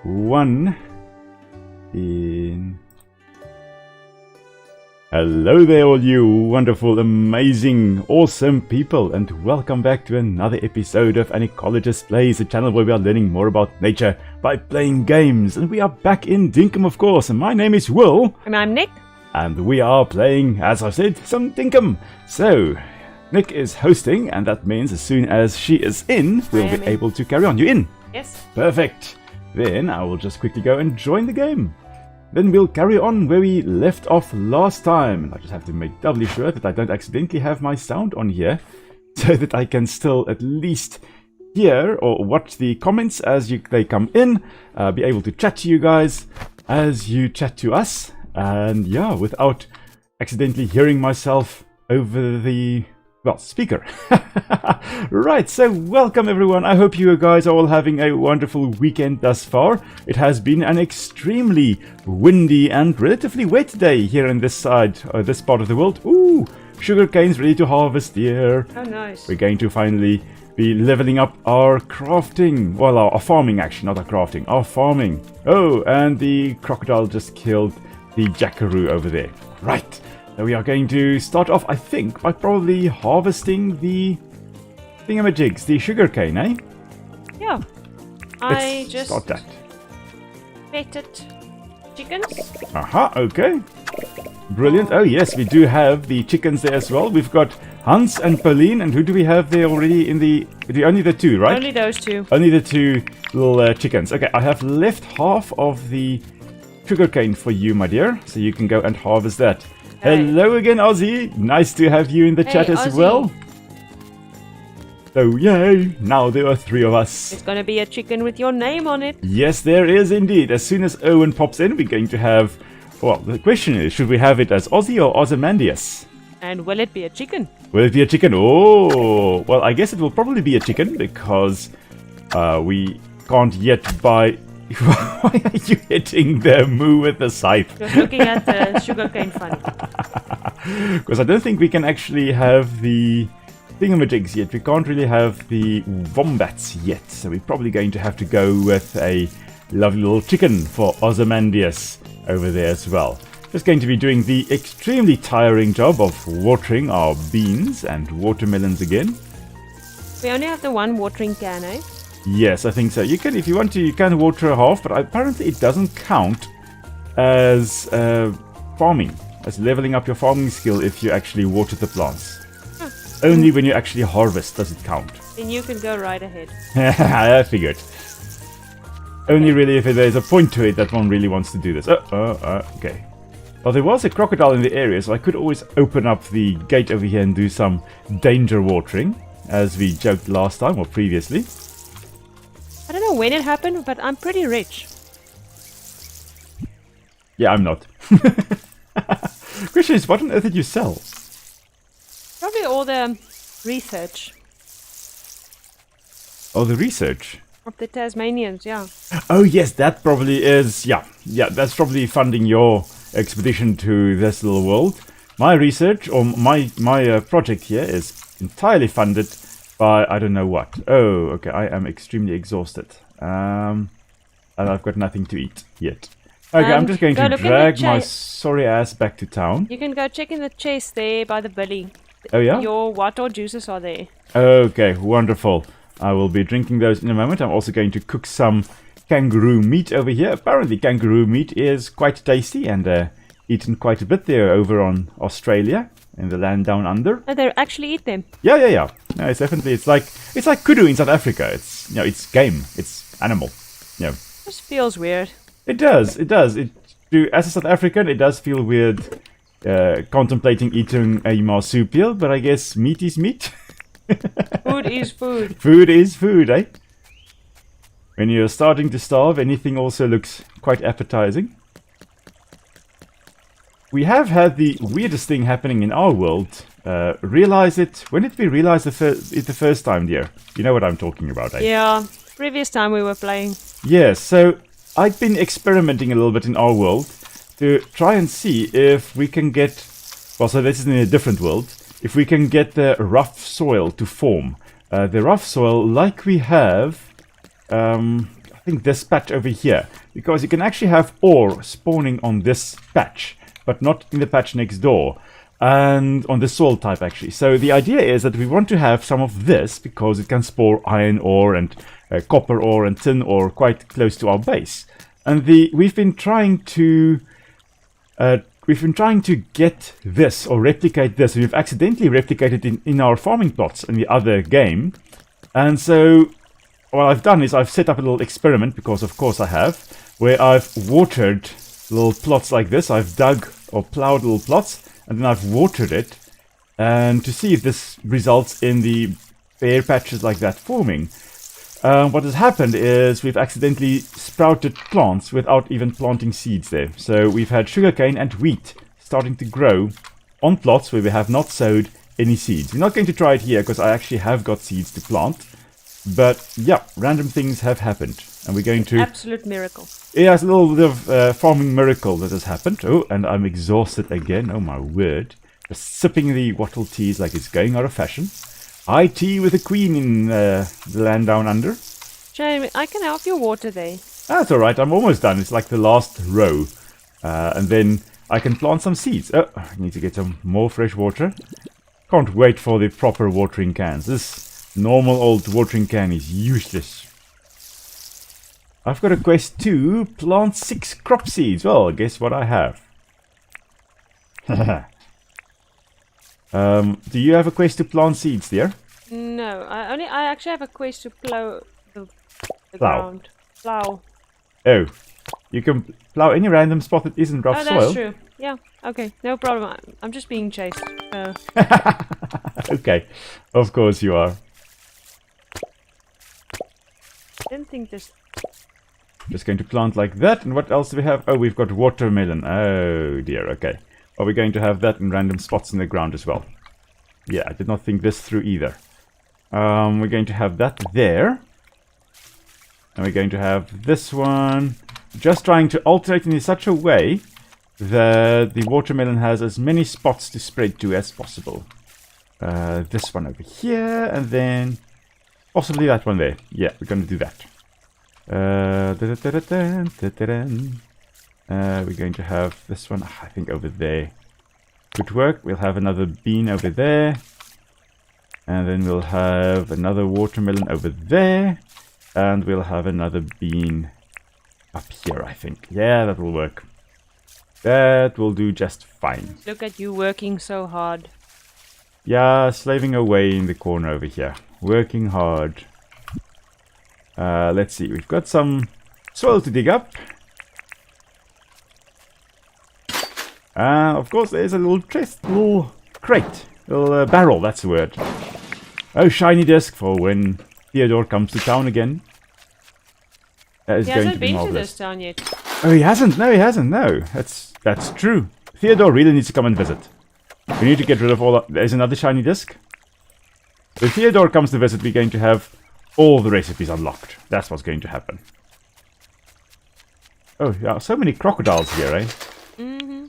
1 in. Hello there, all you wonderful, amazing, awesome people, and welcome back to another episode of An Ecologist Plays, a channel where we are learning more about nature by playing games. And we are back in Dinkum, of course, and my name is Will. And I'm Nick. And we are playing, as I said, some Dinkum. So, Nick is hosting, and that means as soon as she is in, we'll be able to carry on. You in? Yes. Perfect. Then I will just quickly go and join the game. Then we'll carry on where we left off last time. And I just have to make doubly sure that I don't accidentally have my sound on here, so that I can still at least hear or watch the comments as they come in, be able to chat to you guys as you chat to us, and yeah, without accidentally hearing myself over the speaker. Right, so welcome everyone. I hope you guys are all having a wonderful weekend thus far. It has been an extremely windy and relatively wet day here in this side, this part of the world. Ooh, sugarcane's ready to harvest here. Oh, nice. We're going to finally be leveling up our crafting. Well, our farming actually, not our crafting, our farming. Oh, and the crocodile just killed the jackaroo over there. Right. So we are going to start off, I think, by probably harvesting the thingamajigs, the sugarcane, eh? Yeah. I just start that. petted chickens. Aha, okay. Brilliant. Oh yes, we do have the chickens there as well. We've got Hans and Pauline, and who do we have there already in the only the two, right? Only those two. Only the two little chickens. Okay, I have left half of the sugarcane for you, my dear, so you can go and harvest that. Hey. Hello again, Ozzy. Nice to have you in the chat as Ozzy. well. So, yay. Now there are 3 of us. There's going to be a chicken with your name on it. Yes, there is indeed. As soon as Owen pops in, we're going to have... Well, the question is, should we have it as Ozzy or Ozymandias? And will it be a chicken? Will it be a chicken? Oh, well, I guess it will probably be a chicken because we can't yet buy... Why are you hitting the moo with the scythe? Just looking at the sugarcane fund. Because I don't think we can actually have the thingamajigs yet. We can't really have the wombats yet. So we're probably going to have to go with a lovely little chicken for Ozymandias over there as well. Just going to be doing the extremely tiring job of watering our beans and watermelons again. We only have the one watering can, eh? Yes, I think so. You can, if you want to, you can water a half, but apparently it doesn't count as farming, as leveling up your farming skill if you actually water the plants. Only when you actually harvest does it count. Then you can go right ahead. I figured. Only really if there's a point to it that one really wants to do this. Okay. Well, there was a crocodile in the area, so I could always open up the gate over here and do some danger watering, as we joked last time or previously. I don't know when it happened, but I'm pretty rich. Yeah, I'm not. Question is, what on earth did you sell? Probably all the research. Oh, the research? Of the Tasmanians, yeah. Oh, yes, that probably is... Yeah, that's probably funding your expedition to this little world. My research, or my project here is entirely funded by I don't know what. Oh, okay, I am extremely exhausted. And I've got nothing to eat yet. Okay, I'm just going to drag my sorry ass back to town. You can go check in the chest there by the billy. Oh, yeah? Your water juices are there. Okay, wonderful. I will be drinking those in a moment. I'm also going to cook some kangaroo meat over here. Apparently, kangaroo meat is quite tasty and eaten quite a bit there over on Australia. In the land down under. Oh, they actually eat them. Yeah. No, it's definitely it's like kudu in South Africa. It's it's game. It's animal. This feels weird. It does. As a South African, it does feel weird contemplating eating a marsupial, but I guess meat is meat. Food is food. Food is food, eh? When you're starting to starve, anything also looks quite appetizing. We have had the weirdest thing happening in our world. Realize it. When did we realize it the first time, dear? You know what I'm talking about, eh? Yeah, previous time we were playing. Yes, so I've been experimenting a little bit in our world to try and see if we can get... Well, so this is in a different world. If we can get the rough soil to form. The rough soil like we have... I think this patch over here, because you can actually have ore spawning on this patch, but not in the patch next door, and on the soil type actually. So the idea is that we want to have some of this because it can spawn iron ore and copper ore and tin ore quite close to our base. And we've been trying to get this or replicate this. We've accidentally replicated in our farming plots in the other game, and so what I've done is I've set up a little experiment, because of course I have, where I've watered little plots like this. I've dug or plowed little plots, and then I've watered it, and to see if this results in the bare patches like that forming. What has happened is we've accidentally sprouted plants without even planting seeds there. So we've had sugarcane and wheat starting to grow on plots where we have not sowed any seeds. We're not going to try it here because I actually have got seeds to plant. But yeah, random things have happened, and we're going to... Absolute miracle. Yeah, it's a little bit of farming miracle that has happened. Oh, and I'm exhausted again. Oh my word. Just sipping the wattle teas like it's going out of fashion. High tea with the queen in the land down under. Jamie, I can help you water there. That's alright, I'm almost done. It's like the last row. And then I can plant some seeds. Oh, I need to get some more fresh water. Can't wait for the proper watering cans. This normal old watering can is useless. I've got a quest to plant 6 crop seeds. Well, guess what I have? Do you have a quest to plant seeds, dear? No, I actually have a quest to plow the Plow. ground. Plow. Oh, you can plow any random spot that isn't rough soil. That's true. Yeah, okay, no problem. I'm just being chased. Okay, of course you are. I didn't think this... Just going to plant like that, and what else do we have? Oh, we've got watermelon. Oh dear, okay. Are we going to have that in random spots in the ground as well? Yeah, I did not think this through either. We're going to have that there. And we're going to have this one. Just trying to alternate in such a way that the watermelon has as many spots to spread to as possible. This one over here, and then possibly that one there. Yeah, we're going to do that. We're going to have this one, I think, over there. Good work. We'll have another bean over there. And then we'll have another watermelon over there. And we'll have another bean up here, I think. Yeah, that will work. That will do just fine. Look at you working so hard. Yeah, slaving away in the corner over here. Working hard. Let's see. We've got some soil to dig up. Of course, there's a little chest, little crate, little barrel, that's the word. Oh, shiny disc for when Theodore comes to town again. That is going to be marvelous. He hasn't been to this town yet. Oh, he hasn't? No, he hasn't, no. That's true. Theodore really needs to come and visit. We need to get rid of all that. There's another shiny disc. If Theodore comes to visit, we're going to have all the recipes unlocked. That's what's going to happen. Oh, yeah, so many crocodiles here, eh? Mm-hmm.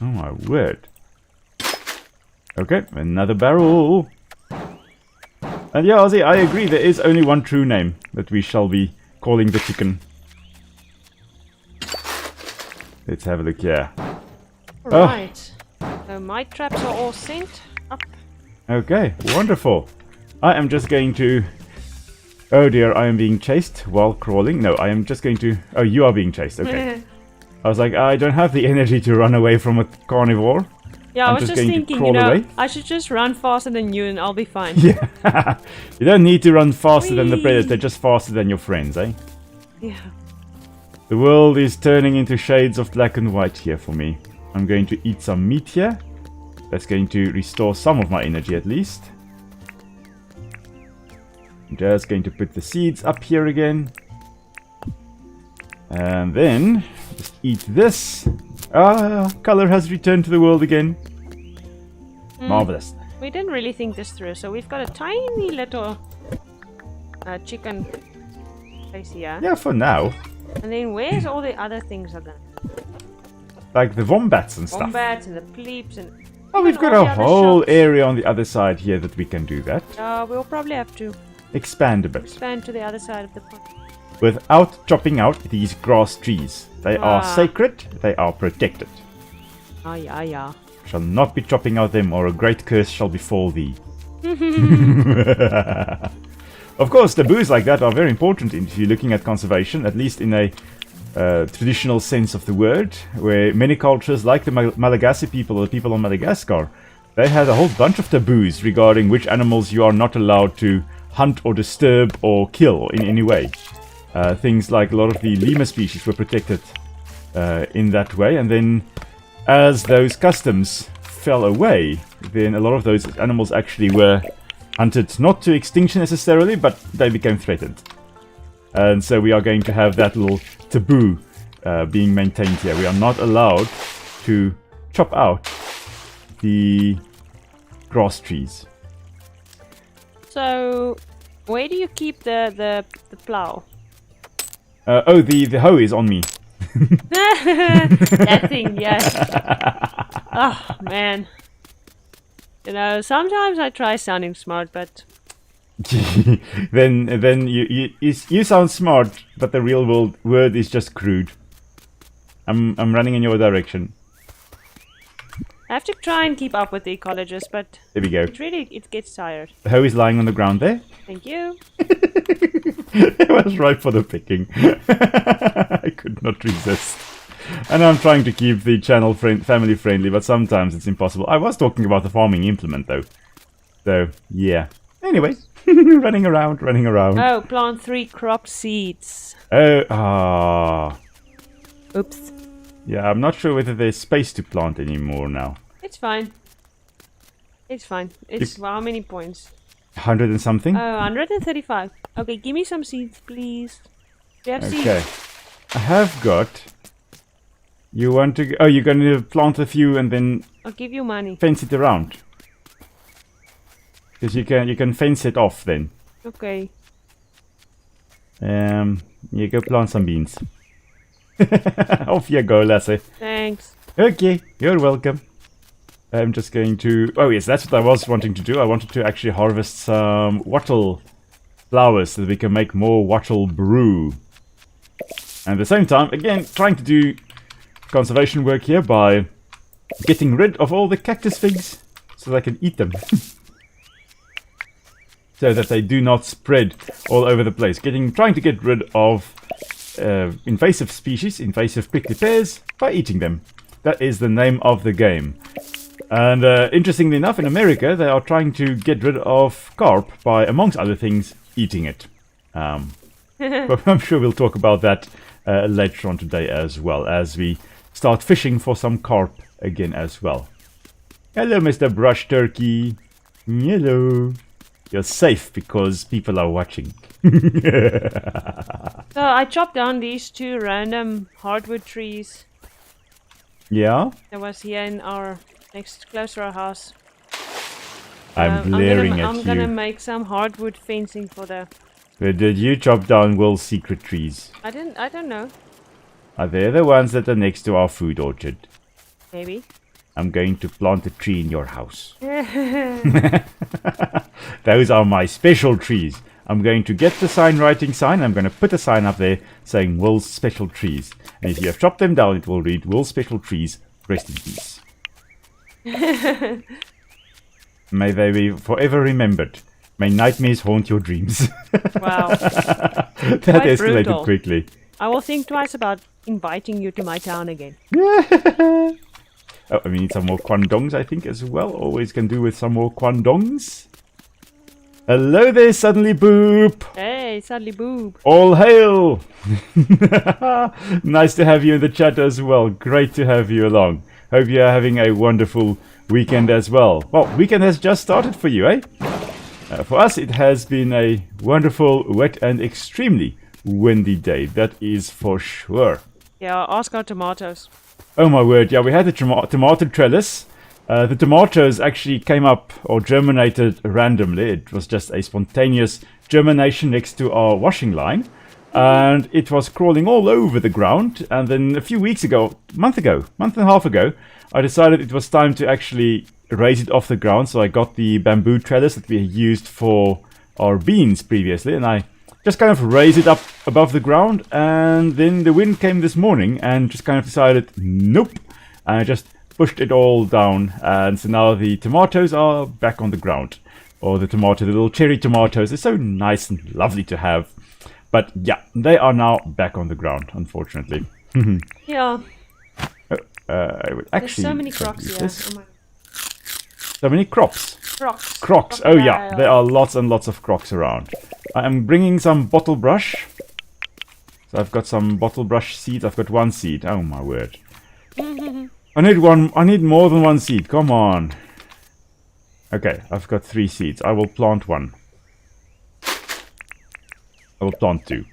Oh my word. Okay, another barrel. And yeah, Ozzy, I agree, there is only one true name that we shall be calling the chicken. Let's have a look here. Right. So my traps are all sent up. Okay, wonderful. I am just going to... Oh dear, I am being chased while crawling. No, I am just going to... Oh, you are being chased, okay. I was like, I don't have the energy to run away from a carnivore. Yeah, I was just thinking, you know, away. I should just run faster than you and I'll be fine. Yeah. You don't need to run faster than the predator, just faster than your friends, eh? Yeah. The world is turning into shades of black and white here for me. I'm going to eat some meat here. That's going to restore some of my energy at least. I'm just going to put the seeds up here again. And then just eat this. Ah, color has returned to the world again. Marvelous. We didn't really think this through, so we've got a tiny little chicken place here. Yeah, for now. And then where's all the other things are going? Like the wombats and stuff. Wombats and the plebes and... Oh, we've got a whole area on the other side here that we can do that. We'll probably have to expand a bit. expand to the other side of the pond. without chopping out these grass trees. They are sacred, they are protected. Ah, yeah. Shall not be chopping out them, or a great curse shall befall thee. Of course, taboos like that are very important if you're looking at conservation, at least in a traditional sense of the word, where many cultures, like the Malagasy people or the people on Madagascar, they had a whole bunch of taboos regarding which animals you are not allowed to hunt or disturb or kill in any way. Things like a lot of the lemur species were protected in that way, and then as those customs fell away, then a lot of those animals actually were hunted, not to extinction necessarily, but they became threatened. And so we are going to have that little taboo being maintained here. We are not allowed to chop out the grass trees. So, where do you keep the plow? The hoe is on me. That thing, yes. Oh, man. You know, sometimes I try sounding smart, but... then you sound smart, but the real word is just crude. I'm running in your direction. I have to try and keep up with the ecologist, but... There we go. It gets tired. The hoe is lying on the ground there. Thank you. It was ripe for the picking. I could not resist. And I'm trying to keep the channel family friendly, but sometimes it's impossible. I was talking about the farming implement though. So, yeah. Anyway, running around. Oh, plant 3 crop seeds. Oh, Oops. yeah, I'm not sure whether there's space to plant anymore now. It's fine. It's fine. It's how many points? 100 and something? 135. Okay, give me some seeds, please. Do you have seeds? Okay. I have got... You want to... Oh, you're going to plant a few and then I'll give you money. fence it around. Because you can fence it off then. Okay. You go plant some beans. Off you go, lassie. Thanks. Okay, you're welcome. I'm just going to... Oh yes, that's what I was wanting to do. I wanted to actually harvest some wattle flowers so that we can make more wattle brew. And at the same time, again, trying to do conservation work here by getting rid of all the cactus figs so that I can eat them. So that they do not spread all over the place. Trying to get rid of invasive species, invasive prickly pears, by eating them. That is the name of the game. And interestingly enough, in America, they are trying to get rid of carp by, amongst other things, eating it. But I'm sure we'll talk about that later on today as well, as we start fishing for some carp again as well. Hello, Mr. Brush Turkey. Hello. You're safe because people are watching. So I chopped down these 2 random hardwood trees. Yeah? That was here in our close to our house. I'm glaring at I'm you. gonna make some hardwood fencing for the... But did you chop down Will's secret trees? I don't know. Are they the ones that are next to our food orchard? Maybe. I'm going to plant a tree in your house. Those are my special trees. I'm going to get the sign. I'm going to put a sign up there saying Will's special trees. And if you have chopped them down, it will read Will's special trees, rest in peace. May they be forever remembered. May nightmares haunt your dreams. Wow. That Quite escalated brutal. quickly. I will think twice about inviting you to my town again. Oh, I need some more kwandongs, I think, as well. Always can do with some more kwandongs. Hello there, Suddenly Boop. Hey, Suddenly Boob. All hail. Nice to have you in the chat as well. Great to have you along. Hope you are having a wonderful weekend as well. Well, weekend has just started for you, eh? For us, it has been a wonderful, wet and extremely windy day. That is for sure. Yeah, ask our tomatoes. Oh my word, yeah, we had the tomato trellis. The tomatoes actually came up or germinated randomly. It was just a spontaneous germination next to our washing line. And it was crawling all over the ground. And then a few weeks ago, month and a half ago, I decided it was time to actually raise it off the ground. So I got the bamboo trellis that we used for our beans previously. And I just kind of raise it up above the ground, and then the wind came this morning and just kind of decided, nope, and I just pushed it all down, and so now the tomatoes are back on the ground. Or the little cherry tomatoes. They're so nice and lovely to have. But yeah, they are now back on the ground, unfortunately. Yeah. I would There's actually so many crocs here. Oh my. So many crops. Crocs. Crocs. Oh yeah, there are lots and lots of crocs around. I am bringing some bottle brush. So I've got some bottle brush seeds. I've got 1 seed. Oh my word. I need more than 1 seed. Come on. Okay, I've got 3 seeds. I will plant 1. I will plant 2.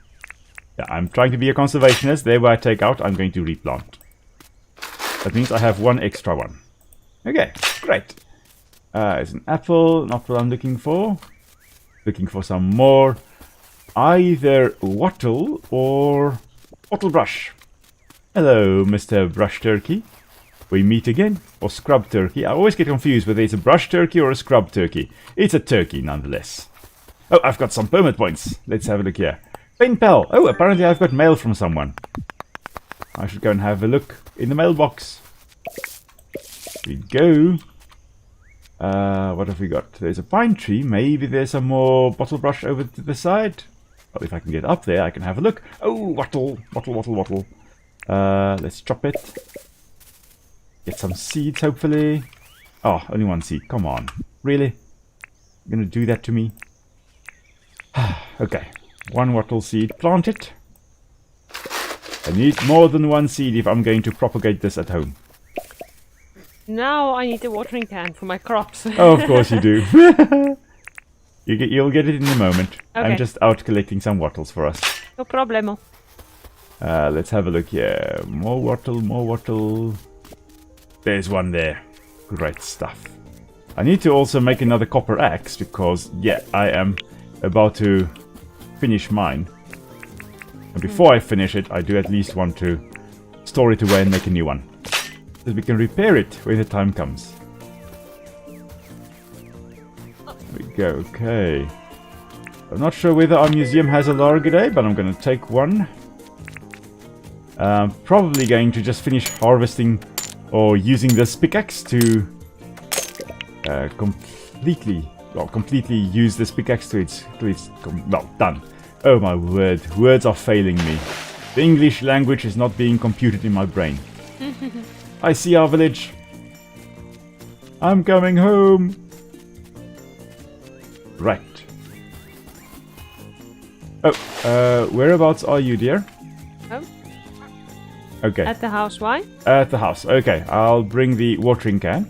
Yeah, I'm trying to be a conservationist. There where I take out, I'm going to replant. That means I have 1 extra one. Okay, great. It's an apple I'm looking for. Looking for some more. Either wattle or bottle brush. Hello, Mr. Brush Turkey. We meet again. Or scrub turkey. I always get confused whether it's a brush turkey or a scrub turkey. It's a turkey nonetheless. Oh, I've got some permit points. Let's have a look here. Pen pal. Oh, apparently I've got mail from someone. I should go and have a look in the mailbox. Here we go. What have we got? There's a pine tree. Maybe there's some more bottle brush over to the side. Well, if I can get up there, I can have a look. Oh, wattle. Wattle, wattle, wattle. Let's chop it. Get some seeds, hopefully. Oh, only 1 seed. Come on. Really? You're gonna do that to me? Okay. 1 wattle seed. Plant it. I need more than 1 seed if I'm going to propagate this at home. Now I need a watering can for my crops. Oh, of course you do. You'll get it in a moment. Okay. I'm just out collecting some wattles for us. No problemo. Let's have a look here. More wattle, more wattle. There's 1 there. Great stuff. I need to also make another copper axe because, yeah, I am about to finish mine. And before I finish it, I do at least want to store it away and make a new one. So that we can repair it when the time comes. There we go, okay. I'm not sure whether our museum has a Largaday, but I'm going to take 1. Probably going to just finish harvesting or using this pickaxe to completely use this pickaxe to its well, done. Oh my word, words are failing me. The English language is not being computed in my brain. I see our village. I'm coming home. Right. Oh, whereabouts are you, dear? Oh. Okay. At the house, why? At the house. Okay, I'll bring the watering can.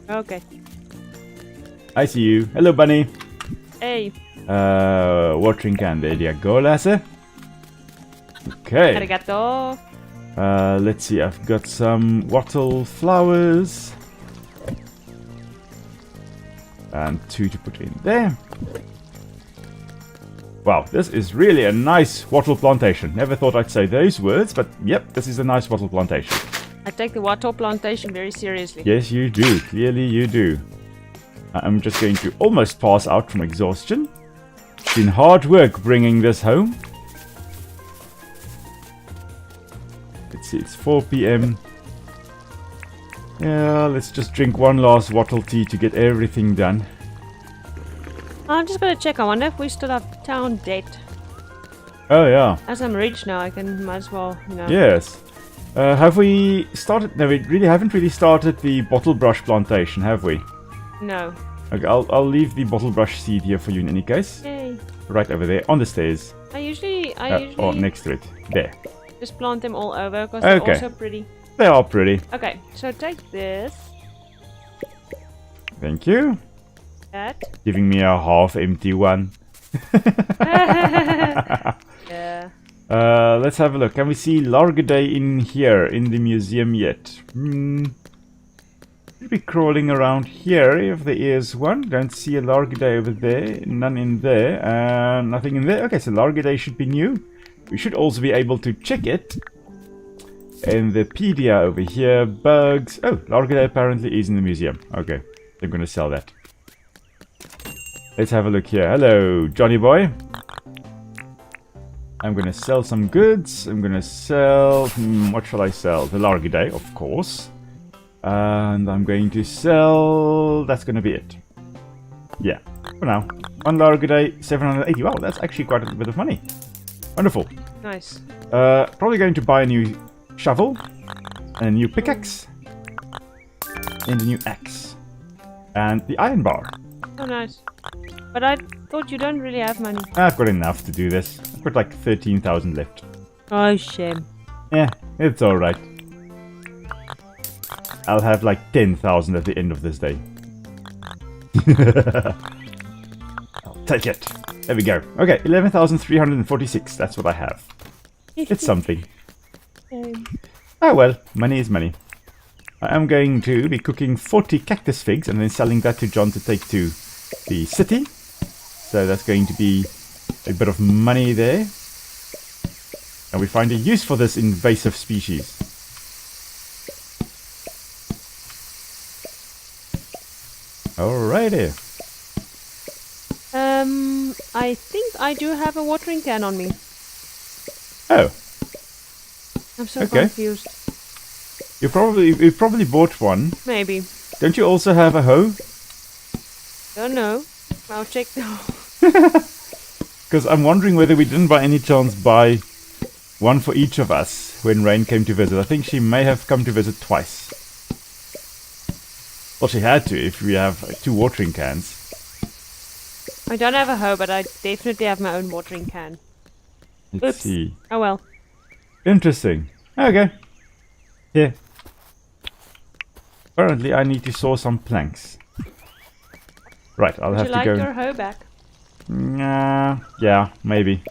Okay. I see you. Hello, bunny. Hey. Watering can. There you go, lasse. Okay. Arigato. Let's see. I've got some wattle flowers. And 2 to put in there. Wow, this is really a nice wattle plantation. Never thought I'd say those words, but yep, this is a nice wattle plantation. I take the wattle plantation very seriously. Yes, you do. Clearly you do. I'm just going to almost pass out from exhaustion. It's been hard work bringing this home. Let's see, it's 4 p.m. Yeah, let's just drink 1 last wattle tea to get everything done. I'm just gonna check. I wonder if we still have town debt. Oh, yeah. As I'm rich now, I can might as well, you know. Yes. Have we started? No, we really haven't really started the bottle brush plantation, have we? No. Okay, I'll leave the bottle brush seed here for you in any case. Yay. Right over there, on the stairs. I usually Or next to it. There. just plant them all over because they're Okay. also pretty. They are pretty. Okay, so take this. Thank you. That. Giving me a half-empty one. Yeah. Let's have a look. Can we see Largaday in here, in the museum yet? Should be crawling around here if there is one. Don't see a Largaday over there. None in there. Nothing in there. Okay, so Largaday should be new. We should also be able to check it. And the pedia over here. Bugs. Oh, Largaday apparently is in the museum. Okay, I'm going to sell that. Let's have a look here. Hello, Johnny boy. I'm gonna sell some goods. I'm gonna sell... what shall I sell? The Largidae, of course. And I'm going to sell... That's gonna be it. Yeah, for now. 1 Largidae, 780. Wow, that's actually quite a bit of money. Wonderful. Nice. Probably going to buy a new shovel, and a new pickaxe, and a new axe, and the iron bar. Oh, nice. But I thought you don't really have money. I've got enough to do this. I've got like 13,000 left. Oh, shame. Yeah, it's alright. I'll have like 10,000 at the end of this day. I'll take it. There we go. Okay, 11,346. That's what I have. It's something. Oh well, money is money. I am going to be cooking 40 cactus figs and then selling that to John to take to the city. So that's going to be a bit of money there. And we find a use for this invasive species. Alrighty. I think I do have a watering can on me. Oh. I'm so Okay. confused. You probably bought one. Maybe. Don't you also have a hoe? Don't know. I'll check now. Because I'm wondering whether we didn't by any chance buy one for each of us when Rain came to visit. I think she may have come to visit twice. Well, she had to if we have 2 watering cans. I don't have a hoe, but I definitely have my own watering can. Let's Oops. see. Oh well. Interesting. Okay. Here. Apparently I need to saw some planks. Right, I'll Would have you to like go... your hoe back? Yeah, maybe.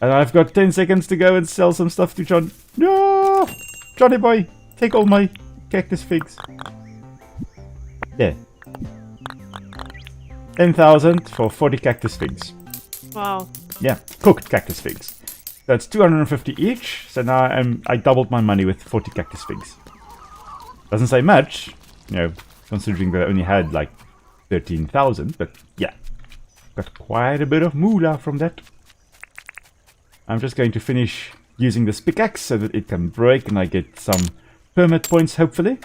And I've got 10 seconds to go and sell some stuff to John. No! Johnny boy, take all my cactus figs. Yeah. 10,000 for 40 cactus figs. Wow. Yeah, cooked cactus figs. That's 250 each, so now I doubled my money with 40 cactus figs. Doesn't say much, you know, considering that I only had like 13,000, but yeah. Got quite a bit of moolah from that. I'm just going to finish using this pickaxe so that it can break and I get some permit points, hopefully.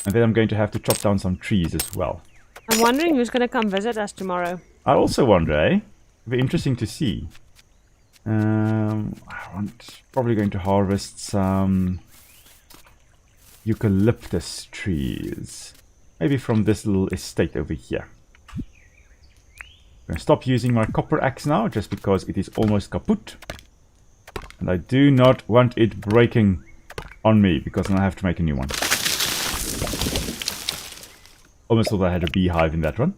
And then I'm going to have to chop down some trees as well. I'm wondering who's gonna come visit us tomorrow. I also wonder, eh? It'd be interesting to see. I'm probably going to harvest some eucalyptus trees. Maybe from this little estate over here. I'm going to stop using my copper axe now, just because it is almost kaput. And I do not want it breaking on me, because then I have to make a new one. Almost thought I had a beehive in that one.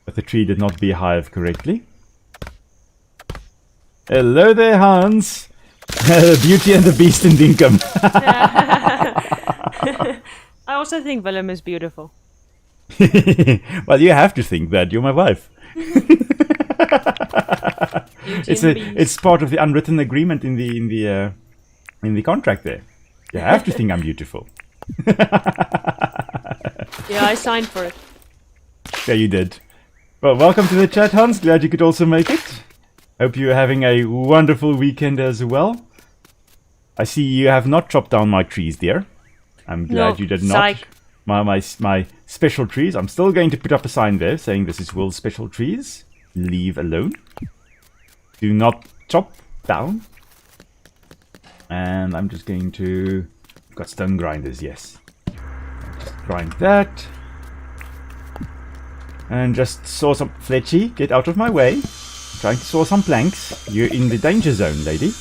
But the tree did not beehive correctly. Hello there, Hans! Beauty and the Beast in Dinkum. I also think Willem is beautiful. Well, you have to think that. You're my wife. It's part of the unwritten agreement in the contract there. You have to think I'm beautiful. Yeah, I signed for it. Yeah, you did. Well, welcome to the chat, Hans. Glad you could also make it. Hope you're having a wonderful weekend as well. I see you have not chopped down my trees, dear. I'm glad you did not. My special trees. I'm still going to put up a sign there saying this is Will's special trees. Leave alone. Do not chop down. And I'm just going to... I've got stone grinders, yes. Just grind that. And just saw some... Fletchy, get out of my way. Trying to saw some planks. You're in the danger zone, lady.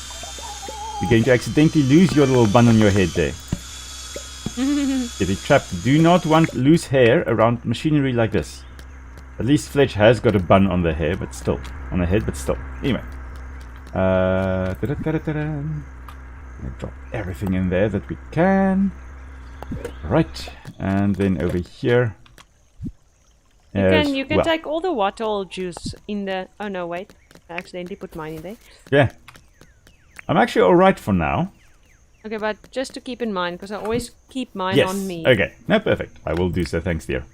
You're going to accidentally lose your little bun on your head there. Get trapped. Do not want loose hair around machinery like this. At least Fletch has got a bun on the hair, but still. On the head, but still. Anyway. Drop everything in there that we can. Right. And then over here. You can take all the wattle juice in the... Oh no, wait. I accidentally put mine in there. Yeah. I'm actually alright for now. Okay, but just to keep in mind, because I always keep mine on me. Okay. No, perfect. I will do so. Thanks, dear.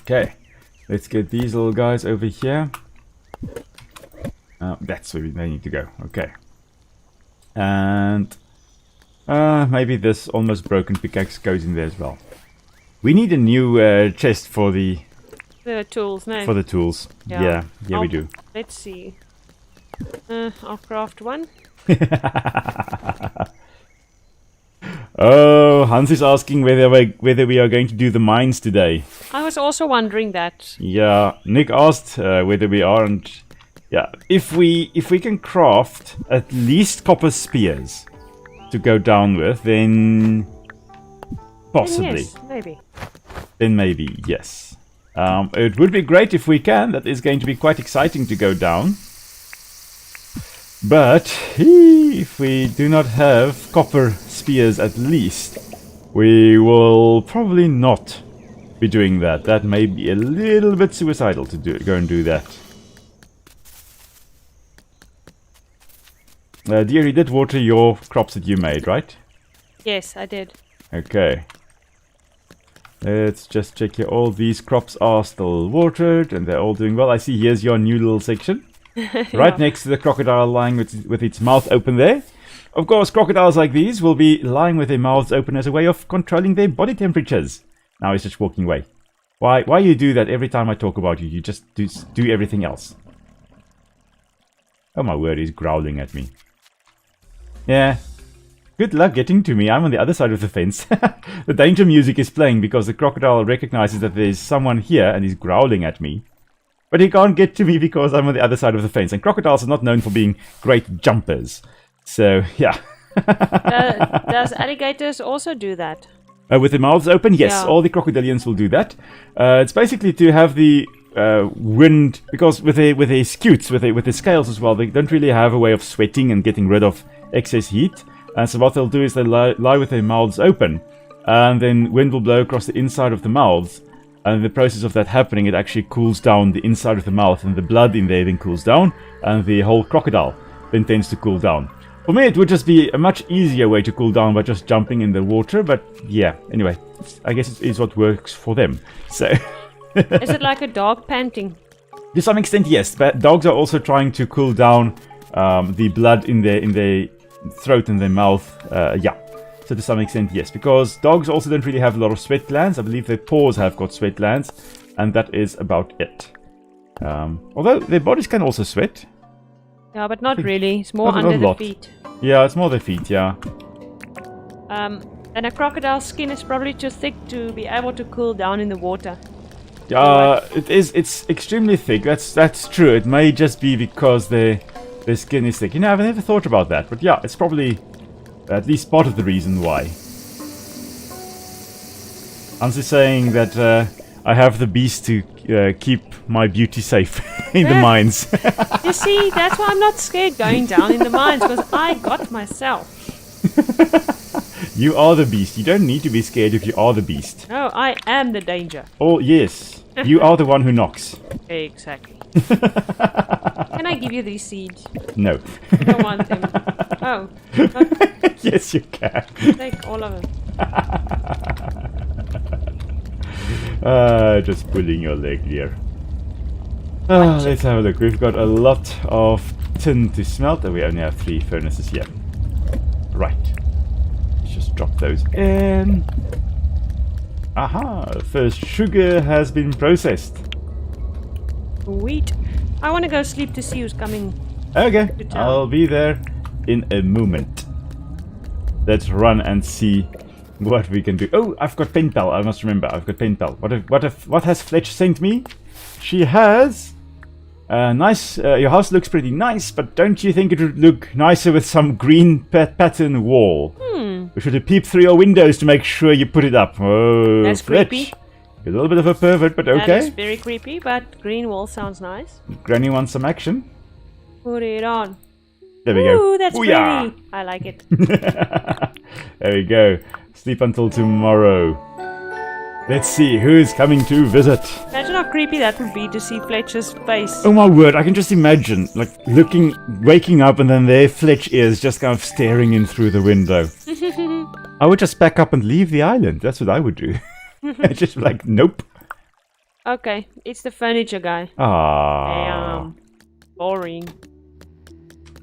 Okay. Let's get these little guys over here. That's where they need to go. Okay. And maybe this almost broken pickaxe goes in there as well. We need a new chest for the tools, no? For the tools. Yeah, we do. Let's see. I'll craft one. Oh, Hans is asking whether we are going to do the mines today. I was also wondering that. Yeah, Nick asked whether we are, and yeah, if we can craft at least copper spears to go down with, then possibly. Yes, maybe. Then maybe, yes. It would be great if we can. That is going to be quite exciting to go down. But if we do not have copper spears at least, we will probably not be doing that. That may be a little bit suicidal to go and do that. Dear, you did water your crops that you made, right? Yes, I did. Okay. Let's just check here. All these crops are still watered and they're all doing well. I see here's your new little section. Right next to the crocodile lying with its mouth open there. Of course, crocodiles like these will be lying with their mouths open as a way of controlling their body temperatures. Now he's just walking away. Why you do that every time I talk about you? You just do everything else. Oh my word, he's growling at me. Yeah. Good luck getting to me. I'm on the other side of the fence. The danger music is playing because the crocodile recognizes that there's someone here and he's growling at me. But he can't get to me because I'm on the other side of the fence. And crocodiles are not known for being great jumpers. So, yeah. Does alligators also do that? With their mouths open? Yes, Yeah. all the crocodilians will do that. It's basically to have the wind, because with their scutes, with their scales as well, they don't really have a way of sweating and getting rid of excess heat. And so what they'll do is they lie with their mouths open. And then wind will blow across the inside of the mouths. And in the process of that happening, it actually cools down the inside of the mouth, and the blood in there then cools down, and the whole crocodile then tends to cool down. For me, it would just be a much easier way to cool down by just jumping in the water, but yeah, anyway, I guess it is what works for them. So, Is it like a dog panting? to some extent, yes. But dogs are also trying to cool down the blood in their throat and their mouth. Yeah. So to some extent, yes, because dogs also don't really have a lot of sweat glands. I believe their paws have got sweat glands, and that is about it. Although their bodies can also sweat. Yeah, but not really. It's more Not under a the lot. feet. Yeah, it's more their feet, yeah. And a crocodile's skin is probably too thick to be able to cool down in the water. It's extremely thick. That's true. It may just be because their skin is thick. You know, I've never thought about that, but yeah, it's probably at least part of the reason why. Hans is saying that I have the beast to keep my beauty safe in the mines. You see, that's why I'm not scared going down in the mines, because I got myself. You are the beast. You don't need to be scared if you are the beast. No, I am the danger. Oh, yes. You are the one who knocks. Exactly. Can I give you these seeds? No. I don't want them. Oh. Yes, you can. Take all of them. Just pulling your leg there. Let's have a look. We've got a lot of tin to smelt, and we only have 3 furnaces here. Right. Let's just drop those in. Aha! First sugar has been processed. Sweet. I want to go sleep to see who's coming. Okay, to town. I'll be there in a moment. Let's run and see what we can do. Oh, I've got pen pal. I must remember. I've got pen pal. What has Fletch sent me? She has nice. Your house looks pretty nice, but don't you think it would look nicer with some green pattern wall? We should have peeped through your windows to make sure you put it up. Oh, That's Fletch. creepy. You're a little bit of a pervert, but That is okay. very creepy, but green wall sounds nice. Granny wants some action. Put it on. There we go. Ooh, that's Booyah! pretty. I like it. There we go. Sleep until tomorrow. Let's see who's coming to visit. Imagine how creepy that would be to see Fletcher's face. Oh my word, I can just imagine, like, waking up and then there Fletch is just kind of staring in through the window. I would just pack up and leave the island. That's what I would do. Just like, nope. Okay, it's the furniture guy. Ah. Damn. Boring.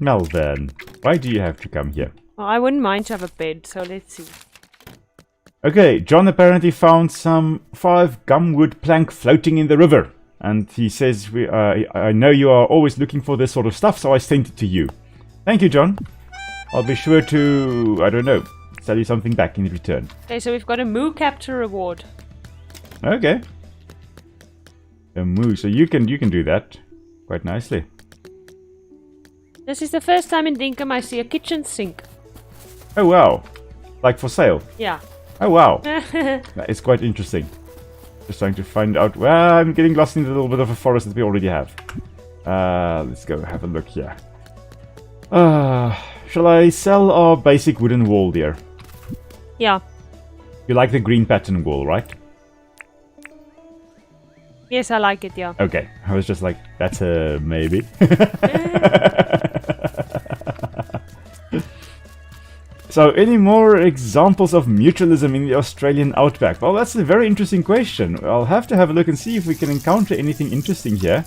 Well then, why do you have to come here? Well, I wouldn't mind to have a bed, so let's see. Okay, John apparently found some 5 gumwood plank floating in the river. And he says, I know you are always looking for this sort of stuff, so I sent it to you. Thank you, John. I'll be sure to, I don't know, sell you something back in return. Okay, so we've got a moo capture reward. Okay. A moo, so you can do that quite nicely. This is the first time in Dinkum I see a kitchen sink. Oh wow. Like for sale? Yeah. Oh wow. That is quite interesting. Just trying to find out. Well, I'm getting lost in a little bit of a forest that we already have. Let's go have a look here. Shall I sell our basic wooden wall there? Yeah. You like the green pattern wall, right? Yes, I like it, yeah. Okay, I was just like, that's a maybe. So, any more examples of mutualism in the Australian Outback? Well, that's a very interesting question. I'll have to have a look and see if we can encounter anything interesting here.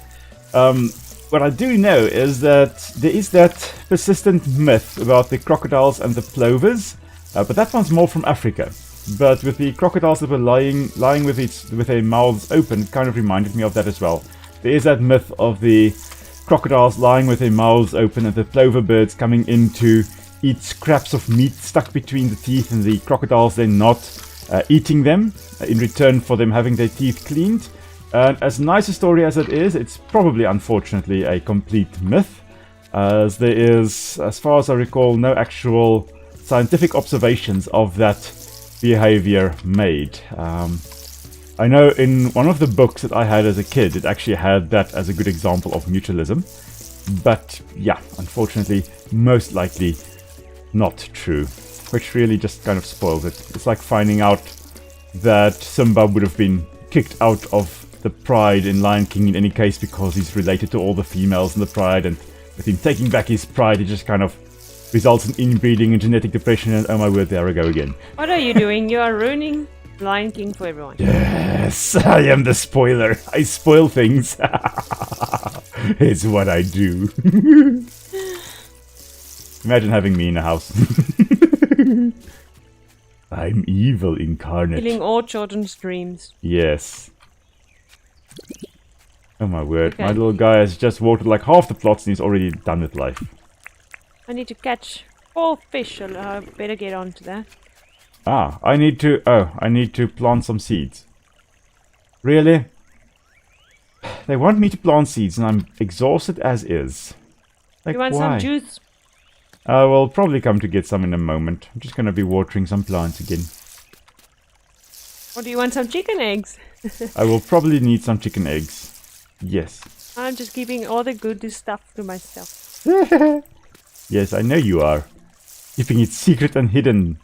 What I do know is that there is that persistent myth about the crocodiles and the plovers, but that one's more from Africa. But with the crocodiles that were lying with their mouths open, it kind of reminded me of that as well. There is that myth of the crocodiles lying with their mouths open and the plover birds coming in to eat scraps of meat stuck between the teeth, and the crocodiles then not eating them in return for them having their teeth cleaned. And as nice a story as it is, it's probably unfortunately a complete myth, as there is, as far as I recall, no actual scientific observations of that behavior made. I know in one of the books that I had as a kid, it actually had that as a good example of mutualism, but yeah, unfortunately, most likely not true, which really just kind of spoils it. It's like finding out that Simba would have been kicked out of the pride in Lion King in any case because he's related to all the females in the pride, and with him taking back his pride, it just kind of results in inbreeding and genetic depression, and oh my word, there I go again. What are you doing? You are ruining Lion King for everyone. Yes, I am the spoiler. I spoil things. It's what I do. Imagine having me in a house. I'm evil incarnate. Killing all children's dreams. Yes. Oh my word, Okay. my little guy has just watered like half the plots and he's already done with life. I need to catch 4 fish, so I better get on to that. I need to plant some seeds. Really? They want me to plant seeds and I'm exhausted as is. Like, You want why? some juice? I will probably come to get some in a moment. I'm just gonna be watering some plants again. Or do you want some chicken eggs? I will probably need some chicken eggs. Yes. I'm just keeping all the good stuff to myself. Yes, I know you are. Keeping it secret and hidden.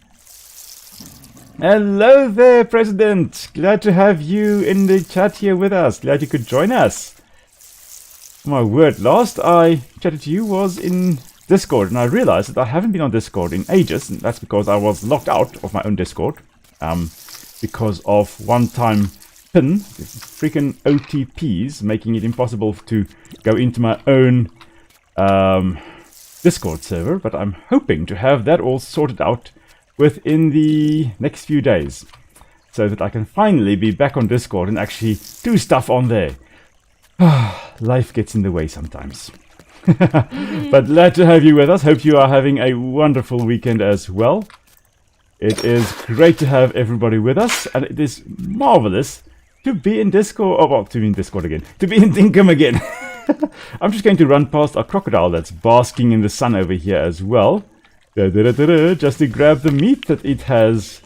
Hello there, President! Glad to have you in the chat here with us. Glad you could join us. Oh my word, last I chatted to you was in Discord, and I realized that I haven't been on Discord in ages, and that's because I was locked out of my own Discord. Because of one-time PIN, freaking OTPs, making it impossible to go into my own Discord server, but I'm hoping to have that all sorted out within the next few days, so that I can finally be back on Discord and actually do stuff on there. Life gets in the way sometimes. But glad to have you with us. Hope you are having a wonderful weekend as well. It is great to have everybody with us, and it is marvelous to be in Discord. Oh, well, to be in Discord again. To be in Dinkum again. I'm just going to run past a crocodile that's basking in the sun over here as well. Just to grab the meat that it has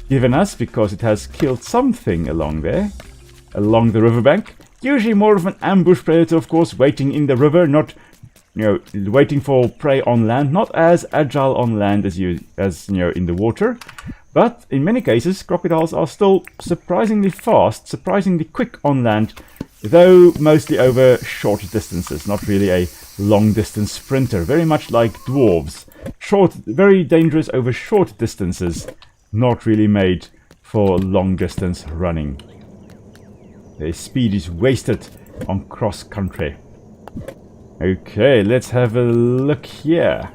given us, because it has killed something along there, along the riverbank. Usually more of an ambush predator, of course, waiting in the river, not, waiting for prey on land. Not as agile on land as in the water. But in many cases, crocodiles are still surprisingly fast, surprisingly quick on land, though mostly over short distances. Not really a long-distance sprinter, very much like dwarves. Short, very dangerous over short distances, not really made for long-distance running. Their speed is wasted on cross-country. Okay, let's have a look here.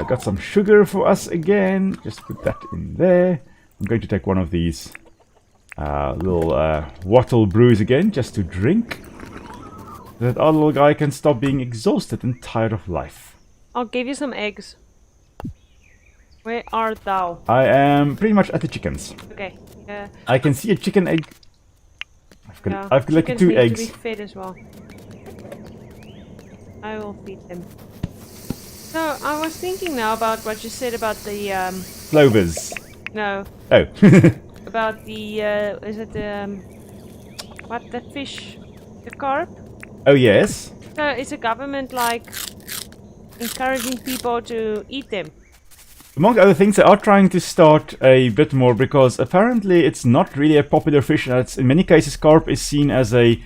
Got some sugar for us again. Just put that in there. I'm going to take one of these little wattle brews again, just to drink. So that our little guy can stop being exhausted and tired of life. I'll give you some eggs. Where art thou? I am pretty much at the chickens. Okay. Yeah. I can see a chicken egg. I've collected Chickens 2 need eggs. to be fed as well. I will feed them. So I was thinking now about what you said about the Clovers. no, Oh. about the is it what, the fish, the carp? Oh, yes. So is the government like encouraging people to eat them? Among other things, they are trying to start a bit more, because apparently it's not really a popular fish. And in many cases, carp is seen as a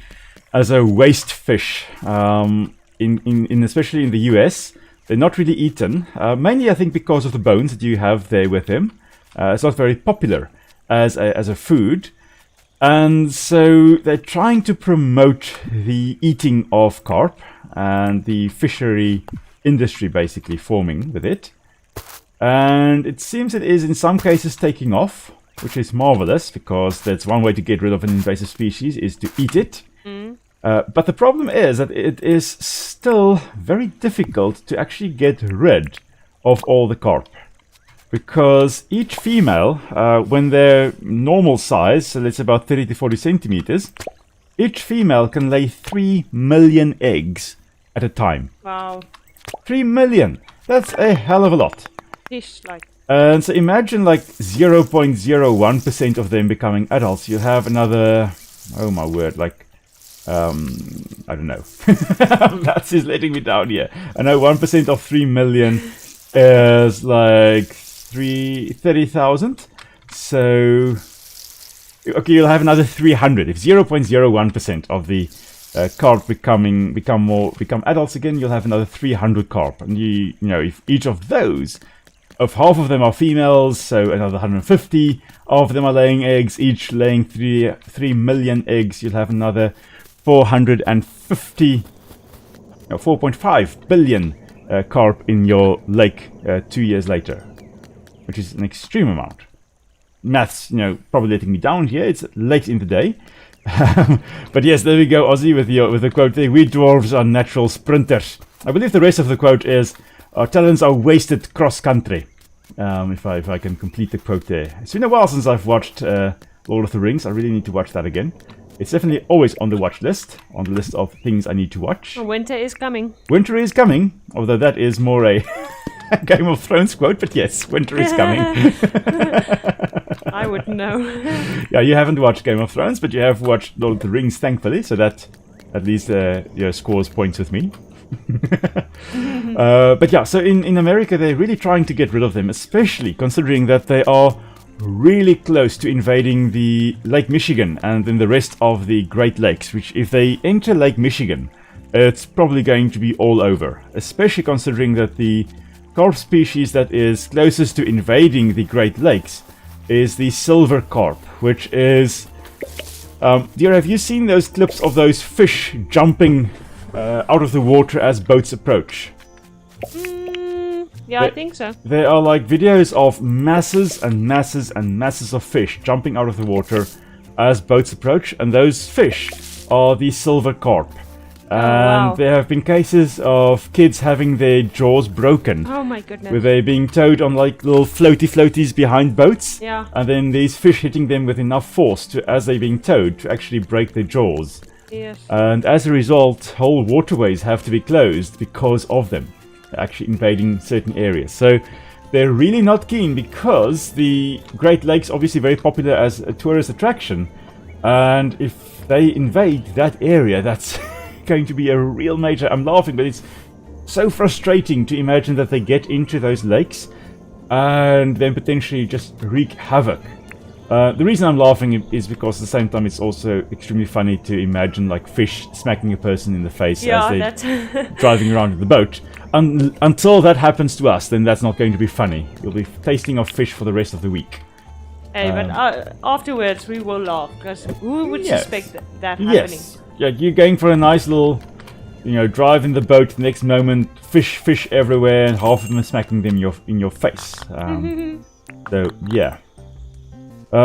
waste fish. Especially in the US, they're not really eaten. Mainly, I think, because of the bones that you have there with them. It's not very popular as a food, and so they're trying to promote the eating of carp and the fishery industry basically forming with it. And it seems it is in some cases taking off, which is marvelous, because that's one way to get rid of an invasive species, is to eat it. But the problem is that it is still very difficult to actually get rid of all the carp. Because each female, when they're normal size, so that's about 30 to 40 centimeters, each female can lay 3 million eggs at a time. Wow. 3 million! That's a hell of a lot. Fish like. And so imagine like 0.01% of them becoming adults. You have another, oh my word, like, I don't know. That's just letting me down here. I know 1% of 3 million is like 30,000. So, okay, you'll have another 300. If 0.01% of the carp become adults again, you'll have another 300 carp. And you know, if each of those, if half of them are females, so another 150 of them are laying eggs, each laying 3 million eggs, you'll have another 4.5 billion carp in your lake 2 years later, which is an extreme amount. Maths, probably letting me down here. It's late in the day. But yes, there we go, Ozzy, with the quote there. We dwarves are natural sprinters. I believe the rest of the quote is, our talents are wasted cross-country. If I can complete the quote there. It's been a while since I've watched Lord of the Rings. I really need to watch that again. It's definitely always on the watch list, on the list of things I need to watch. Winter is coming. Winter is coming, although that is more a Game of Thrones quote, but yes, winter is coming. I wouldn't know. Yeah, you haven't watched Game of Thrones, but you have watched Lord of the Rings, thankfully, so that at least scores points with me. But yeah, so in America, they're really trying to get rid of them, especially considering that they are really close to invading the Lake Michigan and then the rest of the Great Lakes, which if they enter Lake Michigan, it's probably going to be all over, especially considering that the carp species that is closest to invading the Great Lakes is the silver carp, which is... dear, have you seen those clips of those fish jumping out of the water as boats approach? Yeah, I think so. There are like videos of masses and masses and masses of fish jumping out of the water as boats approach, and those fish are the silver carp. And there have been cases of kids having their jaws broken. Oh my goodness. Where they're being towed on like little floaties behind boats. Yeah. And then these fish hitting them with enough force to, as they're being towed, to actually break their jaws. Yes. And as a result, whole waterways have to be closed because of them actually invading certain areas. So they're really not keen, because the Great Lakes obviously very popular as a tourist attraction, and if they invade that area, that's going to be a real major... I'm laughing, but it's so frustrating to imagine that they get into those lakes and then potentially just wreak havoc. The reason I'm laughing is because at the same time it's also extremely funny to imagine like fish smacking a person in the face as they're driving around in the boat. Until that happens to us, then that's not going to be funny. You'll be tasting of fish for the rest of the week. Hey, but afterwards we will laugh, because who would suspect that happening? Yes. Yeah, you're going for a nice little drive in the boat, the next moment, fish everywhere, and half of them are smacking them in your face. So, yeah.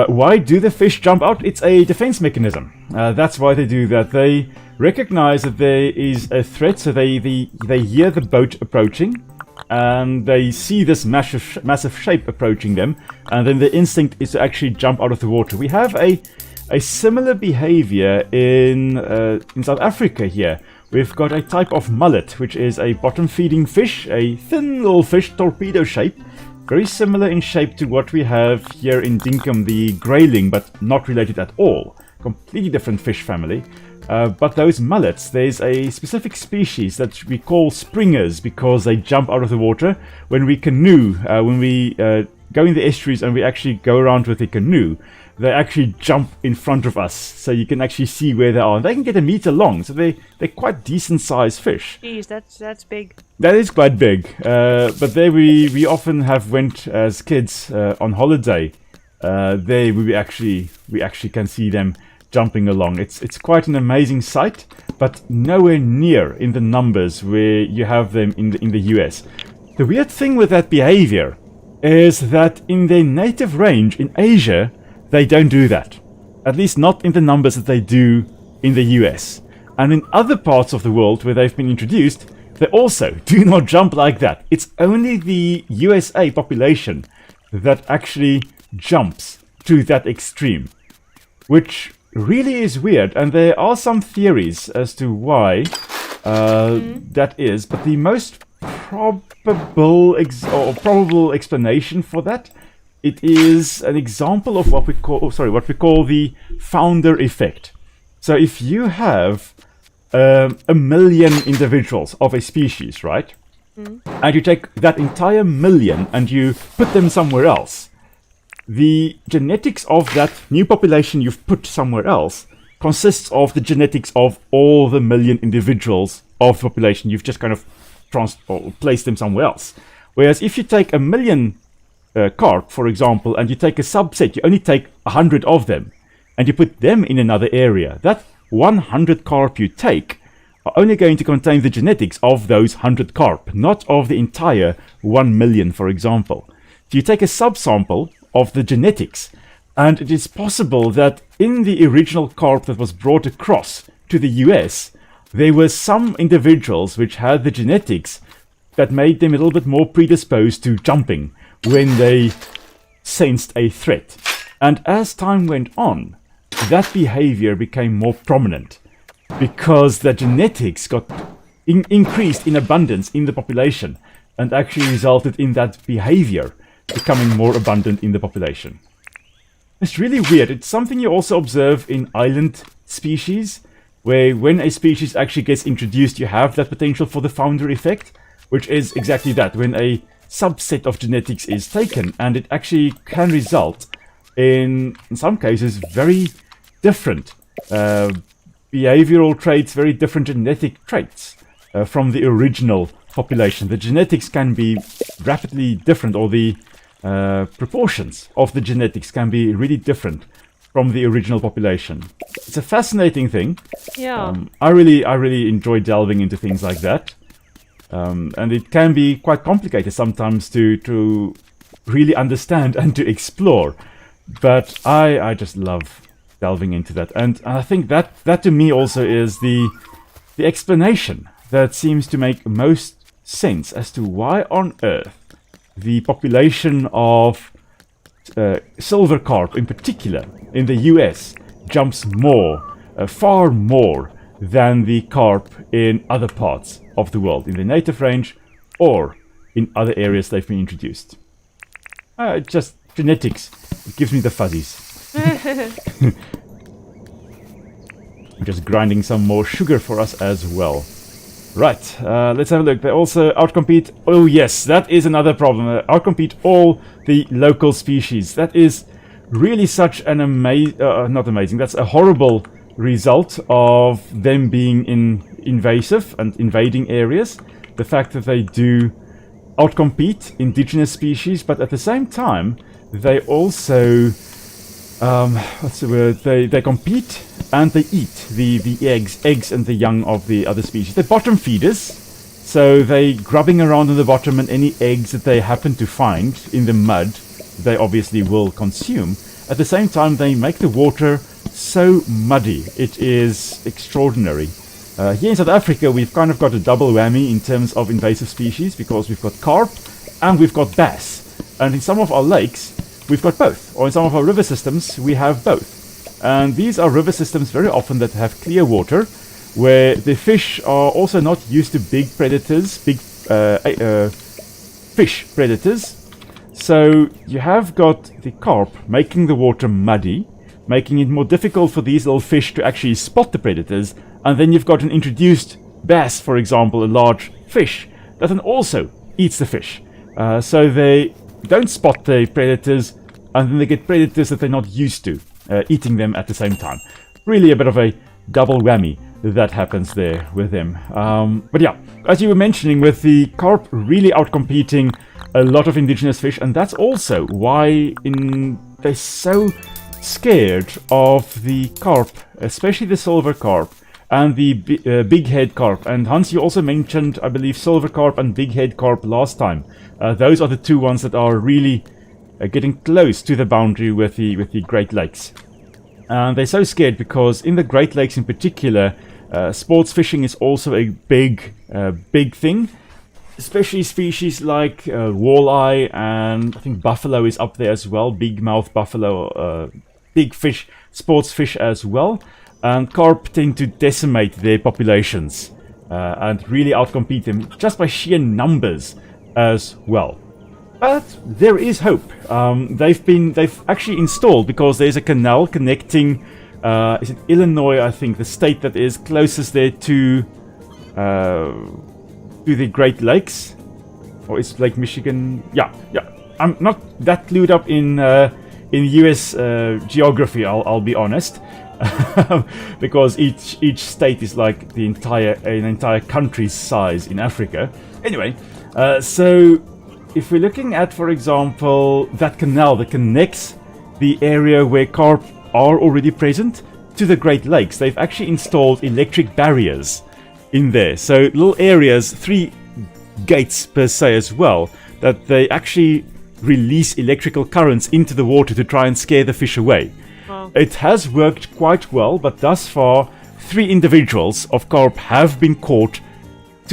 Why do the fish jump out? It's a defense mechanism. That's why they do that. They recognize that there is a threat, so they hear the boat approaching, and they see this massive shape approaching them, and then the instinct is to actually jump out of the water. We have a similar behavior in South Africa here. We've got a type of mullet, which is a bottom-feeding fish, a thin little fish, torpedo shape, very similar in shape to what we have here in Dinkum, the grayling, but not related at all. Completely different fish family. But those mullets, there's a specific species that we call springers because they jump out of the water. When we canoe, when we go in the estuaries and we actually go around with a canoe, they actually jump in front of us, so you can actually see where they are. And they can get a meter long, so they're quite decent-sized fish. Jeez, that's big. That is quite big. But there we often have went as kids on holiday. There we actually can see them jumping along. It's quite an amazing sight, but nowhere near in the numbers where you have them in the US. The weird thing with that behavior is that in their native range in Asia, they don't do that. At least not in the numbers that they do in the US. And in other parts of the world where they've been introduced, they also do not jump like that. It's only the USA population that actually jumps to that extreme, which really is weird. And there are some theories as to why that is, but the most probable explanation for that, it is an example of what we call the founder effect. So if you have 1 million individuals of a species, right? And you take that entire million and you put them somewhere else, the genetics of that new population you've put somewhere else consists of the genetics of all the million individuals of the population. You've just kind of placed them somewhere else. Whereas if you take 1 million carp, for example, and you take a subset, you only take 100 of them, and you put them in another area, that 100 carp you take are only going to contain the genetics of those 100 carp, not of the entire 1 million, for example. So you take a subsample of the genetics, and it is possible that in the original carp that was brought across to the US, there were some individuals which had the genetics that made them a little bit more predisposed to jumping when they sensed a threat. And as time went on, that behavior became more prominent because the genetics got increased in abundance in the population and actually resulted in that behavior becoming more abundant in the population. It's really weird. It's something you also observe in island species, where when a species actually gets introduced, you have that potential for the founder effect, which is exactly that, when a subset of genetics is taken, and it actually can result in some cases, very different behavioral traits, very different genetic traits from the original population. The genetics can be rapidly different, or the proportions of the genetics can be really different from the original population. It's a fascinating thing. Yeah. I really enjoy delving into things like that. And it can be quite complicated sometimes to really understand and to explore. But I just love delving into that. And I think that to me also is the explanation that seems to make most sense as to why on earth the population of silver carp in particular in the US jumps more, far more than the carp in other parts of the world, in the native range or in other areas they've been introduced. Just genetics, it gives me the fuzzies. I'm just grinding some more sugar for us as well. Right, let's have a look. They also outcompete... Oh yes, that is another problem. Outcompete all the local species. That is really such an not amazing, that's a horrible result of them being invasive and invading areas. The fact that they do outcompete indigenous species, but at the same time, they also... what's the word? They compete and they eat the eggs and the young of the other species. They're bottom feeders, so they grubbing around on the bottom, and any eggs that they happen to find in the mud, they obviously will consume. At the same time, they make the water so muddy. It is extraordinary. Here in South Africa, we've kind of got a double whammy in terms of invasive species, because we've got carp and we've got bass. And in some of our lakes, we've got both. Or in some of our river systems, we have both. And these are river systems very often that have clear water, where the fish are also not used to big predators, big fish predators. So you have got the carp making the water muddy, making it more difficult for these little fish to actually spot the predators. And then you've got an introduced bass, for example, a large fish, that then also eats the fish. So they don't spot the predators, and then they get predators that they're not used to, eating them at the same time. Really a bit of a double whammy that happens there with them. But yeah, as you were mentioning, with the carp really outcompeting a lot of indigenous fish, and that's also why they're so scared of the carp, especially the silver carp and the big head carp. And Hans, you also mentioned, I believe, silver carp and big head carp last time. Those are the two ones that are really getting close to the boundary with the Great Lakes. And they're so scared because in the Great Lakes in particular, sports fishing is also a big thing. Especially species like walleye, and I think buffalo is up there as well. Big mouth buffalo, big fish, sports fish as well. And carp tend to decimate their populations and really outcompete them just by sheer numbers as well. But there is hope. They've actually installed, because there's a canal connecting, is it Illinois, I think, the state that is closest there to the Great Lakes, or it's Lake Michigan. Yeah. I'm not that clued up in US geography. I'll be honest, because each state is like an entire country's size in Africa. Anyway, so if we're looking at, for example, that canal that connects the area where carp are already present to the Great Lakes, they've actually installed electric barriers in there. So little areas, 3 gates per se as well, that they actually release electrical currents into the water to try and scare the fish away. Wow. It has worked quite well, but thus far 3 individuals of carp have been caught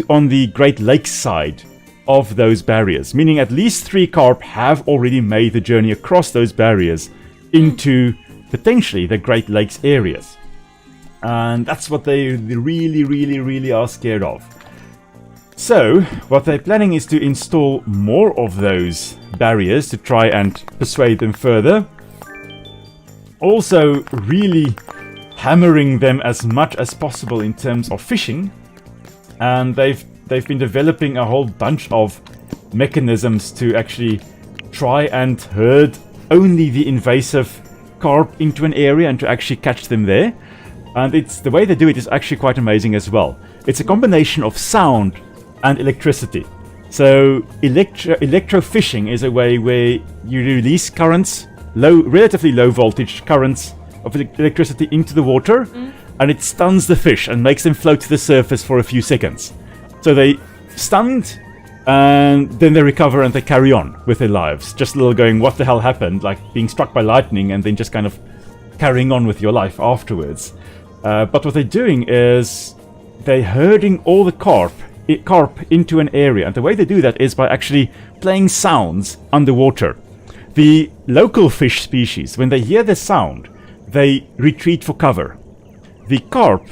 on the Great Lakes side of those barriers, meaning at least 3 carp have already made the journey across those barriers into potentially the Great Lakes areas. And that's what they really are scared of. So what they're planning is to install more of those barriers to try and persuade them further. Also really hammering them as much as possible in terms of fishing. And they've been developing a whole bunch of mechanisms to actually try and herd only the invasive carp into an area and to actually catch them there. And the way they do it is actually quite amazing as well. It's a combination of sound and electricity. So electrofishing is a way where you release currents, relatively low voltage currents of electricity into the water, and it stuns the fish and makes them float to the surface for a few seconds. So they stunned, and then they recover and they carry on with their lives. Just a little going, what the hell happened? Like being struck by lightning and then just kind of carrying on with your life afterwards. But what they're doing is they're herding all the carp into an area. And the way they do that is by actually playing sounds underwater. The local fish species, when they hear the sound, they retreat for cover. The carp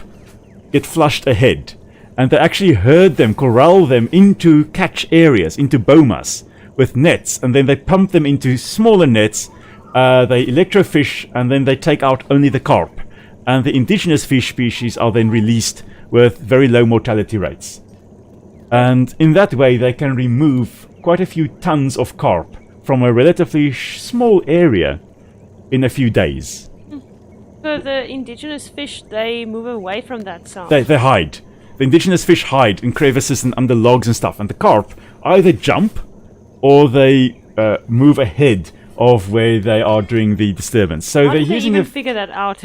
get flushed ahead. And they actually herd them, corral them into catch areas, into bomas with nets. And then they pump them into smaller nets. They electrofish, and then they take out only the carp. And the indigenous fish species are then released with very low mortality rates. And in that way they can remove quite a few tons of carp from a relatively small area in a few days. So the indigenous fish, they move away from that sound? They hide. The indigenous fish hide in crevices and under logs and stuff. And the carp either jump or they move ahead of where they are during the disturbance. So How they're did they using even figure that out?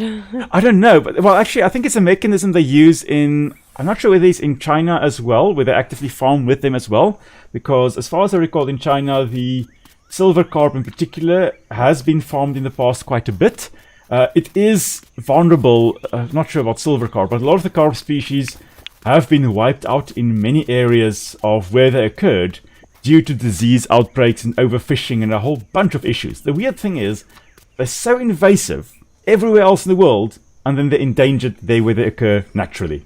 I don't know, but well, actually, I think it's a mechanism they use in. I'm not sure whether it's in China as well, where they actively farm with them as well. Because as far as I recall, in China, the silver carp in particular has been farmed in the past quite a bit. It is vulnerable. Not sure about silver carp, but a lot of the carp species have been wiped out in many areas of where they occurred due to disease outbreaks and overfishing and a whole bunch of issues. The weird thing is, they're so invasive everywhere else in the world, and then they're endangered there where they occur naturally.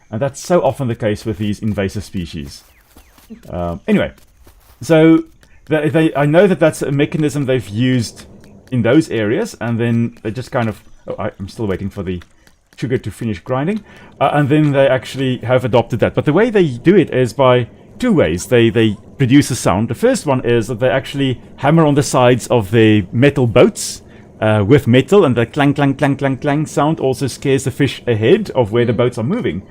And that's so often the case with these invasive species. Anyway, so I know that that's a mechanism they've used in those areas, and then they just kind of... Oh, I'm still waiting for the sugar to finish grinding. And then they actually have adopted that. But the way they do it is by two ways. They produce a sound. The first one is that they actually hammer on the sides of the metal boats with metal, and the clang, clang, clang, clang, clang sound also scares the fish ahead of where the boats are moving.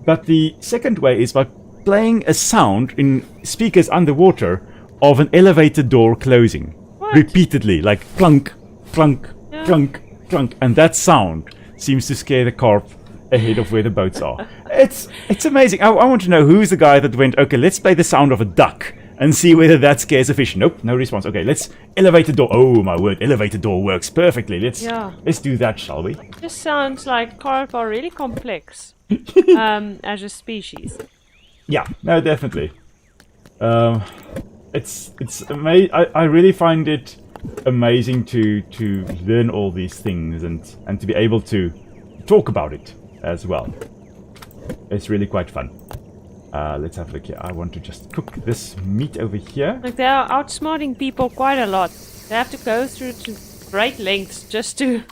But the second way is by playing a sound in speakers underwater of an elevator door closing. What? Repeatedly, like clunk, clunk, clunk, clunk, and that sound seems to scare the carp ahead of where the boats are. It's amazing. I want to know who's the guy that went, okay, let's play the sound of a duck and see whether that scares a fish. Nope, no response. Okay, let's elevator door. Oh my word, elevator door works perfectly. Let's do that, shall we? This sounds like carp are really complex as a species. Yeah, no, definitely. It's amazing. I really find it amazing to learn all these things and to be able to talk about it as well. It's really quite fun. Let's have a look here. I want to just cook this meat over here. Like, they are outsmarting people quite a lot. They have to go through to great lengths just to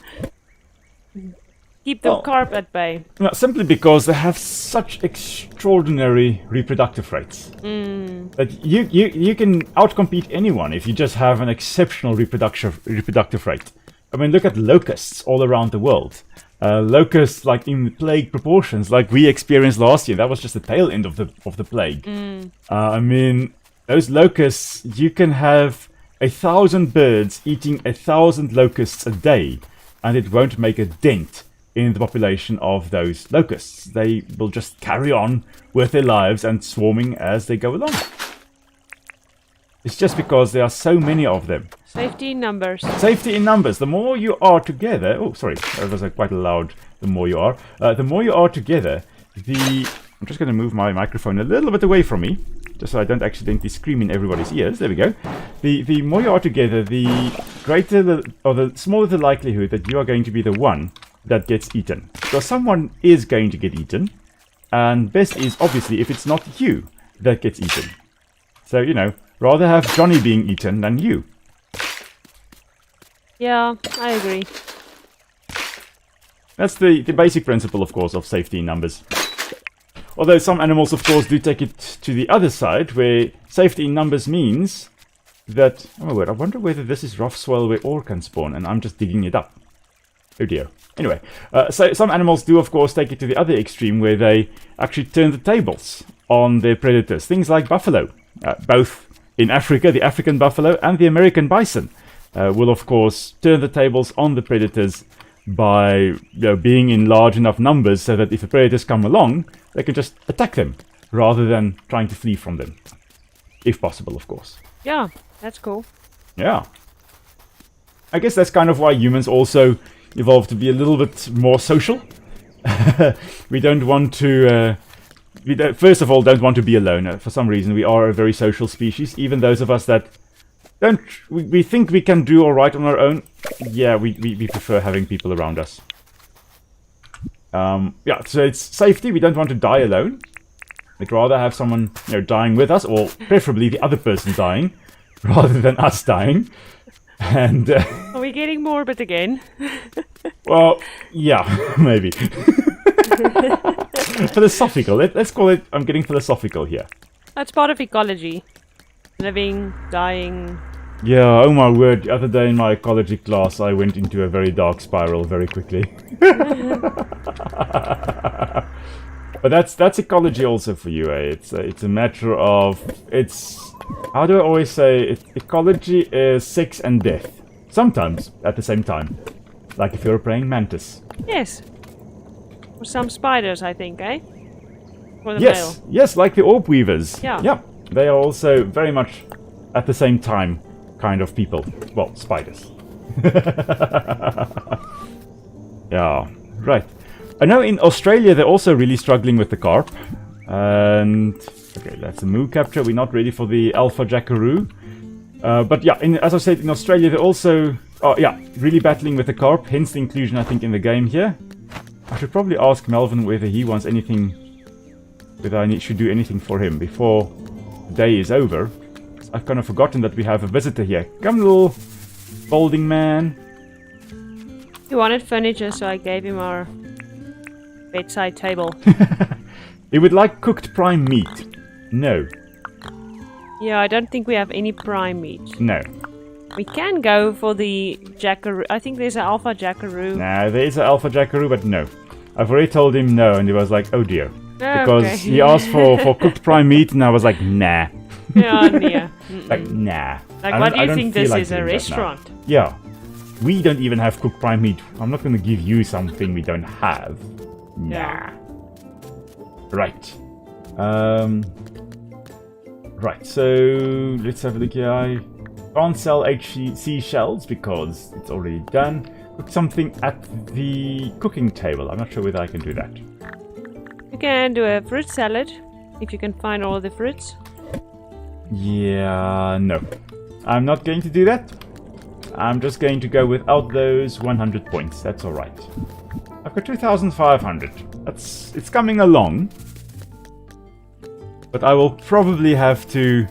keep the carp at bay. No, simply because they have such extraordinary reproductive rates. That you can outcompete anyone if you just have an exceptional reproductive rate. I mean, look at locusts all around the world. Locusts, like in plague proportions, like we experienced last year. That was just the tail end of the plague. I mean, those locusts, you can have 1,000 birds eating 1,000 locusts a day, and it won't make a dent in the population of those locusts. They will just carry on with their lives and swarming as they go along. It's just because there are so many of them. Safety in numbers. Safety in numbers. The more you are together... Oh, sorry. That was quite loud. The more you are. The more you are together, I'm just going to move my microphone a little bit away from me, just so I don't accidentally scream in everybody's ears. There we go. The more you are together, the greater the smaller the likelihood that you are going to be the one that gets eaten. So someone is going to get eaten, and best is obviously if it's not you that gets eaten. So, you know, rather have Johnny being eaten than you. Yeah, I agree. That's the basic principle, of course, of safety in numbers. Although some animals, of course, do take it to the other side, where safety in numbers means that... Oh my word, I wonder whether this is rough soil where ore can spawn, and I'm just digging it up. Oh dear. Anyway, so some animals do, of course, take it to the other extreme, where they actually turn the tables on their predators. Things like buffalo. Both in Africa, the African buffalo, and the American bison will, of course, turn the tables on the predators by being in large enough numbers so that if the predators come along, they can just attack them rather than trying to flee from them. If possible, of course. Yeah, that's cool. Yeah. I guess that's kind of why humans also evolved to be a little bit more social. We don't want to... first of all, don't want to be alone. For some reason, we are a very social species. Even those of us that don't... We think we can do alright on our own. Yeah, we prefer having people around us. Yeah, so it's safety. We don't want to die alone. We'd rather have someone, dying with us, or preferably the other person dying, rather than us dying. And are we getting morbid again? Well, yeah, maybe. Philosophical. Let's call it. I'm getting philosophical here. That's part of ecology. Living, dying. Yeah, oh my word. The other day in my ecology class, I went into a very dark spiral very quickly. But that's ecology also for you, eh? It's a matter of... How do I always say? Ecology is sex and death. sometimes at the same time. Like if you're a praying mantis. Yes. Or some spiders, I think, eh? For the Yes, male. yes, like the orb weavers. Yeah. Yeah, they are also very much at the same time kind of people. Well, spiders. Yeah, right. I know in Australia they're also really struggling with the carp. And okay, that's a moo capture. We're not ready for the alpha jackaroo. But yeah, as I said, in Australia they're also really battling with the carp. Hence the inclusion, I think, in the game here. I should probably ask Melvin whether he wants anything, whether I should do anything for him before the day is over. I've kind of forgotten that we have a visitor here. Come, little balding man. He wanted furniture, so I gave him our bedside table. He would like cooked prime meat. No. Yeah, I don't think we have any prime meat. No. We can go for the jackaroo. I think there's an alpha jackaroo. Nah, there is an alpha jackaroo, but no. I've already told him no, and he was like, oh dear. Okay. Because he asked for cooked prime meat, and I was like, nah. Yeah, yeah. Like, nah. Like, what do you think this is, a restaurant? Yeah. We don't even have cooked prime meat. I'm not going to give you something we don't have. Nah. Yeah. Right. Right, so let's have a look here. I can't sell HC shells because it's already done. Cook something at the cooking table. I'm not sure whether I can do that. You can do a fruit salad if you can find all the fruits. Yeah, no. I'm not going to do that. I'm just going to go without those 100 points. That's alright. I've got 2,500. It's coming along. But I will probably have to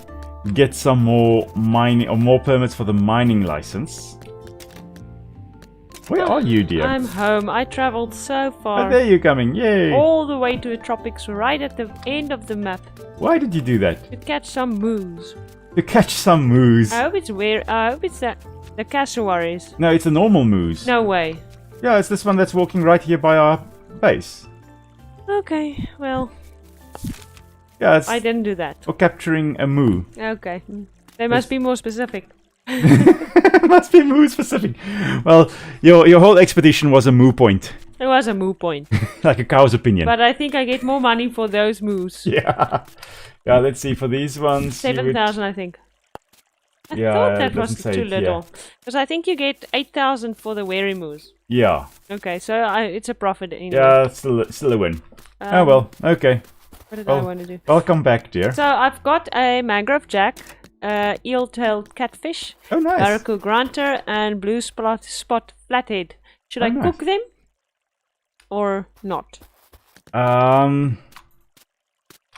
get some more mining or more permits for the mining license. Where are you, dear? I'm home. I traveled so Oh, far. there you're coming. Yay. All the way to the tropics, right at the end of the map. Why did you do that? To catch some moose. To catch some moose. I hope it's the cassowaries. No, it's a normal moose. No way. Yeah, it's this one that's walking right here by our base. Okay, well, Yeah, it's I didn't do that. for capturing a moo. Okay. They must be more specific. Must be moo specific. Well, your whole expedition was a moo point. It was a moo point. Like a cow's opinion. But I think I get more money for those moose. Yeah. Yeah, let's see. For these ones... 7,000, I think. I Yeah, thought it that was doesn't say too it here. little. Because I think you get 8,000 for the wary moose. Yeah. Okay, so it's a profit anyway. Yeah, still a win. Oh well, okay. What did I Well, want to do? welcome back, dear. So I've got a mangrove jack, eel-tailed catfish, Oh, nice. barracuda grunter, and blue spot flathead. Should Oh, I nice. cook them? Or not?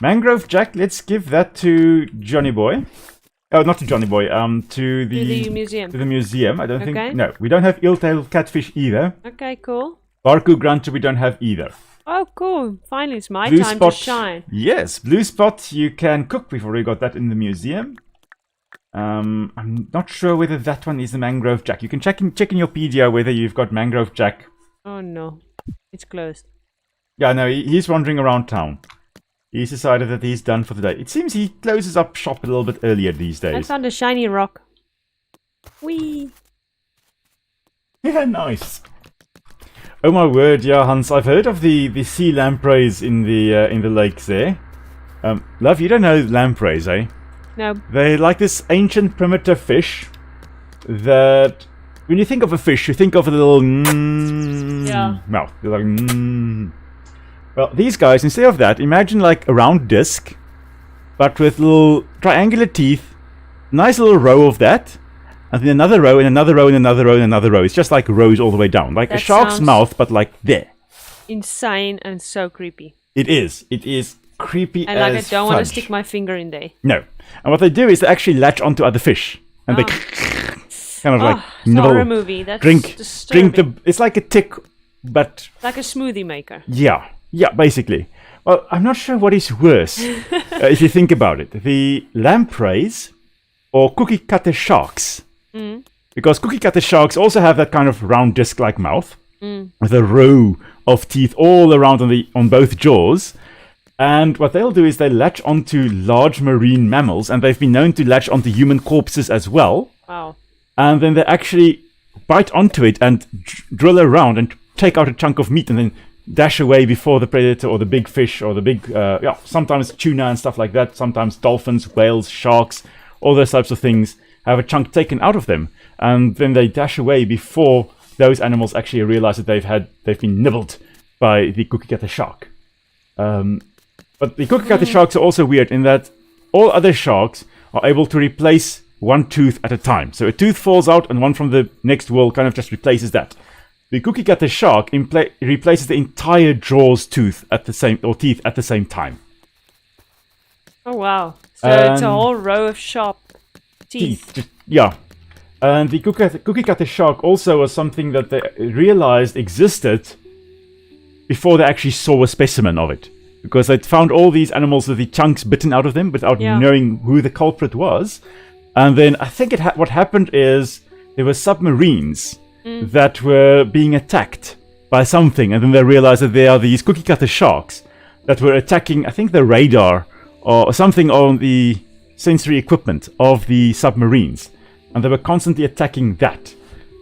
Mangrove Jack, let's give that to Johnny Boy. Oh, not to Johnny Boy, to the museum. To the museum. I don't Okay. think... No, we don't have eel-tailed catfish either. Okay, cool. Barracuda grunter we don't have either. Oh, cool. Finally, it's my Blue time spot, to shine. Yes, blue spot you can cook. We've already got that in the museum. I'm not sure whether that one is the mangrove jack. You can check in your PDA whether you've got mangrove jack. Oh, no. It's closed. Yeah, no, he's wandering around town. He's decided that he's done for the day. It seems he closes up shop a little bit earlier these I days. found a shiny rock. Whee! Yeah, nice. Oh my word, yeah, Hans, I've heard of the sea lampreys in the lakes there. Love, you don't know lampreys, eh? No. They're like this ancient primitive fish that when you think of a fish, you think of a little Yeah. mouth. You're like Well, these guys, instead of that, imagine like a round disc, but with little triangular teeth, nice little row of that, and then another row, and another row, and another row, and another row. It's just like rows all the way down, like a That shark's sounds- mouth, but like there. Insane and so creepy. It is. It is creepy And as like I don't want to fudge. stick my finger in there. No. And what they do is they actually latch onto other fish, and they kind of like It's a horror movie. That's drink disturbing. the. It's like a tick, but Like a smoothie maker. yeah, basically. Well, I'm not sure what is worse if you think about it: the lampreys or cookie cutter sharks. Because cookie cutter sharks also have that kind of round disc-like mouth with a row of teeth all around on both jaws. And what they'll do is they latch onto large marine mammals, and they've been known to latch onto human corpses as well. Wow. And then they actually bite onto it and drill around and take out a chunk of meat and then dash away before the predator or the big fish or the big, sometimes tuna and stuff like that. Sometimes dolphins, whales, sharks, all those types of things have a chunk taken out of them. And then they dash away before those animals actually realize that they've been nibbled by the cookie cutter shark. But the cookie cutter sharks are also weird in that all other sharks are able to replace one tooth at a time. So a tooth falls out and one from the next wall kind of just replaces that. The cookie cutter shark replaces the entire jaw's tooth teeth at the same time. Oh wow! So it's a whole row of sharp teeth. Yeah. And the cookie cutter shark also was something that they realized existed before they actually saw a specimen of it. Because they'd found all these animals with the chunks bitten out of them without knowing who the culprit was. And then I think what happened is there were submarines that were being attacked by something. And then they realized that there are these cookie cutter sharks that were attacking, I think, the radar or something on the sensory equipment of the submarines. And they were constantly attacking that.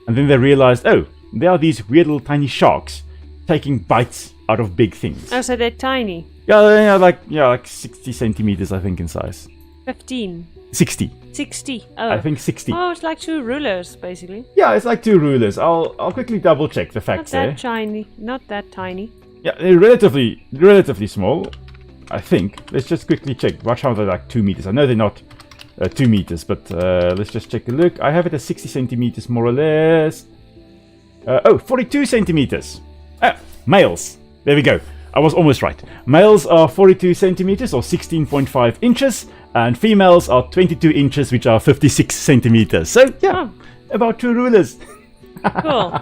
And then they realized, oh, there are these weird little tiny sharks taking bites out of big things. Oh, so they're tiny. Yeah, like 60 centimeters, I think, in size. 15. 60. 60. Oh. I think 60. Oh, it's like 2 rulers, basically. Yeah, it's like 2 rulers. I'll quickly double check the facts there. Not that tiny. Yeah, they're relatively small, I think. Let's just quickly check. Watch how they're like 2 meters. I know they're not 2 meters, but let's just check a look. I have it at 60 centimeters, more or less. 42 centimeters. Males. There we go. I was almost right. Males are 42 centimeters or 16.5 inches, and females are 22 inches, which are 56 centimeters. So, yeah, about 2 rulers. Cool.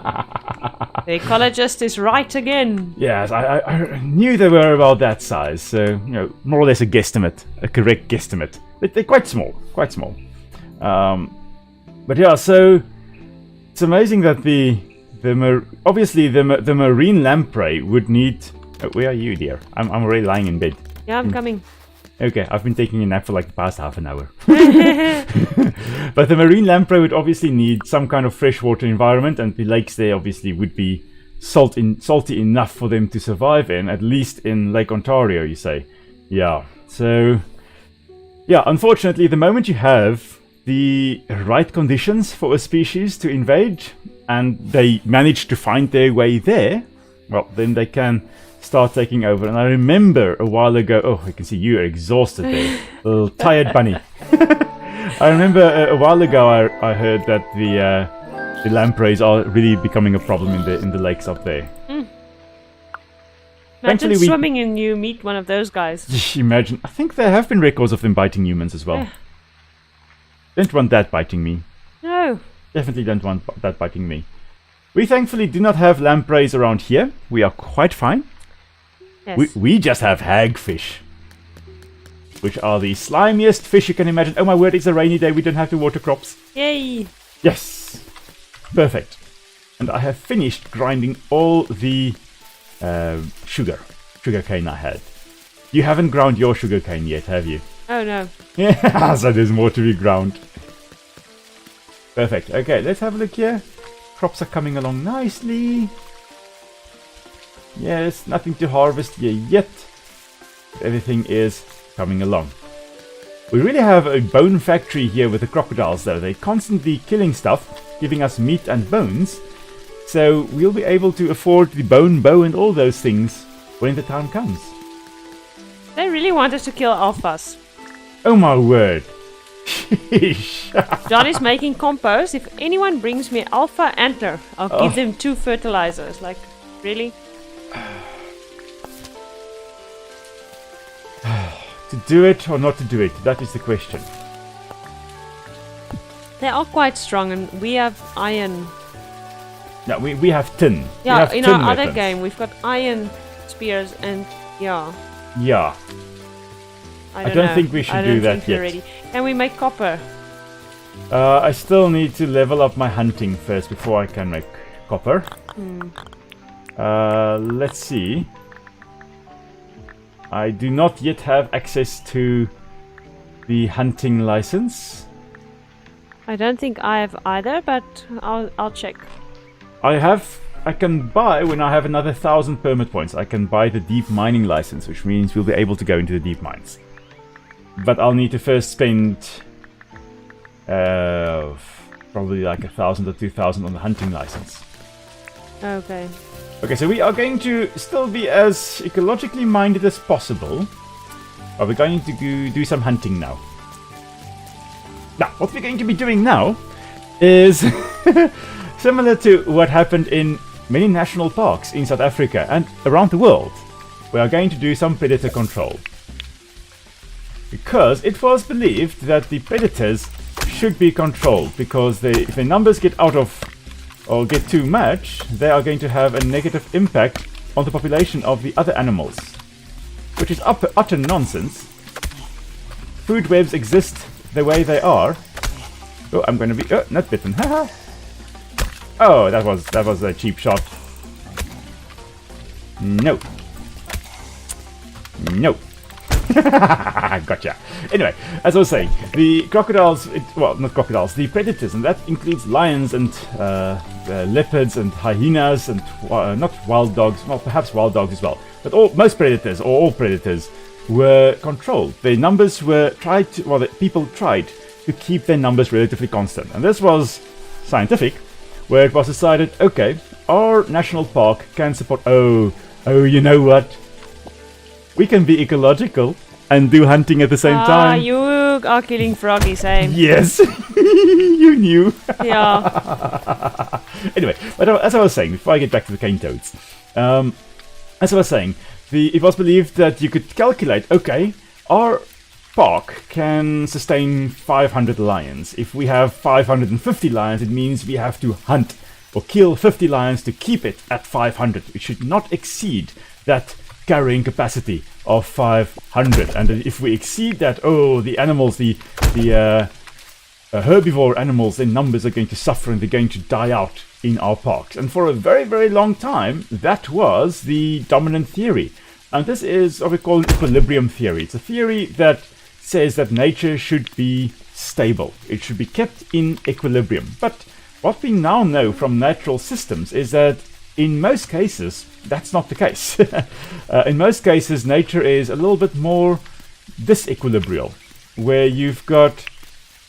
The ecologist is right again. Yes, I knew they were about that size. So, more or less a guesstimate, a correct guesstimate. They're quite small, but yeah, so it's amazing that obviously the marine lamprey would need. Where are you, dear? I'm already lying in bed. Yeah, I'm coming. Okay, I've been taking a nap for like the past half an hour. But the marine lamprey would obviously need some kind of freshwater environment, and the lakes there obviously would be salty enough for them to survive in, at least in Lake Ontario, you say. Yeah, so yeah, unfortunately, the moment you have the right conditions for a species to invade, and they manage to find their way there, well, then they can start taking over. And I remember a while ago, oh, I can see you are exhausted there, little tired bunny. I remember a while ago I heard that the lampreys are really becoming a problem in the lakes up there. Imagine swimming and you meet one of those guys. Imagine. I think there have been records of them biting humans as well. Don't want that biting me. No. Definitely don't want that biting me. We thankfully do not have lampreys around here. We are quite fine. Yes. We just have hagfish, which are the slimiest fish you can imagine. Oh my word, it's a rainy day. We don't have to water crops. Yay. Yes. Perfect. And I have finished grinding all the sugar cane I had. You haven't ground your sugar cane yet, have you? Oh no. Yeah, so there's more to be ground. Perfect. Okay, let's have a look here. Crops are coming along nicely. Yes, nothing to harvest here yet. Everything is coming along. We really have a bone factory here with the crocodiles though. They're constantly killing stuff, giving us meat and bones. So we'll be able to afford the bone bow and all those things when the time comes. They really want us to kill alphas. Oh my word. John is making compost. If anyone brings me alpha antler, I'll give them 2 fertilizers. Like, really? To do it or not to do it? That is the question. They are quite strong, and we have iron. No, we have tin. Yeah, in our other game, we've got iron spears, and yeah. Yeah. I don't think we should do that yet. Can we make copper? I still need to level up my hunting first before I can make copper. Let's see. I do not yet have access to the hunting license. I don't think I have either, but I'll check. I can buy, when I have another 1,000 permit points, I can buy the deep mining license, which means we'll be able to go into the deep mines. But I'll need to first spend probably like 1,000 or 2,000 on the hunting license. Okay. Okay, so we are going to still be as ecologically minded as possible. But we're going to do some hunting now. Now, what we're going to be doing now is similar to what happened in many national parks in South Africa and around the world. We are going to do some predator control. Because it was believed that the predators should be controlled, because if the numbers get out of or get too much, they are going to have a negative impact on the population of the other animals. Which is utter nonsense. Food webs exist the way they are. Oh, I'm going to be not bitten. Haha. Oh, that was a cheap shot. No. No. Gotcha. Anyway, as I was saying, the crocodiles, well, not crocodiles, the predators, and that includes lions and leopards and hyenas and not wild dogs, well, perhaps wild dogs as well, but most predators, or all predators, were controlled. Their numbers were people tried to keep their numbers relatively constant, and this was scientific, where it was decided, okay, our national park can support, oh, you know what? We can be ecological and do hunting at the same time. You are killing froggies, eh? Yes, you knew. Yeah. Anyway, but as I was saying, before I get back to the cane toads, as I was saying, it was believed that you could calculate, okay, our park can sustain 500 lions. If we have 550 lions, it means we have to hunt or kill 50 lions to keep it at 500. It should not exceed that carrying capacity of 500, and if we exceed that, the animals, the herbivore animals in numbers are going to suffer and they're going to die out in our parks. And for a very, very long time, that was the dominant theory. And this is what we call an equilibrium theory. It's a theory that says that nature should be stable. It should be kept in equilibrium. But what we now know from natural systems is that in most cases, that's not the case. In most cases, nature is a little bit more disequilibrial, where you've got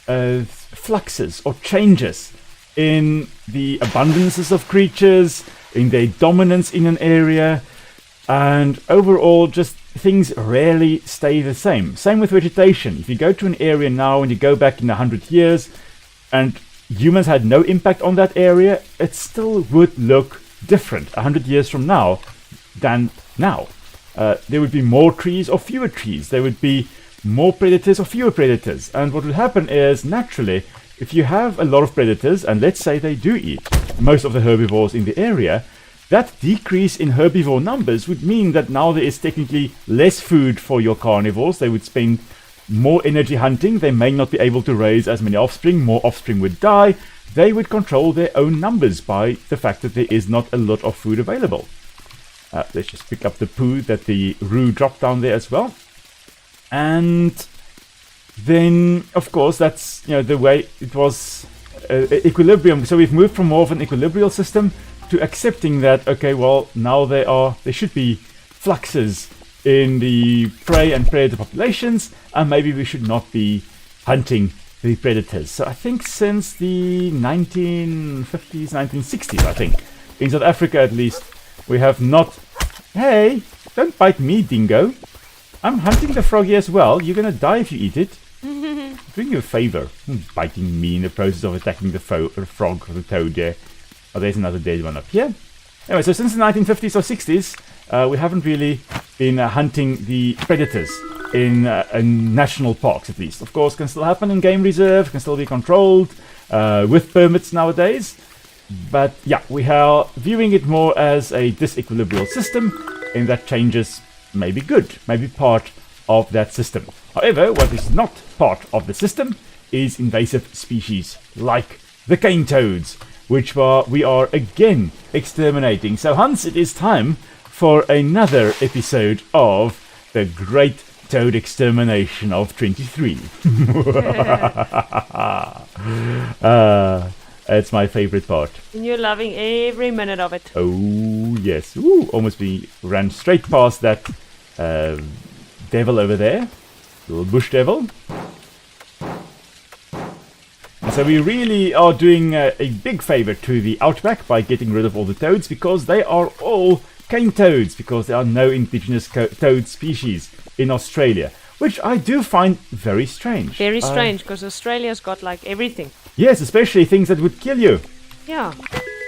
fluxes or changes in the abundances of creatures, in their dominance in an area, and overall just things rarely stay the same. Same with vegetation. If you go to an area now and you go back in 100 years and humans had no impact on that area, it still would look different 100 years from now than now. There would be more trees or fewer trees. There would be more predators or fewer predators. And what would happen is, naturally, if you have a lot of predators, and let's say they do eat most of the herbivores in the area, that decrease in herbivore numbers would mean that now there is technically less food for your carnivores. They would spend more energy hunting. They may not be able to raise as many offspring. More offspring would die. They would control their own numbers by the fact that there is not a lot of food available. Let's just pick up the poo that the roo dropped down there as well. And then, of course, that's the way it was equilibrium. So we've moved from more of an equilibrial system to accepting that, okay, well, now there should be fluxes in the prey and predator populations, and maybe we should not be hunting the predators. So I think since the 1950s, 1960s, I think, in South Africa at least, we have not... Hey, don't bite me, dingo. I'm hunting the froggy as well. You're gonna die if you eat it. Doing you a favor. Biting me in the process of attacking the frog or the toad there. Oh, there's another dead one up here. Anyway, so since the 1950s or 60s, we haven't really been hunting the predators in national parks, at least. Of course, can still happen in game reserve, can still be controlled with permits nowadays. But yeah, we are viewing it more as a disequilibrial system, in that changes may be good, may be part of that system. However, what is not part of the system is invasive species like the cane toads, which we are again exterminating. So Hans, it is time for another episode of the Great Toad Extermination of 23. It's my favorite part. And you're loving every minute of it. Oh, yes. Ooh, almost we ran straight past that devil over there. Little bush devil. And so we really are doing a big favor to the Outback by getting rid of all the toads, because they are all cane toads, because there are no indigenous toad species in Australia, which I do find very strange. Very strange, because Australia's got like everything. Yes, especially things that would kill you. Yeah.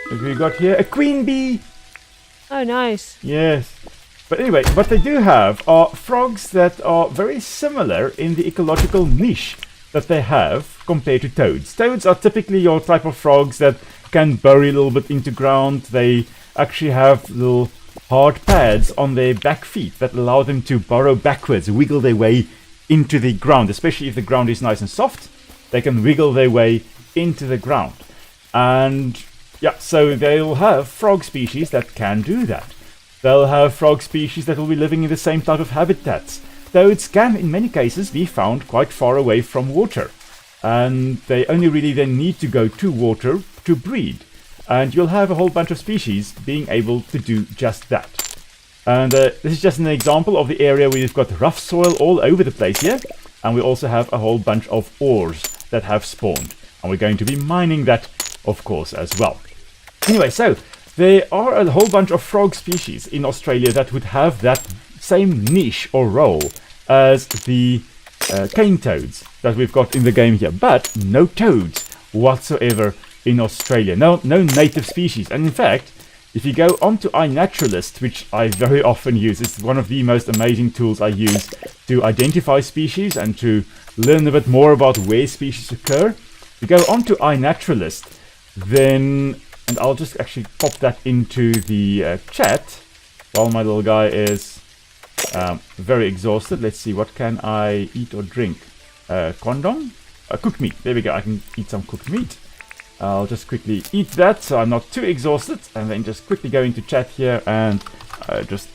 What we got here? A queen bee. Oh, nice. Yes. But anyway, what they do have are frogs that are very similar in the ecological niche that they have compared to toads. Toads are typically your type of frogs that can bury a little bit into ground. They actually have little hard pads on their back feet that allow them to burrow backwards, wiggle their way into the ground, especially if the ground is nice and soft. They can wiggle their way into the ground. And yeah, so they'll have frog species that can do that. They'll have frog species that will be living in the same type of habitats. Toads can, in many cases, be found quite far away from water. And they only really then need to go to water to breed. And you'll have a whole bunch of species being able to do just that. And this is just an example of the area where you've got rough soil all over the place here. And we also have a whole bunch of ores that have spawned. And we're going to be mining that, of course, as well. Anyway, so there are a whole bunch of frog species in Australia that would have that same niche or role as the cane toads that we've got in the game here. But no toads whatsoever in Australia. No native species. And in fact, if you go onto iNaturalist, which I very often use, it's one of the most amazing tools I use to identify species and to learn a bit more about where species occur. If you go onto iNaturalist, then, and I'll just actually pop that into the chat while my little guy is very exhausted. Let's see, what can I eat or drink? Condom? Cooked meat. There we go. I can eat some cooked meat. I'll just quickly eat that so I'm not too exhausted, and then just quickly go into chat here and just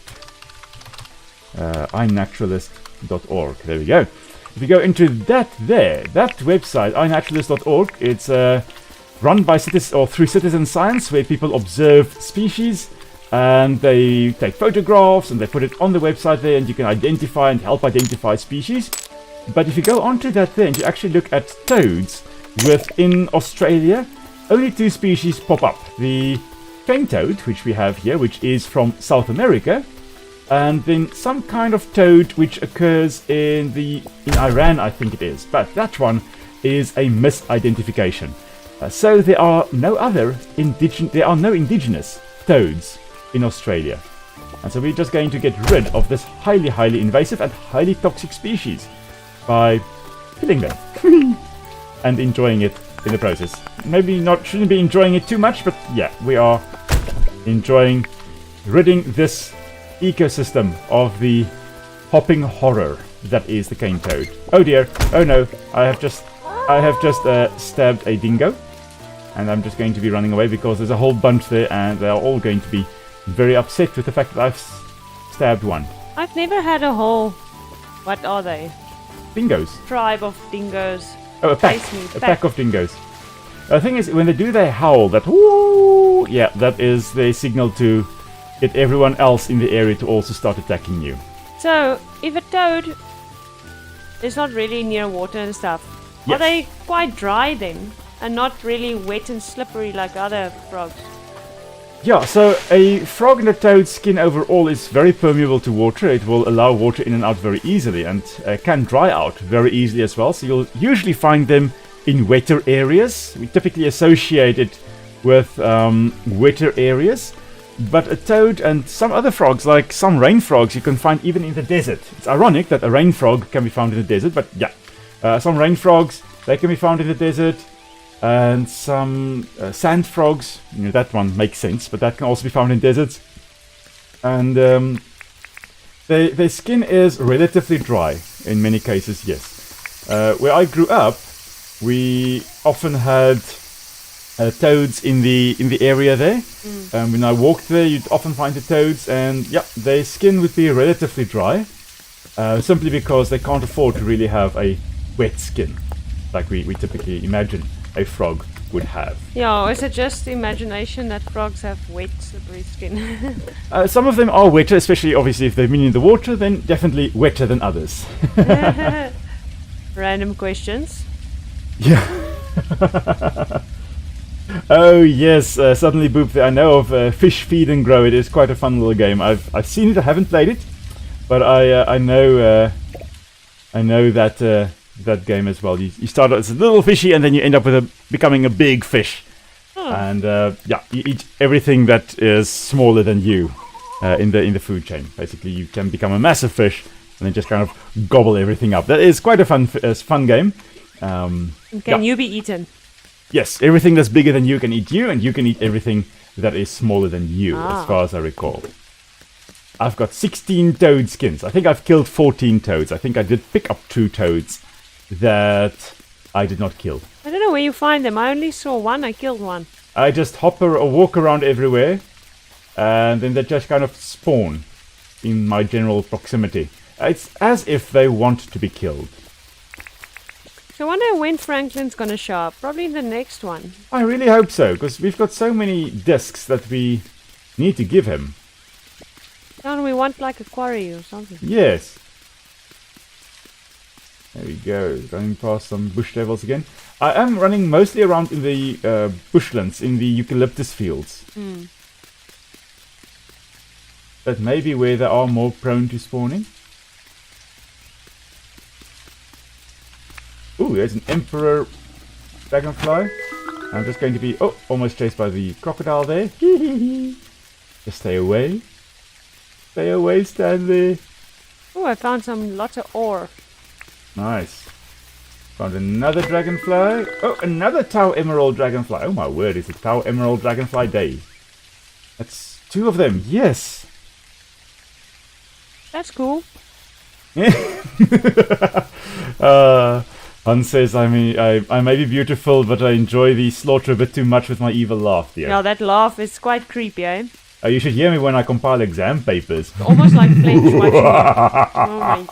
iNaturalist.org. There we go. If you go into that website, iNaturalist.org, it's run by through citizen science, where people observe species and they take photographs and they put it on the website there, and you can identify and help identify species. But if you go onto that there and you actually look at toads within Australia, only two species pop up. The cane toad, which we have here, which is from South America, and then some kind of toad which occurs in Iran, I think it is. But that one is a misidentification. So there are no indigenous toads in Australia. And so we're just going to get rid of this highly invasive and highly toxic species by killing them and enjoying it in the process. Maybe shouldn't be enjoying it too much, but yeah, we are enjoying ridding this ecosystem of the hopping horror that is the cane toad. Oh dear, oh no, I have just stabbed a dingo, and I'm just going to be running away because there's a whole bunch there and they're all going to be very upset with the fact that I've stabbed one. I've never had a whole... What are they? Dingoes. Tribe of dingoes. Oh, a pack of dingoes. The thing is, when they do their howl, that whoo, yeah, that is their signal to get everyone else in the area to also start attacking you. So, if a toad is not really near water and stuff, yes. Are they quite dry then? And not really wet and slippery like other frogs? Yeah, so a frog and a toad's skin overall is very permeable to water. It will allow water in and out very easily, and can dry out very easily as well. So you'll usually find them in wetter areas. We typically associate it with wetter areas. But a toad and some other frogs, like some rain frogs, you can find even in the desert. It's ironic that a rain frog can be found in the desert, but yeah. Some rain frogs, they can be found in the desert. And some sand frogs, that one makes sense, but that can also be found in deserts. And their skin is relatively dry in many cases, yes. Where I grew up, we often had toads in the area there. When I walked there, you'd often find the toads, and yeah, their skin would be relatively dry, simply because they can't afford to really have a wet skin. like we typically imagine a frog would have. Yeah, or is it just imagination that frogs have wet, slippery skin? Some of them are wetter, especially obviously if they've been in the water, then definitely wetter than others. Random questions. Yeah. Oh yes, suddenly Boop. I know of Fish Feed and Grow. It is quite a fun little game. I've seen it. I haven't played it, but I know that that game as well. You start out as a little fishy, and then you end up with becoming a big fish. Oh. And yeah, you eat everything that is smaller than you in the food chain. Basically, you can become a massive fish and then just kind of gobble everything up. That is quite a fun game. Can yeah. you be eaten? Yes, everything that's bigger than you can eat you, and you can eat everything that is smaller than you, as far as I recall. I've got 16 toad skins. I think I've killed 14 toads. I think I did pick up 2 toads that I did not kill. I don't know where you find them. I only saw one. I killed one. I just hop or walk around everywhere, and then they just kind of spawn in my general proximity. It's as if they want to be killed. So I wonder when Franklin's gonna show up. Probably in the next one. I really hope so, because we've got so many discs that we need to give him. Don't we want like a quarry or something? Yes. There we go, running past some bush devils again. I am running mostly around in the bushlands, in the eucalyptus fields. Mm. That may be where they are more prone to spawning. Ooh, there's an emperor dragonfly. I'm just going to be, almost chased by the crocodile there. Just stay away. Stay away, Stanley. Oh, I found lots of ore. Nice. Found another dragonfly. Oh, another Tau Emerald dragonfly. Oh my word, it's a Tau Emerald dragonfly day. That's 2 of them, yes. That's cool. Hans says, I may be beautiful, but I enjoy the slaughter a bit too much with my evil laugh, dear. Yeah, that laugh is quite creepy, eh? You should hear me when I compile exam papers. Almost like Fletch watching it. Oh my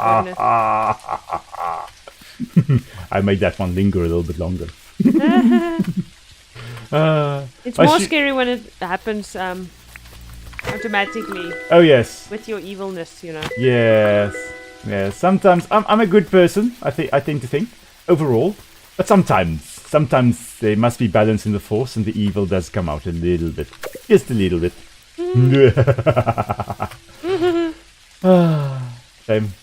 goodness. I made that one linger a little bit longer. It's more scary when it happens automatically. Oh yes. With your evilness, you know. Yes. Yes. Sometimes I'm a good person. I tend to think overall, but sometimes there must be balance in the force, and the evil does come out a little bit, just a little bit. Shame.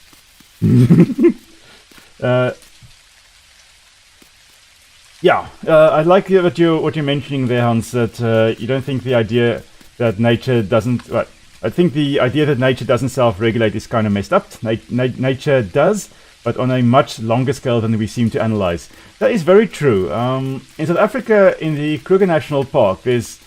Yeah, I like what you're mentioning there, Hans. That you don't think the idea that nature doesn't. Well, I think the idea that nature doesn't self-regulate is kind of messed up. Nature does, but on a much longer scale than we seem to analyze. That is very true. In South Africa, in the Kruger National Park, there's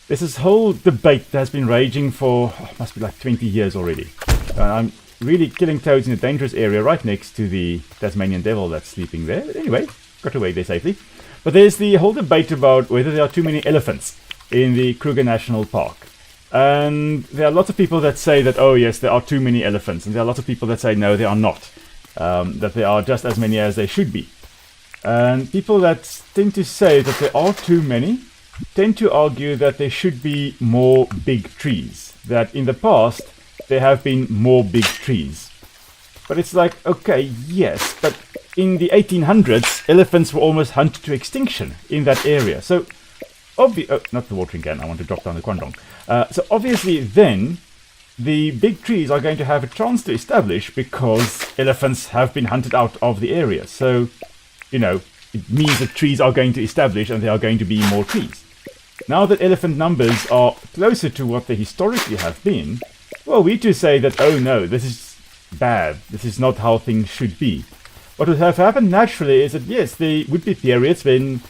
this whole debate that has been raging for, must be like 20 years already. I'm really killing toads in a dangerous area right next to the Tasmanian devil that's sleeping there. But anyway, got away there safely. But there's the whole debate about whether there are too many elephants in the Kruger National Park. And there are lots of people that say that, oh yes, there are too many elephants. And there are lots of people that say, no, there are not. That there are just as many as there should be. And people that tend to say that there are too many tend to argue that there should be more big trees. That in the past, there have been more big trees. But it's like, okay, yes, but in the 1800s, elephants were almost hunted to extinction in that area. So, not the watering can, I want to drop down the Kwandong. So obviously then, the big trees are going to have a chance to establish because elephants have been hunted out of the area. So, you know, it means that trees are going to establish and there are going to be more trees. Now that elephant numbers are closer to what they historically have been, well, we too say that, oh no, this is bad. This is not how things should be. What would have happened naturally is that, yes, there would be periods when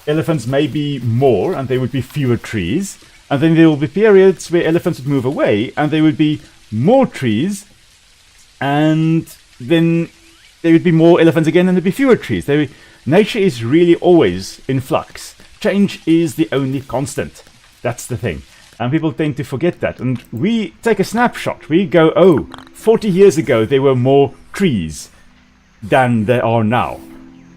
elephants may be more and there would be fewer trees. And then there will be periods where elephants would move away and there would be more trees. And then there would be more elephants again and there would be fewer trees. Nature is really always in flux. Change is the only constant. That's the thing. And people tend to forget that. And we take a snapshot. We go, 40 years ago there were more trees than there are now.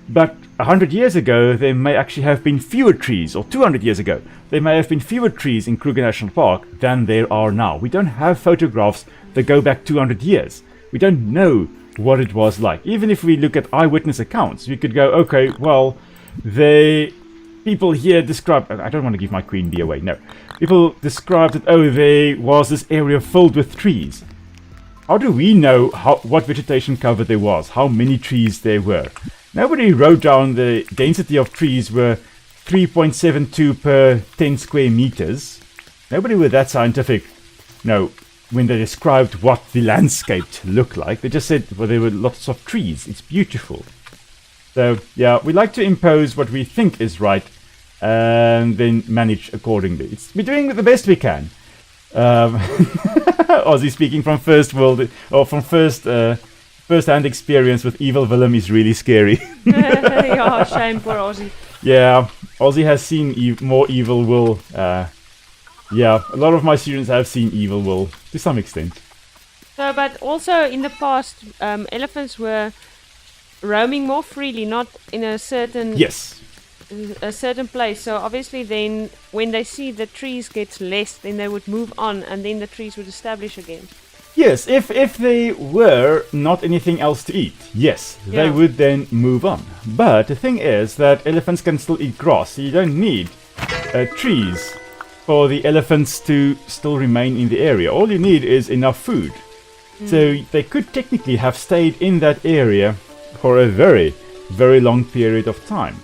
But 100 years ago, there may actually have been fewer trees, or 200 years ago, there may have been fewer trees in Kruger National Park than there are now. We don't have photographs that go back 200 years. We don't know what it was like. Even if we look at eyewitness accounts, we could go, okay, well, people here describe, I don't want to give my queen bee away, no. People described that, oh, there was this area filled with trees. How do we know what vegetation cover there was, how many trees there were? Nobody wrote down the density of trees were 3.72 per 10 square meters. Nobody were that scientific. No, when they described what the landscape looked like, they just said, well, there were lots of trees. It's beautiful. So, yeah, we like to impose what we think is right and then manage accordingly. We're doing the best we can. Aussie speaking from first-hand experience with Evil Willem is really scary. Yeah, shame, poor Aussie. Yeah, Aussie has seen more Evil Will. Yeah, a lot of my students have seen Evil Will to some extent. So, but also in the past, elephants were roaming more freely, not in a certain place. So obviously, then when they see the trees get less, then they would move on, and then the trees would establish again. Yes, if they were not anything else to eat, yes, they would then move on. But the thing is that elephants can still eat grass, so you don't need trees for the elephants to still remain in the area. All you need is enough food. So they could technically have stayed in that area for a very, very long period of time.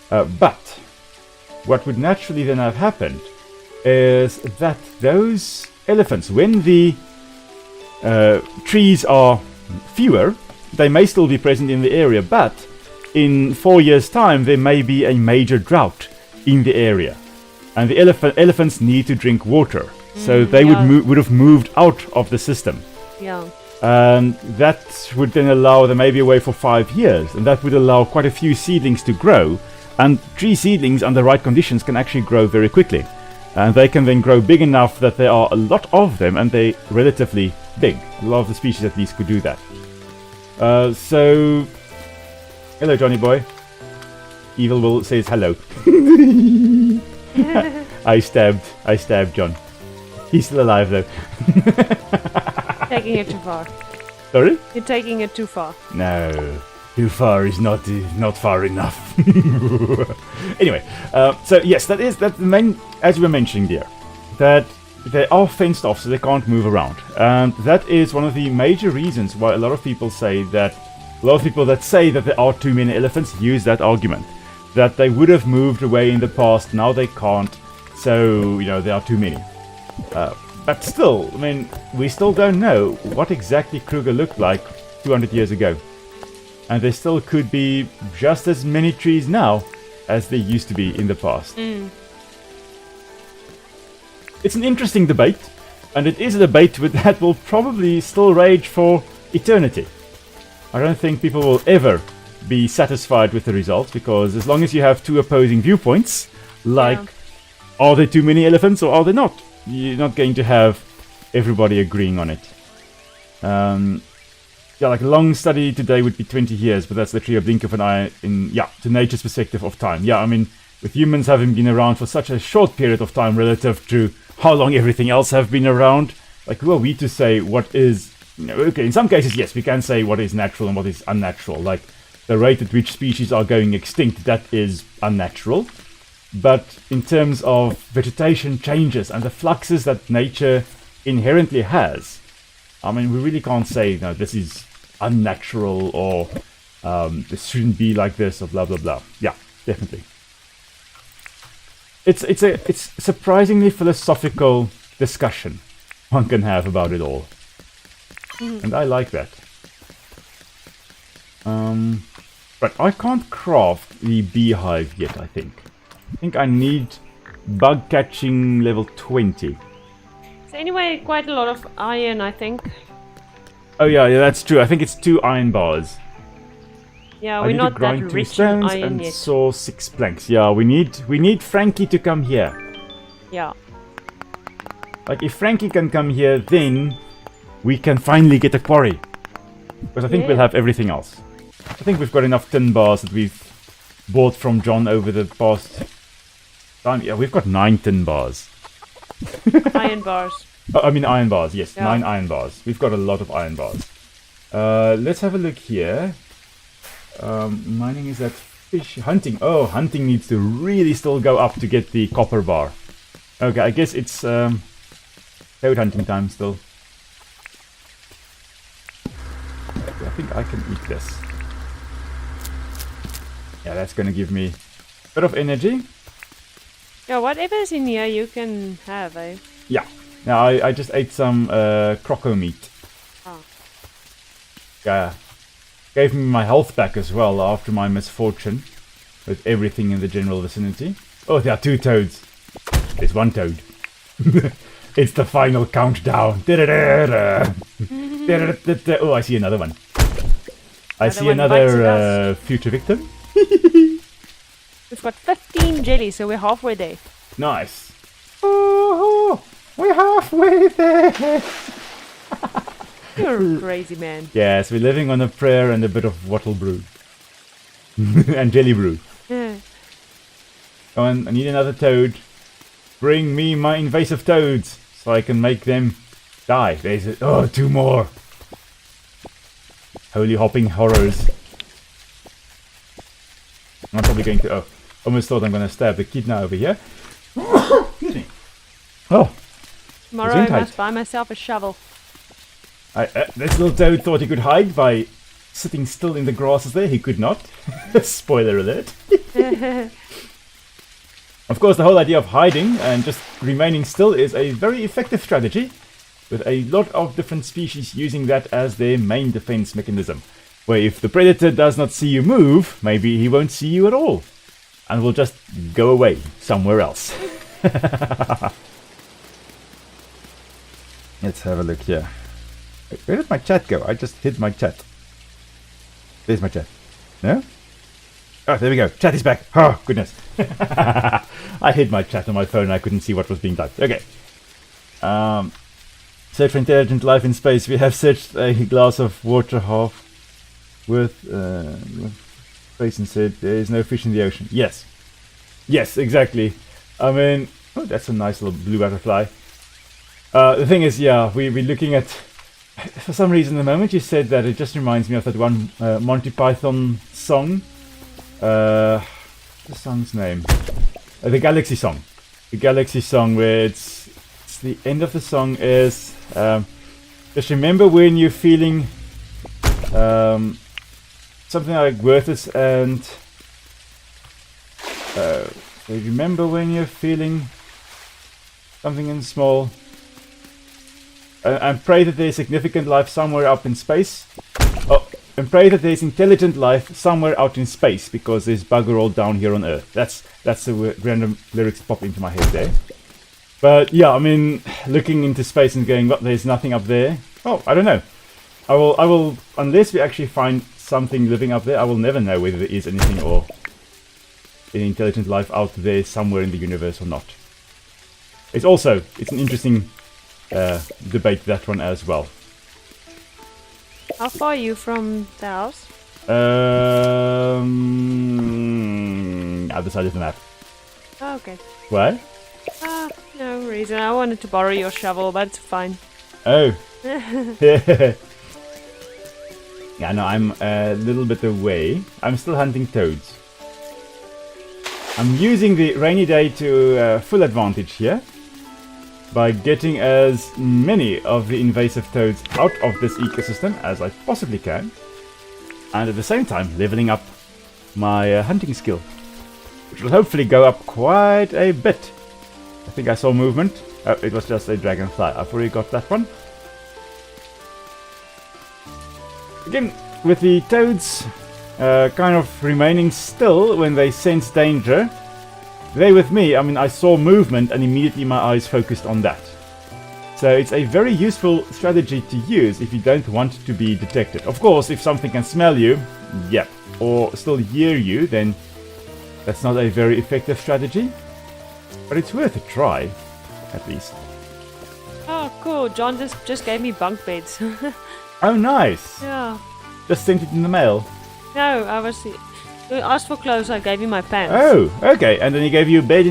But what would naturally then have happened is that those elephants, when the trees are fewer, they may still be present in the area, but in 4 years' time there may be a major drought in the area, and the elephants need to drink water, so they would have moved out of the system. Yeah. And that would then allow them maybe away for 5 years, and that would allow quite a few seedlings to grow, and tree seedlings under right conditions can actually grow very quickly, and they can then grow big enough that there are a lot of them, and they're relatively big. A lot of the species at least could do that. So, hello Johnny boy. Evil Will says hello. I stabbed John. He's still alive though. Taking it too far. Sorry? You're taking it too far. No, too far is not far enough. Anyway, so yes, that's the main, as you were mentioning there, that they are fenced off, so they can't move around, and that is one of the major reasons why a lot of people that say that there are too many elephants use that argument, that they would have moved away in the past, now they can't, so there are too many. But still, I mean, we still don't know what exactly Kruger looked like 200 years ago, and there still could be just as many trees now as there used to be in the past. It's an interesting debate, and it is a debate that will probably still rage for eternity. I don't think people will ever be satisfied with the results, because as long as you have two opposing viewpoints, are there too many elephants or are there not? You're not going to have everybody agreeing on it. Like a long study today would be 20 years, but that's literally a blink of an eye to nature's perspective of time. I mean, with humans having been around for such a short period of time relative to how long everything else have been around, like who are we to say what is, okay, in some cases, yes, we can say what is natural and what is unnatural, like the rate at which species are going extinct, that is unnatural. But in terms of vegetation changes and the fluxes that nature inherently has, I mean, we really can't say, this is unnatural, or this shouldn't be like this, or blah blah blah. Yeah, definitely. It's a surprisingly philosophical discussion one can have about it all, and I like that. But I can't craft the beehive yet. I think I need bug catching level 20. So anyway, quite a lot of iron, I think. Oh yeah, that's true. I think it's 2 iron bars. Yeah, we're not that rich in iron and yet. saw 6 planks. Yeah, we need Frankie to come here. Yeah. Like if Frankie can come here, then we can finally get a quarry. Because I think we'll have everything else. I think we've got enough tin bars that we've bought from John over the past time. Yeah, we've got 9 tin bars. Iron bars. I mean iron bars, yes. Yeah. 9 iron bars. We've got a lot of iron bars. Let's have a look here. Mining is that fish. Hunting. Oh, hunting needs to really still go up to get the copper bar. Okay, I guess it's toad hunting time still. Okay, I think I can eat this. Yeah, that's gonna give me a bit of energy. Yeah, whatever's in here you can have, eh? Yeah. Now I just ate some croco meat. Oh. Yeah. Gave me my health back as well after my misfortune with everything in the general vicinity. Oh, there are 2 toads. There's 1 toad. It's the final countdown. Oh, I see another one. I see another future victim. We've got 15 jellies, so we're halfway there. Nice. Oh, we're halfway there. You're a crazy man. Yes, we're living on a prayer and a bit of wattle brew. And jelly brew. Yeah. Come on, I need another toad. Bring me my invasive toads so I can make them die. There's 2 more. Holy hopping horrors. I'm probably going to... Oh, almost thought I'm going to stab the kid now over here. Excuse me. Oh. Tomorrow I must buy myself a shovel. This little toad thought he could hide by sitting still in the grasses there. He could not. Spoiler alert. Of course, the whole idea of hiding and just remaining still is a very effective strategy, with a lot of different species using that as their main defense mechanism. Where if the predator does not see you move, maybe he won't see you at all, and will just go away somewhere else. Let's have a look here. Where did my chat go? I just hid my chat. There's my chat. No? Oh, there we go. Chat is back. Oh, goodness. I hid my chat on my phone and I couldn't see what was being typed. Okay. Search for intelligent life in space. We have searched a glass of water half with space and said there is no fish in the ocean. Yes. Yes, exactly. I mean, oh, that's a nice little blue butterfly. The thing is, yeah, we're looking at... For some reason, the moment you said that, it just reminds me of that one Monty Python song. The song's name? The Galaxy song. The Galaxy song, where it's the end of the song is just remember when you're feeling something like worthless and remember when you're feeling something in small. And pray that there's significant life somewhere up in space. Oh, and pray that there's intelligent life somewhere out in space, because there's bugger all down here on Earth. That's the random lyrics that pop into my head there. But yeah, I mean, looking into space and going, what, there's nothing up there? Oh, I don't know. I will, unless we actually find something living up there, I will never know whether there is anything or any intelligent life out there somewhere in the universe or not. It's an interesting debate, that one as well. How far are you from the house? Other side of the map. Oh, okay. Why? No reason. I wanted to borrow your shovel, but it's fine. Oh. Yeah, no, I'm a little bit away. I'm still hunting toads. I'm using the rainy day to full advantage here, by getting as many of the invasive toads out of this ecosystem as I possibly can, and at the same time leveling up my hunting skill, which will hopefully go up quite a bit. I think I saw movement. Oh, it was just a dragonfly. I've already got that one. Again, with the toads kind of remaining still when they sense danger, they with me, I mean, I saw movement and immediately my eyes focused on that. So it's a very useful strategy to use if you don't want to be detected. Of course, if something can smell you, yeah, or still hear you, then that's not a very effective strategy. But it's worth a try, at least. Oh, cool. John just gave me bunk beds. Oh, nice. Yeah. Just sent it in the mail. No, I was He asked for clothes, I gave him my pants. Oh, okay. And then he gave you a bed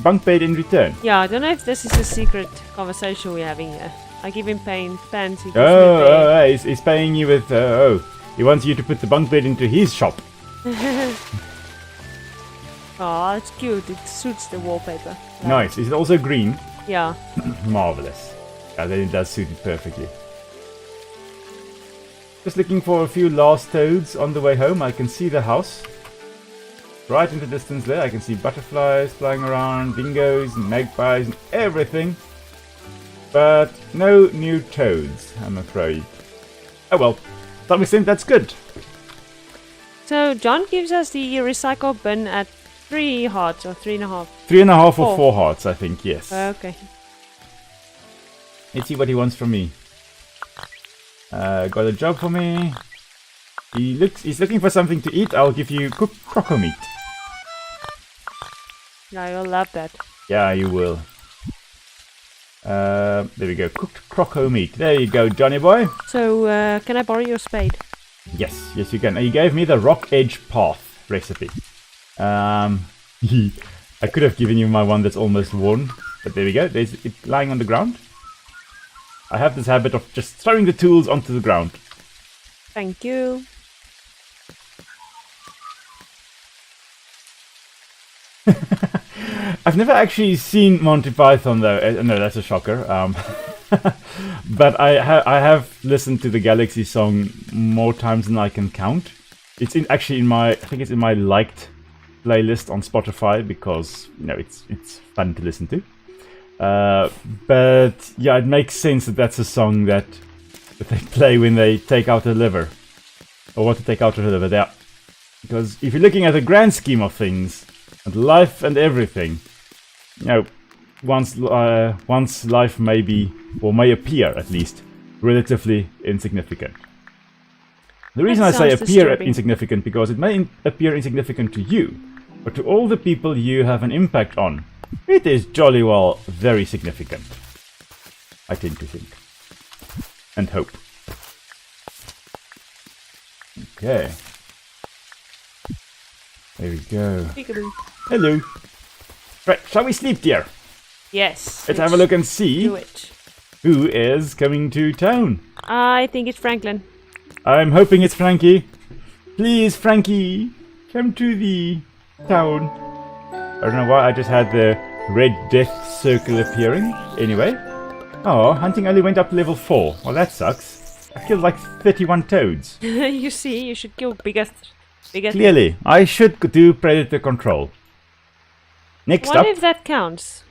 bunk bed in return. Yeah, I don't know if this is a secret conversation we're having here. I give him pants. He gives me a bed. He's paying you with. He wants you to put the bunk bed into his shop. Oh, it's cute. It suits the wallpaper. Nice. Is it also green? Yeah. Marvelous. Yeah, then it does suit it perfectly. Just looking for a few last toads on the way home. I can see the house. Right in the distance there, I can see butterflies flying around, dingoes, and magpies, and everything. But no new toads, I'm afraid. Oh well, to some extent that's good. So John gives us the recycle bin at 3 hearts or 3.5. 3.5 or 4 hearts, I think, yes. Okay. Let's see what he wants from me. Got a job for me. He's looking for something to eat. I'll give you cooked croco meat. Yeah, you'll love that. Yeah, you will. There we go. Cooked croco meat. There you go, Johnny boy. So, can I borrow your spade? Yes, you can. He gave me the rock edge path recipe. I could have given you my one that's almost worn, but there we go. There's it lying on the ground. I have this habit of just throwing the tools onto the ground. Thank you. I've never actually seen Monty Python though. No, that's a shocker. But I have listened to the Galaxy song more times than I can count. It's actually in my, I think it's in my liked playlist on Spotify because it's fun to listen to. But yeah, it makes sense that that's a song that they play when they take out a liver or want to take out a liver. There, because if you're looking at the grand scheme of things and life and everything, once life may be, or may appear at least, relatively insignificant. The reason I say appear insignificant because it may appear insignificant to you, but to all the people you have an impact on, it is jolly well very significant. I tend to think. And hope. Okay. There we go. Peekaboo. Hello. Right, shall we sleep, dear? Yes. Let's have a look and see do it. Who is coming to town. I think it's Franklin. I'm hoping it's Frankie. Please, Frankie, come to the town. I don't know why I just had the red death circle appearing. Anyway. Oh, hunting only went up to level 4. Well, that sucks. I killed like 31 toads. You see, you should kill bigger. Clearly, I should do predator control. Next up. What if that counts?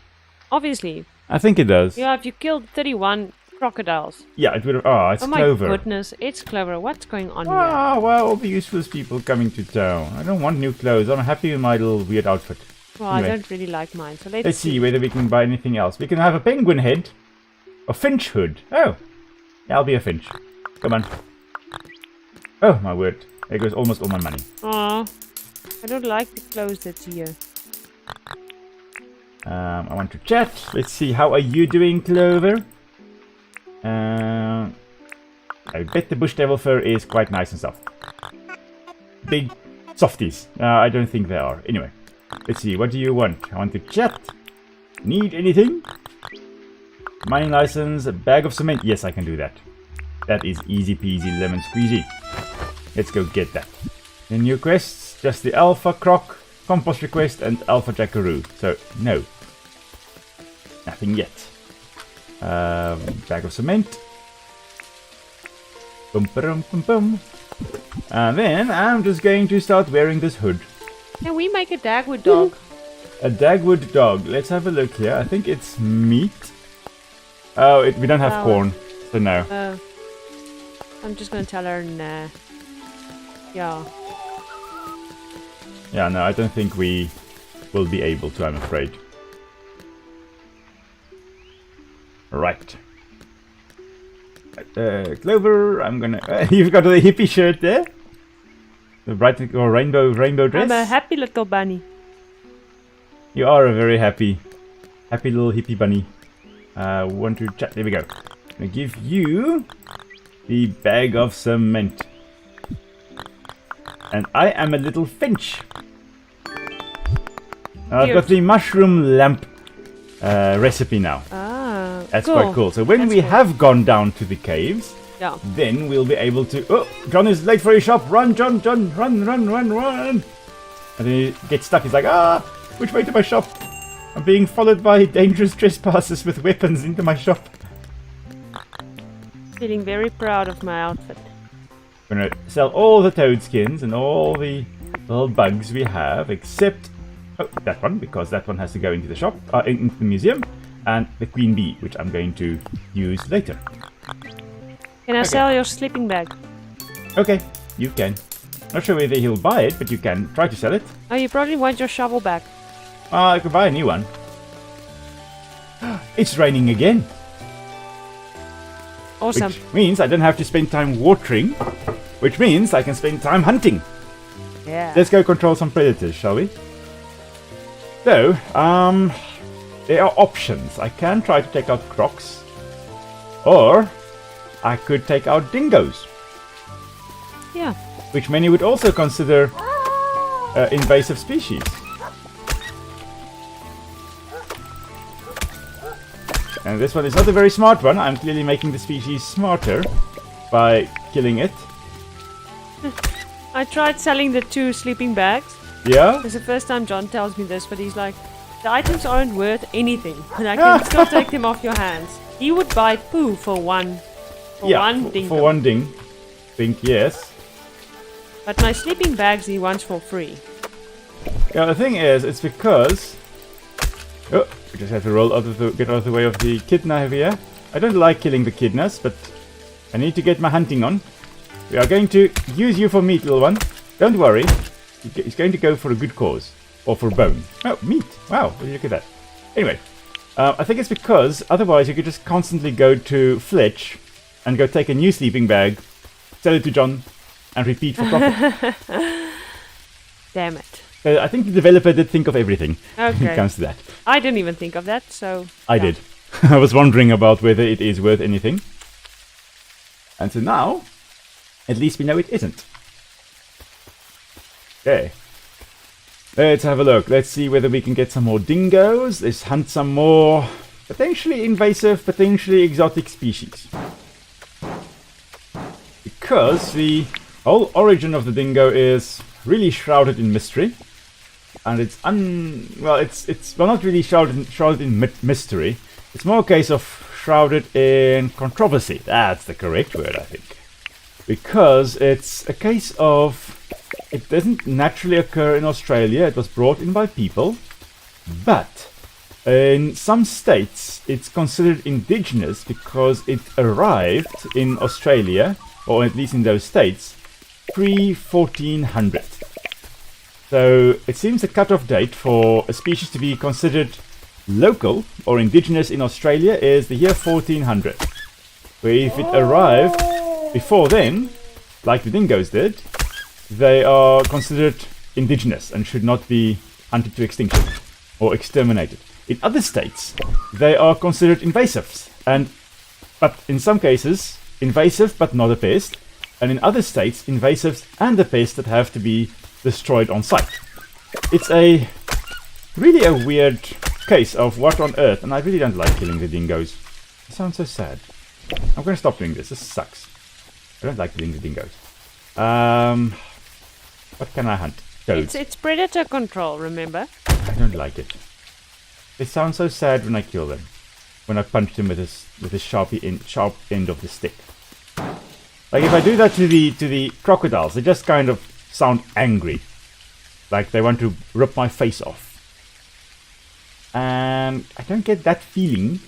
Obviously. I think it does. Yeah, if you killed 31 crocodiles. Yeah, it would have. Oh, it's Clover. Oh my goodness, it's Clover. What's going on here? Ah, well, all the useless people coming to town. I don't want new clothes. I'm happy with my little weird outfit. Well, anyway. I don't really like mine, so let's see whether we can buy anything else. We can have a penguin head. A finch hood. Oh. Yeah, I'll be a finch. Come on. Oh, my word. There goes almost all my money. Aw. I don't like the clothes that's here. I want to chat. Let's see. How are you doing, Clover? I bet the bush devil fur is quite nice and soft. Big softies. I don't think they are. Anyway. Let's see. What do you want? I want to chat. Need anything? Mining license. A bag of cement. Yes, I can do that. That is easy peasy lemon squeezy. Let's go get that. The new quests. Just the alpha croc, compost request, and alpha jackaroo. So, no. Nothing yet. Bag of cement. Boom, boom, boom, boom. And then I'm just going to start wearing this hood. Can we make a Dagwood dog? A Dagwood dog. Let's have a look here. I think it's meat. Oh, we don't have corn, so no. I'm just going to tell her nah. Yeah. Yeah, no, I don't think we will be able to, I'm afraid. Right. Clover, I'm gonna... you've got the hippie shirt there? The bright or rainbow dress? I'm a happy little bunny. You are a very happy little hippie bunny. Want to chat? There we go. I'm gonna give you the bag of cement. And I am a little finch. I've got the mushroom lamp recipe now. Ah, that's cool. quite cool. So when we have gone down to the caves, then we'll be able to... Oh, John is late for his shop. Run, John, run. And then he gets stuck. He's like, which way to my shop? I'm being followed by dangerous trespassers with weapons into my shop. Feeling very proud of my outfit. We're going to sell all the toad skins and all the little bugs we have, except that one, because that one has to go into the shop, into the museum, and the queen bee, which I'm going to use later. Can I sell your sleeping bag? Okay, you can. Not sure whether he'll buy it, but you can try to sell it. Oh, you probably want your shovel back. I could buy a new one. It's raining again. Awesome. Which means I don't have to spend time watering, which means I can spend time hunting. Yeah. Let's go control some predators, shall we? So, there are options. I can try to take out crocs, or I could take out dingoes. Yeah. Which many would also consider invasive species. And this one is not a very smart one. I'm clearly making the species smarter by killing it. I tried selling the 2 sleeping bags. Yeah? It's the first time John tells me this, but he's like, the items aren't worth anything, and I can still take them off your hands. He would buy poo for one ding. For one ding. Think yes. But my sleeping bags he wants for free. Yeah, the thing is, it's because... Oh, we just have to get out of the way of the kidna here. I don't like killing the kidnas, but I need to get my hunting on. We are going to use you for meat, little one. Don't worry. He's going to go for a good cause. Or for bone. Oh, meat. Wow, look at that. Anyway, I think it's because otherwise you could just constantly go to Fletch and go take a new sleeping bag, sell it to John, and repeat for profit. Damn it. I think the developer did think of everything when it comes to that. I didn't even think of that, so... I did. I was wondering about whether it is worth anything. And so now, at least we know it isn't. Okay. Let's have a look. Let's see whether we can get some more dingoes. Let's hunt some more potentially invasive, potentially exotic species. Because the whole origin of the dingo is really shrouded in mystery. And it's not really shrouded in mystery. It's more a case of shrouded in controversy. That's the correct word, I think. Because it's a case of... It doesn't naturally occur in Australia. It was brought in by people. But in some states, it's considered indigenous because it arrived in Australia, or at least in those states, pre-1400. So it seems the cutoff date for a species to be considered local or indigenous in Australia is the year 1400. Where if it arrived before then, like the dingoes did, they are considered indigenous and should not be hunted to extinction or exterminated. In other states, they are considered invasives, but in some cases, invasive but not a pest, and in other states, invasives and a pest that have to be destroyed on site. It's really a weird case of what on earth, and I really don't like killing the dingoes. It sounds so sad. I'm going to stop doing this. This sucks. I don't like killing the dingoes. What can I hunt? Toads. It's predator control, remember? I don't like it. It sounds so sad when I kill them. When I punch them with a sharp end of the stick. Like if I do that to the crocodiles, they just kind of sound angry. Like they want to rip my face off. And I don't get that feeling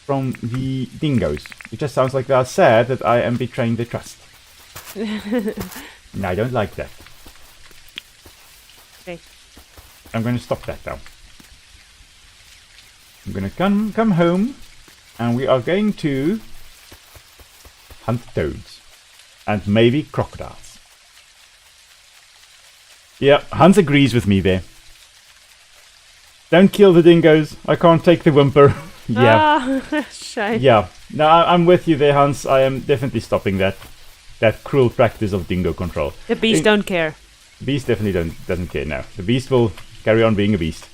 from the dingoes. It just sounds like they are sad that I am betraying their trust. No, I don't like that. Okay. I'm going to stop that now. I'm going to come home and we are going to hunt toads and maybe crocodiles. Yeah, Hans agrees with me there. Don't kill the dingoes. I can't take the whimper. Yeah. Shame. Yeah. No, I'm with you there, Hans. I am definitely stopping that. that cruel practice of dingo control. The beast don't care. The beast definitely doesn't care now. The beast will carry on being a beast.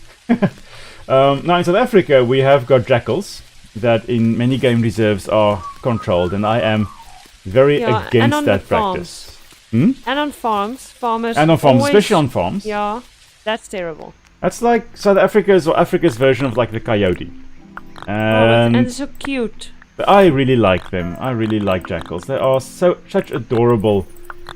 Now in South Africa we have got jackals that in many game reserves are controlled, and I am very against that practice. And on farms, especially on farms. Yeah, that's terrible. That's like South Africa's or Africa's version of like the coyote. And they're so cute. I really like them. I really like jackals. They are such adorable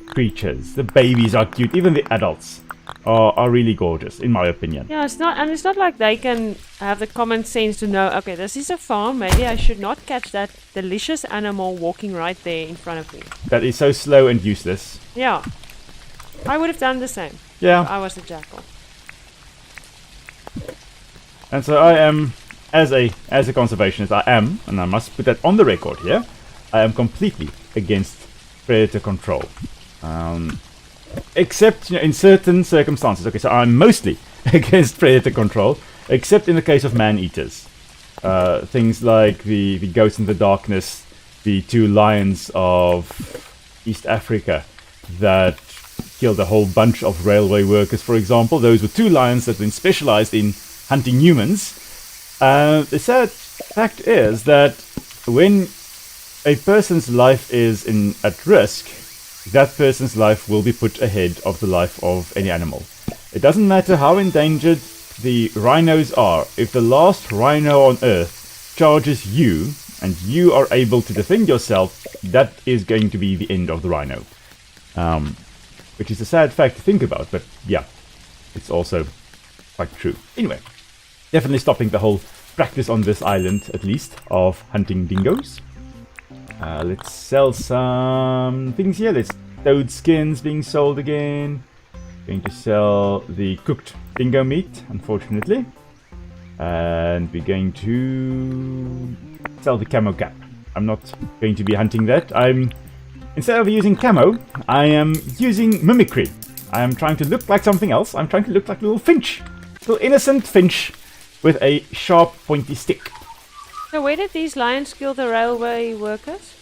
creatures. The babies are cute. Even the adults are really gorgeous, in my opinion. Yeah, it's not like they can have the common sense to know, okay, this is a farm, maybe I should not catch that delicious animal walking right there in front of me. That is so slow and useless. Yeah. I would have done the same. Yeah. If I was a jackal. And so I am, as a conservationist, I am, and I must put that on the record here, I am completely against predator control. Except in certain circumstances. Okay, so I'm mostly against predator control, except in the case of man-eaters. Things like the Ghost in the Darkness, the 2 lions of East Africa that killed a whole bunch of railway workers, for example. Those were 2 lions that had been specialized in hunting humans. The sad fact is that when a person's life is at risk, that person's life will be put ahead of the life of any animal. It doesn't matter how endangered the rhinos are. If the last rhino on Earth charges you, and you are able to defend yourself, that is going to be the end of the rhino. Which is a sad fact to think about, but yeah, it's also quite true. Anyway, definitely stopping the whole practice on this island, at least, of hunting dingoes. Let's sell some things here. There's toad skins being sold again. Going to sell the cooked dingo meat, unfortunately. And we're going to sell the camo cap. I'm not going to be hunting that. Instead of using camo, I am using mimicry. I am trying to look like something else. I'm trying to look like a little finch. Little innocent finch with a sharp, pointy stick. So where did these lions kill the railway workers?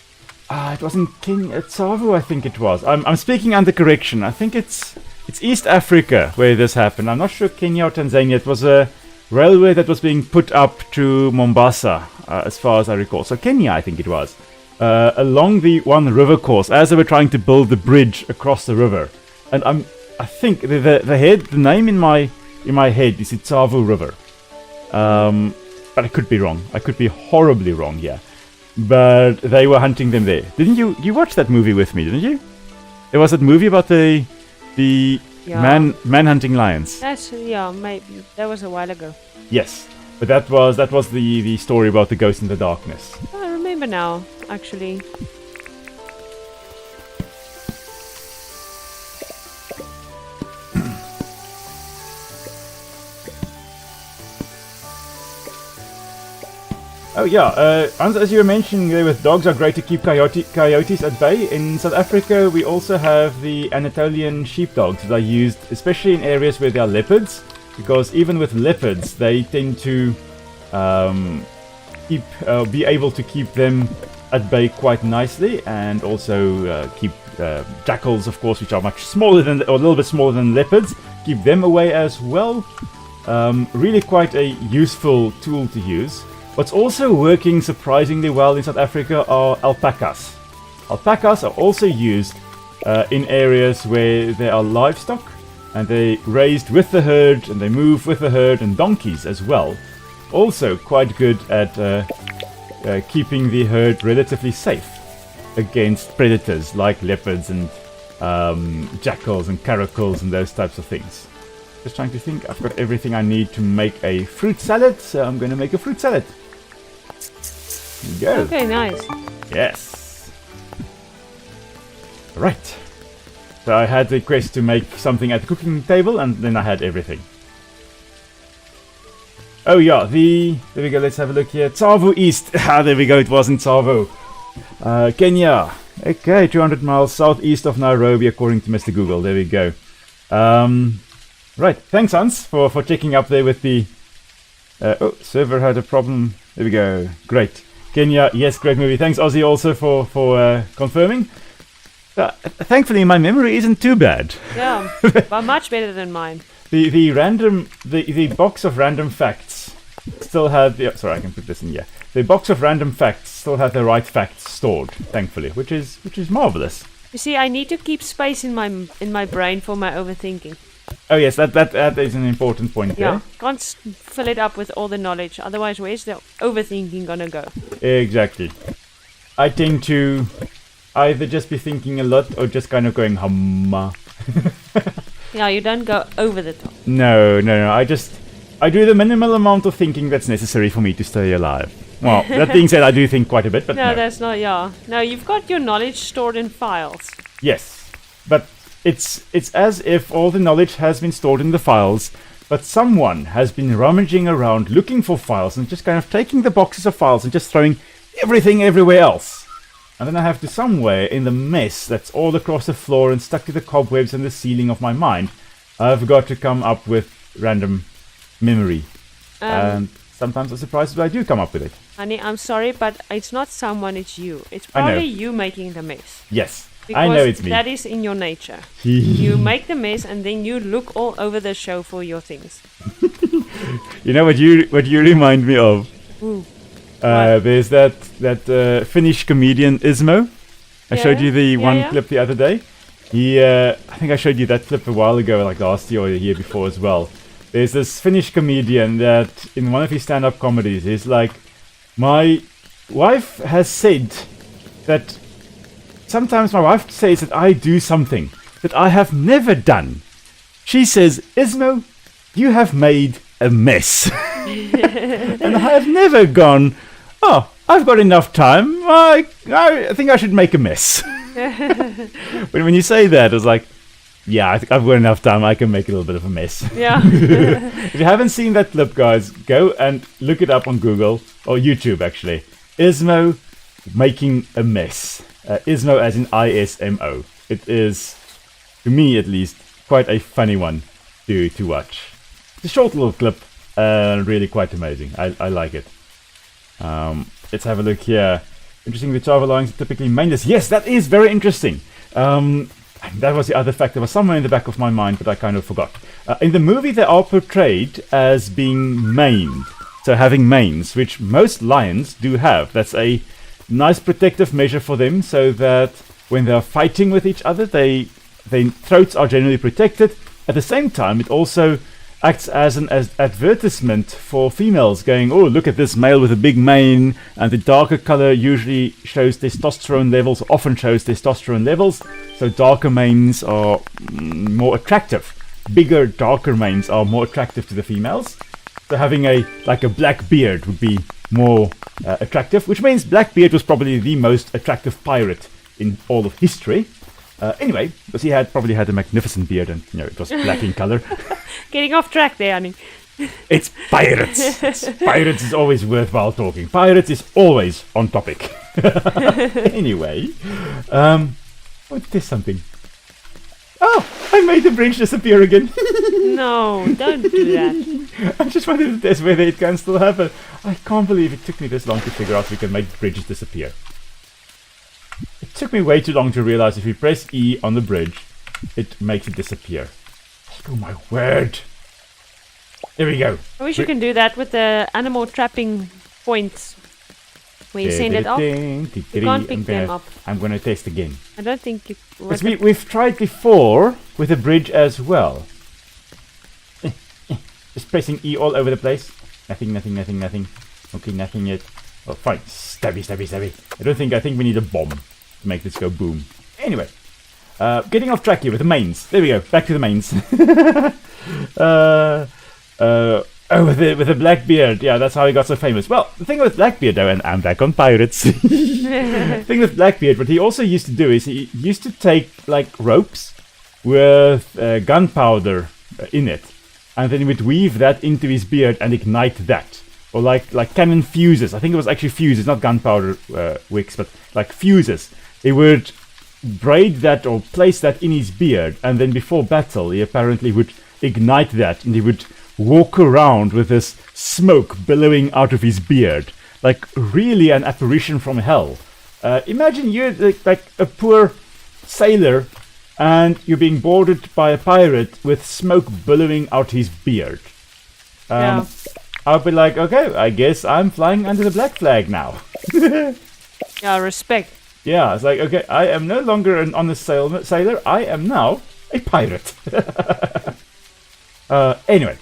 It wasn't King Tsavo, I think it was. I'm speaking under correction. I think it's East Africa where this happened. I'm not sure Kenya or Tanzania. It was a railway that was being put up to Mombasa, as far as I recall. So Kenya, I think it was. Along the One River course, as they were trying to build the bridge across the river. And I think the name in my head is Tsavo River. But I could be wrong. I could be horribly wrong here. But they were hunting them there. Didn't you watch that movie with me, didn't you? There was that movie about the man hunting lions. Maybe. That was a while ago. Yes. But that was the story about the Ghost in the Darkness. I remember now, actually. Oh yeah, as you were mentioning there with dogs are great to keep coyotes at bay. In South Africa we also have the Anatolian sheepdogs that are used especially in areas where there are leopards, because even with leopards they tend to be able to keep them at bay quite nicely, and also keep jackals, of course, which are much smaller than, or a little bit smaller than leopards, keep them away as well. Really quite a useful tool to use. What's also working surprisingly well in South Africa are alpacas. Alpacas are also used in areas where there are livestock, and they raised with the herd, and they move with the herd, and donkeys as well. Also quite good at keeping the herd relatively safe against predators like leopards and jackals and caracals and those types of things. Just trying to think, I've got everything I need to make a fruit salad, so I'm going to make a fruit salad. There you go. Okay, nice. Yes. Right. So I had the quest to make something at the cooking table, and then I had everything. Oh yeah, there we go, let's have a look here. Tsavo East. There we go, it wasn't Tsavo. Kenya. Okay, 200 miles southeast of Nairobi, according to Mr. Google. There we go. Right, thanks Hans for checking up there with the... server had a problem. There we go. Great. Kenya, yes, great movie. Thanks Ozzy also for confirming. Thankfully, my memory isn't too bad. Yeah, but much better than mine. The box of random facts still had the... Sorry, I can put this in here. The box of random facts still had the right facts stored, thankfully, which is marvelous. You see, I need to keep space in my brain for my overthinking. Oh yes, that is an important point there. Yeah, can't fill it up with all the knowledge. Otherwise, where's the overthinking gonna go? Exactly. I tend to either just be thinking a lot or just kind of going humma. Yeah, you don't go over the top. No. I do the minimal amount of thinking that's necessary for me to stay alive. Well, that being said, I do think quite a bit, but no. No, that's not, yeah. No, you've got your knowledge stored in files. Yes, but it's as if all the knowledge has been stored in the files, but someone has been rummaging around looking for files and just kind of taking the boxes of files and just throwing everything everywhere else. And then I have to somewhere in the mess that's all across the floor and stuck to the cobwebs and the ceiling of my mind, I've got to come up with random memory. And sometimes I'm surprised that I do come up with it. Honey, I'm sorry, but it's not someone, it's you. It's probably you making the mess. Yes, because I know it's me. That is in your nature. You make the mess and then you look all over the show for your things. You know what you remind me of? Ooh. There's that Finnish comedian Ismo. I showed you the one clip the other day. I think I showed you that clip a while ago, like last year or the year before as well. There's this Finnish comedian that in one of his stand-up comedies is like, my wife has said that sometimes my wife says that I do something that I have never done. She says, Ismo, you have made a mess. And I have never gone, oh, I've got enough time. I think I should make a mess. But when you say that, it's like, yeah, I think I've got enough time. I can make a little bit of a mess. Yeah. If you haven't seen that clip, guys, go and look it up on Google or YouTube, actually. Ismo making a mess. Ismo as in ISMO. It is, to me at least, quite a funny one to watch. It's a short little clip, really quite amazing. I like it. Let's have a look here. Interesting, the Java lines are typically mainless. Yes, that is very interesting. That was the other fact that was somewhere in the back of my mind, but I kind of forgot. In the movie, they are portrayed as being maned. So having manes, which most lions do have. That's a nice protective measure for them, so that when they're fighting with each other, their throats are generally protected. At the same time, it also acts as an advertisement for females, going, oh, look at this male with a big mane, and the darker color usually shows testosterone levels, often shows testosterone levels, so darker manes are more attractive. Bigger, darker manes are more attractive to the females. So having a black beard would be more attractive, which means Blackbeard was probably the most attractive pirate in all of history. Anyway, because he probably had a magnificent beard and, it was black in color. Getting off track there, honey. It's pirates. Pirates is always worthwhile talking. Pirates is always on topic. Anyway, there's something. Oh, I made the bridge disappear again. No, don't do that. I just wondered if there's whether it can still happen. I can't believe it took me this long to figure out we can make bridges disappear. It took me way too long to realize if we press E on the bridge, it makes it disappear. Oh my word. There we go. I wish you can do that with the animal trapping points. When you send it off, you can't pick them up. I'm going to test again. I don't think you... Because we've tried before with a bridge as well. Just pressing E all over the place. Nothing. Okay, nothing yet. Oh, fine. Stabby. I think we need a bomb to make this go boom. Anyway. Getting off track here with the mains. There we go. Back to the mains. With the Blackbeard. Yeah, that's how he got so famous. Well, the thing with Blackbeard, though, and I'm back on pirates. The thing with Blackbeard, what he also used to do is he used to take, ropes with gunpowder in it. And then he would weave that into his beard and ignite that. Or like cannon fuses. I think it was actually fuses, not gunpowder wicks, but like fuses. He would braid that or place that in his beard, and then before battle he apparently would ignite that, and he would walk around with this smoke billowing out of his beard, like really an apparition from hell. Imagine you're like a poor sailor and you're being boarded by a pirate with smoke billowing out his beard. Yeah. I'll be like, okay, I guess I'm flying under the black flag now. Yeah, respect. Yeah, it's like, okay, I am no longer an honest sailor. I am now a pirate. Anyway,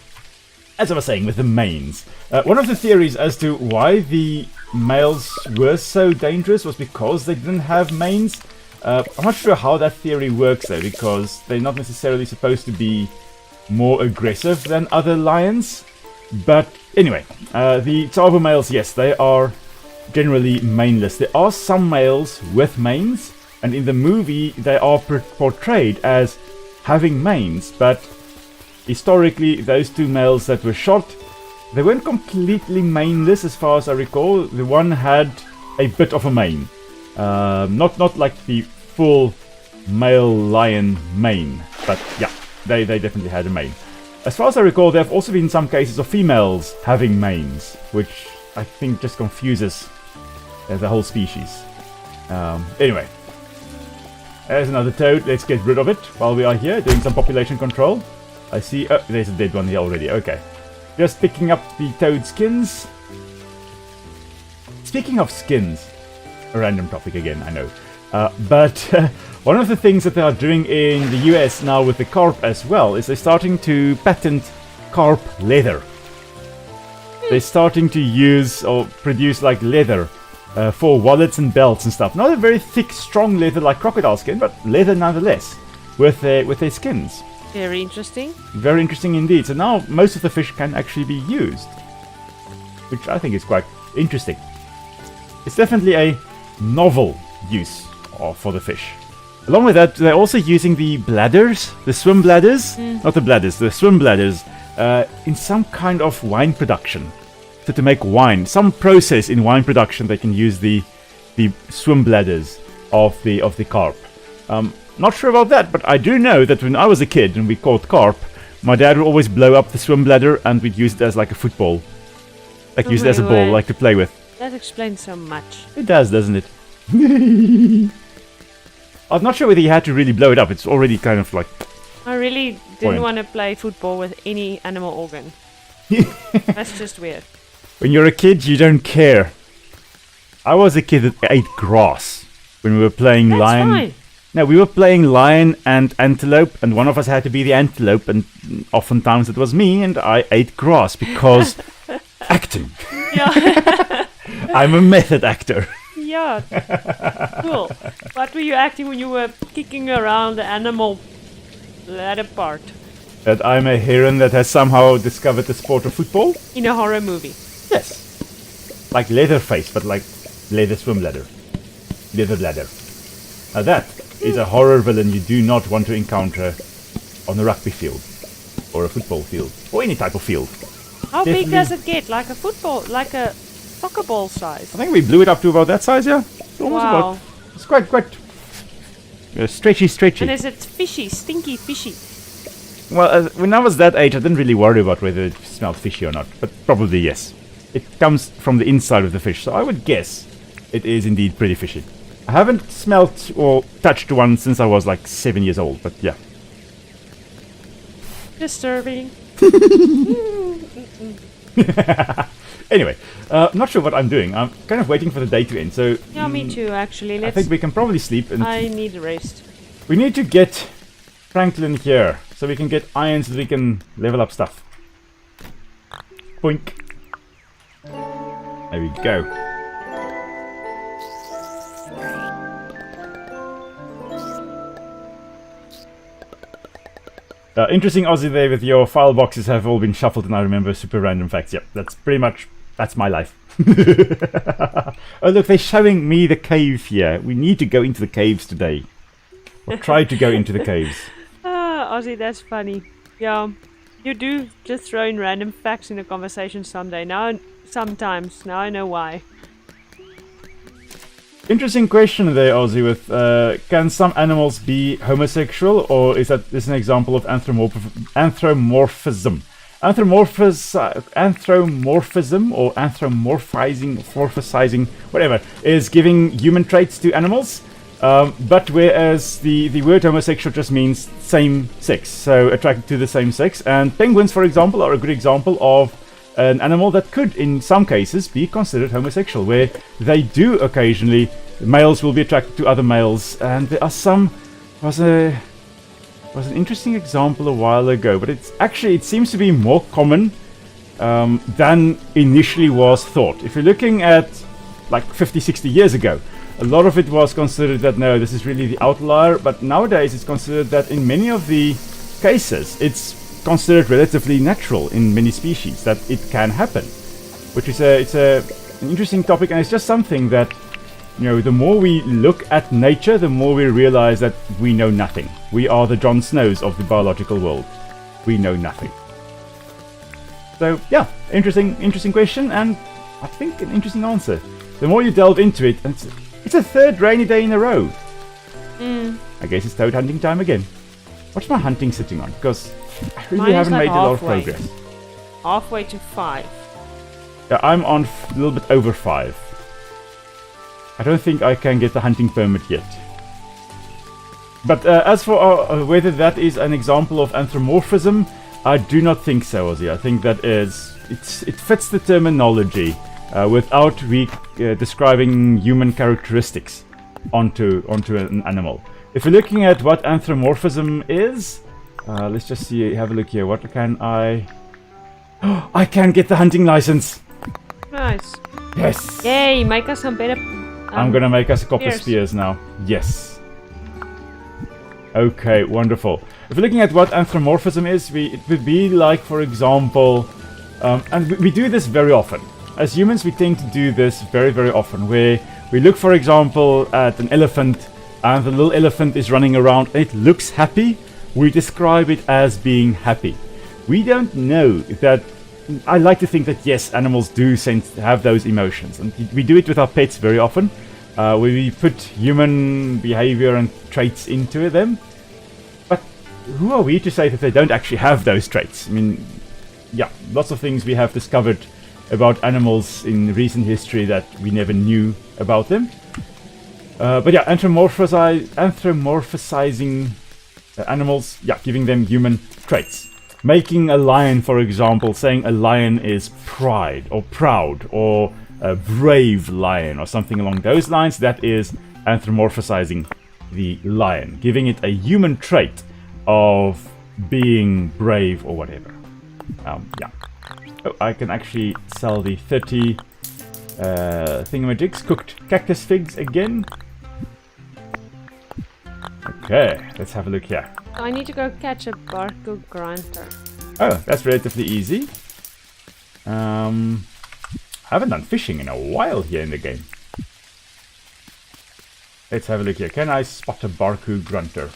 as I was saying with the manes, one of the theories as to why the males were so dangerous was because they didn't have manes. I'm not sure how that theory works though, because they're not necessarily supposed to be more aggressive than other lions. But anyway, the Tsavo males, yes, they are generally maneless. There are some males with manes, and in the movie they are portrayed as having manes, but historically those two males that were shot, they weren't completely maneless as far as I recall. The one had a bit of a mane. Not like the full male lion mane, but yeah, they definitely had a mane. As far as I recall, there have also been some cases of females having manes, which I think just confuses the whole species. Anyway, there's another toad. Let's get rid of it while we are here doing some population control. I see. Oh, there's a dead one here already. Okay. Just picking up the toad skins. Speaking of skins, a random topic again, I know. But one of the things that they are doing in the US now with the carp as well is they're starting to patent carp leather. They're starting to use or produce like leather for wallets and belts and stuff. Not a very thick, strong leather like crocodile skin, but leather nonetheless with their skins. Very interesting. Very interesting indeed. So now most of the fish can actually be used, which I think is quite interesting. It's definitely a novel use for the fish. Along with that, they're also using the bladders, the swim bladders, not the bladders, the swim bladders, in some kind of wine production. So to make wine, some process in wine production, they can use the swim bladders of the carp. Not sure about that, but I do know that when I was a kid and we caught carp, my dad would always blow up the swim bladder and we'd use it as like a football. Like use it as a ball, like to play with. That explains so much. It does, doesn't it? I'm not sure whether you had to really blow it up. It's already kind of like... I really didn't want to play football with any animal organ. That's just weird. When you're a kid, you don't care. I was a kid that ate grass when we were playing lion. Fine. No, we were playing lion and antelope, and one of us had to be the antelope, and oftentimes it was me, and I ate grass because acting. Yeah. I'm a method actor. Yeah. Cool. What were you acting when you were kicking around the animal ladder part? That I'm a heron that has somehow discovered the sport of football? In a horror movie. Yes. Like Leatherface, but like leather swim ladder. Leather ladder. Now that is a horror villain you do not want to encounter on a rugby field. Or a football field. Or any type of field. How big does it get? Like a football, like a soccer ball size? I think we blew it up to about that size, yeah? It's almost about... It's quite stretchy. And is it fishy, stinky fishy? Well, when I was that age, I didn't really worry about whether it smelled fishy or not. But probably yes. It comes from the inside of the fish, so I would guess it is indeed pretty fishy. I haven't smelt or touched one since I was like 7 years old, but yeah. Disturbing. Anyway, I'm not sure what I'm doing. I'm kind of waiting for the day to end, so... Yeah, me too, actually. I think we can probably sleep. And I need a rest. We need to get Franklin here, so we can get iron so we can level up stuff. Boink. There we go. Interesting Aussie there with your file boxes have all been shuffled and I remember super random facts. Yep, that's my life. Oh look, they're showing me the cave here. We need to go into the caves today. Or try to go into the caves. Ah, Aussie, that's funny. Yeah, you do just throw in random facts in a conversation sometimes. Now I know why. Interesting question there, Aussie, with can some animals be homosexual, or is that an example of anthropomorphism? Anthropomorphism or anthropomorphizing, whatever, is giving human traits to animals. But whereas the word homosexual just means same sex, so attracted to the same sex. And penguins, for example, are a good example of an animal that could, in some cases, be considered homosexual, where they do occasionally, males will be attracted to other males. And there are some, was an interesting example a while ago, but it seems to be more common than initially was thought. If you're looking at like 50, 60 years ago, a lot of it was considered that no, this is really the outlier, but nowadays it's considered that in many of the cases it's considered relatively natural in many species that it can happen, which is an interesting topic, and it's just something that, the more we look at nature, the more we realize that we know nothing. We are the Jon Snows of the biological world. We know nothing. So yeah, interesting question, and I think an interesting answer. The more you delve into it, and it's a third rainy day in a row. I guess it's toad hunting time again. What's my hunting sitting on? Because I really haven't made a lot of progress. Halfway to 5. Yeah, I'm on a little bit over 5. I don't think I can get the hunting permit yet. But as for whether that is an example of anthropomorphism, I do not think so, Ozzy. I think that it fits the terminology without describing human characteristics onto an animal. If you're looking at what anthropomorphism is, let's just see. Have a look here. What can I? I can get the hunting license. Nice. Yes. Yay! Make us some better. I'm gonna make us a couple of spears now. Yes. Okay, wonderful. If we're looking at what anthropomorphism is, it would be like, for example, and we do this very often. As humans, we tend to do this very, very often, where we look, for example, at an elephant, and the little elephant is running around, and it looks happy. We describe it as being happy. We don't know that. I like to think that yes, animals do have those emotions, and we do it with our pets very often. Where we put human behavior and traits into them. But who are we to say that they don't actually have those traits? I mean, yeah, lots of things we have discovered about animals in recent history that we never knew about them. But yeah, anthropomorphizing animals, yeah, giving them human traits. Making a lion, for example, saying a lion is pride or proud or a brave lion or something along those lines, that is anthropomorphizing the lion, giving it a human trait of being brave or whatever. Yeah. Oh, I can actually sell the 30 thingamajigs, cooked cactus figs again. Okay, let's have a look here. I need to go catch a barcoo grunter. Oh, that's relatively easy. I haven't done fishing in a while here in the game. Let's have a look here. Can I spot a barcoo grunter?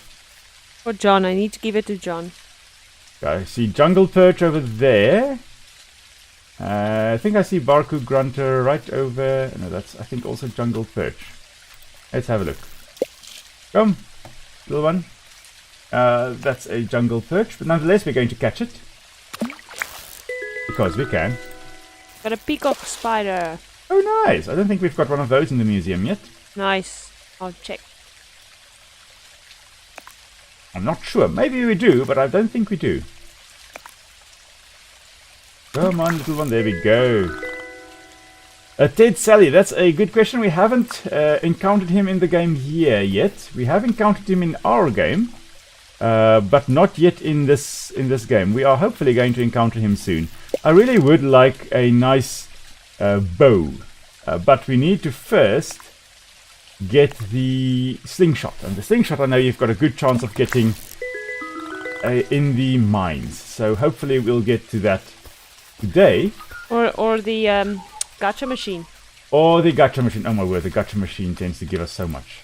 For John, I need to give it to John. I see jungle perch over there. I think I see barcoo grunter right over. No, that's I think also jungle perch. Let's have a look. Come, little one. That's a jungle perch, but nonetheless we're going to catch it. Because we can. Got a peacock spider. Oh nice! I don't think we've got one of those in the museum yet. Nice. I'll check. I'm not sure. Maybe we do, but I don't think we do. Come on, little one. There we go. Ted Sally, that's a good question. We haven't encountered him in the game here yet. We have encountered him in our game, but not yet in this game. We are hopefully going to encounter him soon. I really would like a nice bow, but we need to first get the slingshot. And the slingshot I know you've got a good chance of getting in the mines. So hopefully we'll get to that today. Or the gacha machine. Or the gacha machine. Oh my word, the gacha machine tends to give us so much.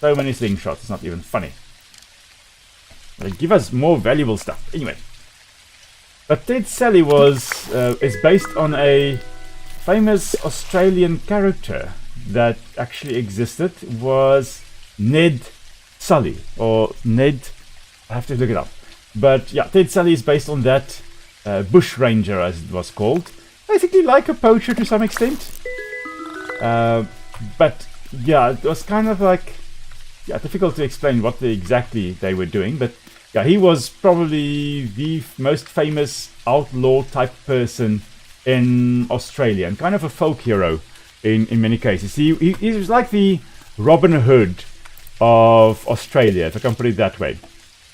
So many slingshots, it's not even funny. They give us more valuable stuff. Anyway. But Ted Sally is based on a famous Australian character that actually existed. Was Ned Sully. Or Ned... I have to look it up. But yeah, Ted Sally is based on that bush ranger, as it was called. Basically like a poacher to some extent. But yeah, it was kind of like yeah, difficult to explain what exactly they were doing, but yeah, he was probably the most famous outlaw type person in Australia, and kind of a folk hero in many cases. He was like the Robin Hood of Australia, if I can put it that way.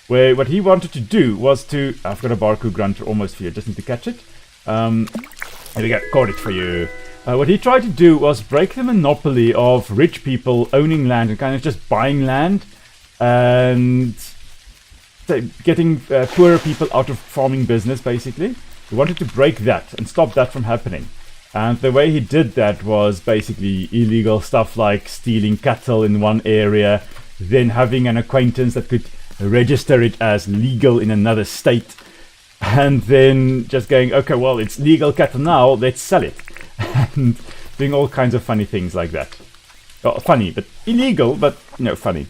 Where what he wanted to do was to... I've got a Barcoo Grunter almost here, just need to catch it. Here we go, caught it for you. What he tried to do was break the monopoly of rich people owning land and kind of just buying land and getting poorer people out of farming business, basically. He wanted to break that and stop that from happening. And the way he did that was basically illegal stuff like stealing cattle in one area, then having an acquaintance that could register it as legal in another state, and then just going, okay, well, it's legal cattle now, let's sell it. And doing all kinds of funny things like that. Well, funny, but illegal, but, funny.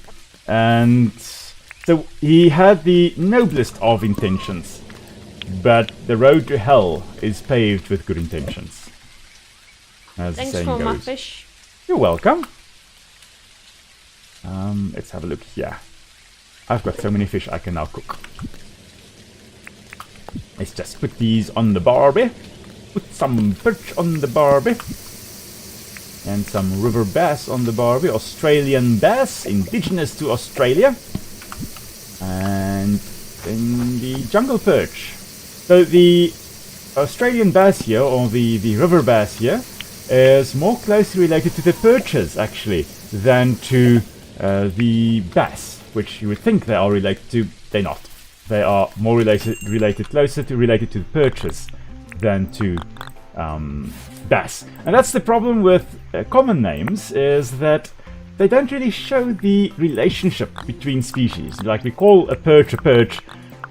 And so he had the noblest of intentions, but the road to hell is paved with good intentions. As Thanks the saying for goes. my fish. You're welcome. Let's have a look here. I've got so many fish I can now cook. Let's just put these on the barbie. Put some perch on the barbie. And some river bass on the barbie. Australian bass, indigenous to Australia. And then the jungle perch. So the Australian bass here, or the river bass here, is more closely related to the perches, actually, than to the bass, which you would think they are related to. They're not. They are more closer to the perches than to bass. And that's the problem with common names, is that they don't really show the relationship between species. Like, we call a perch,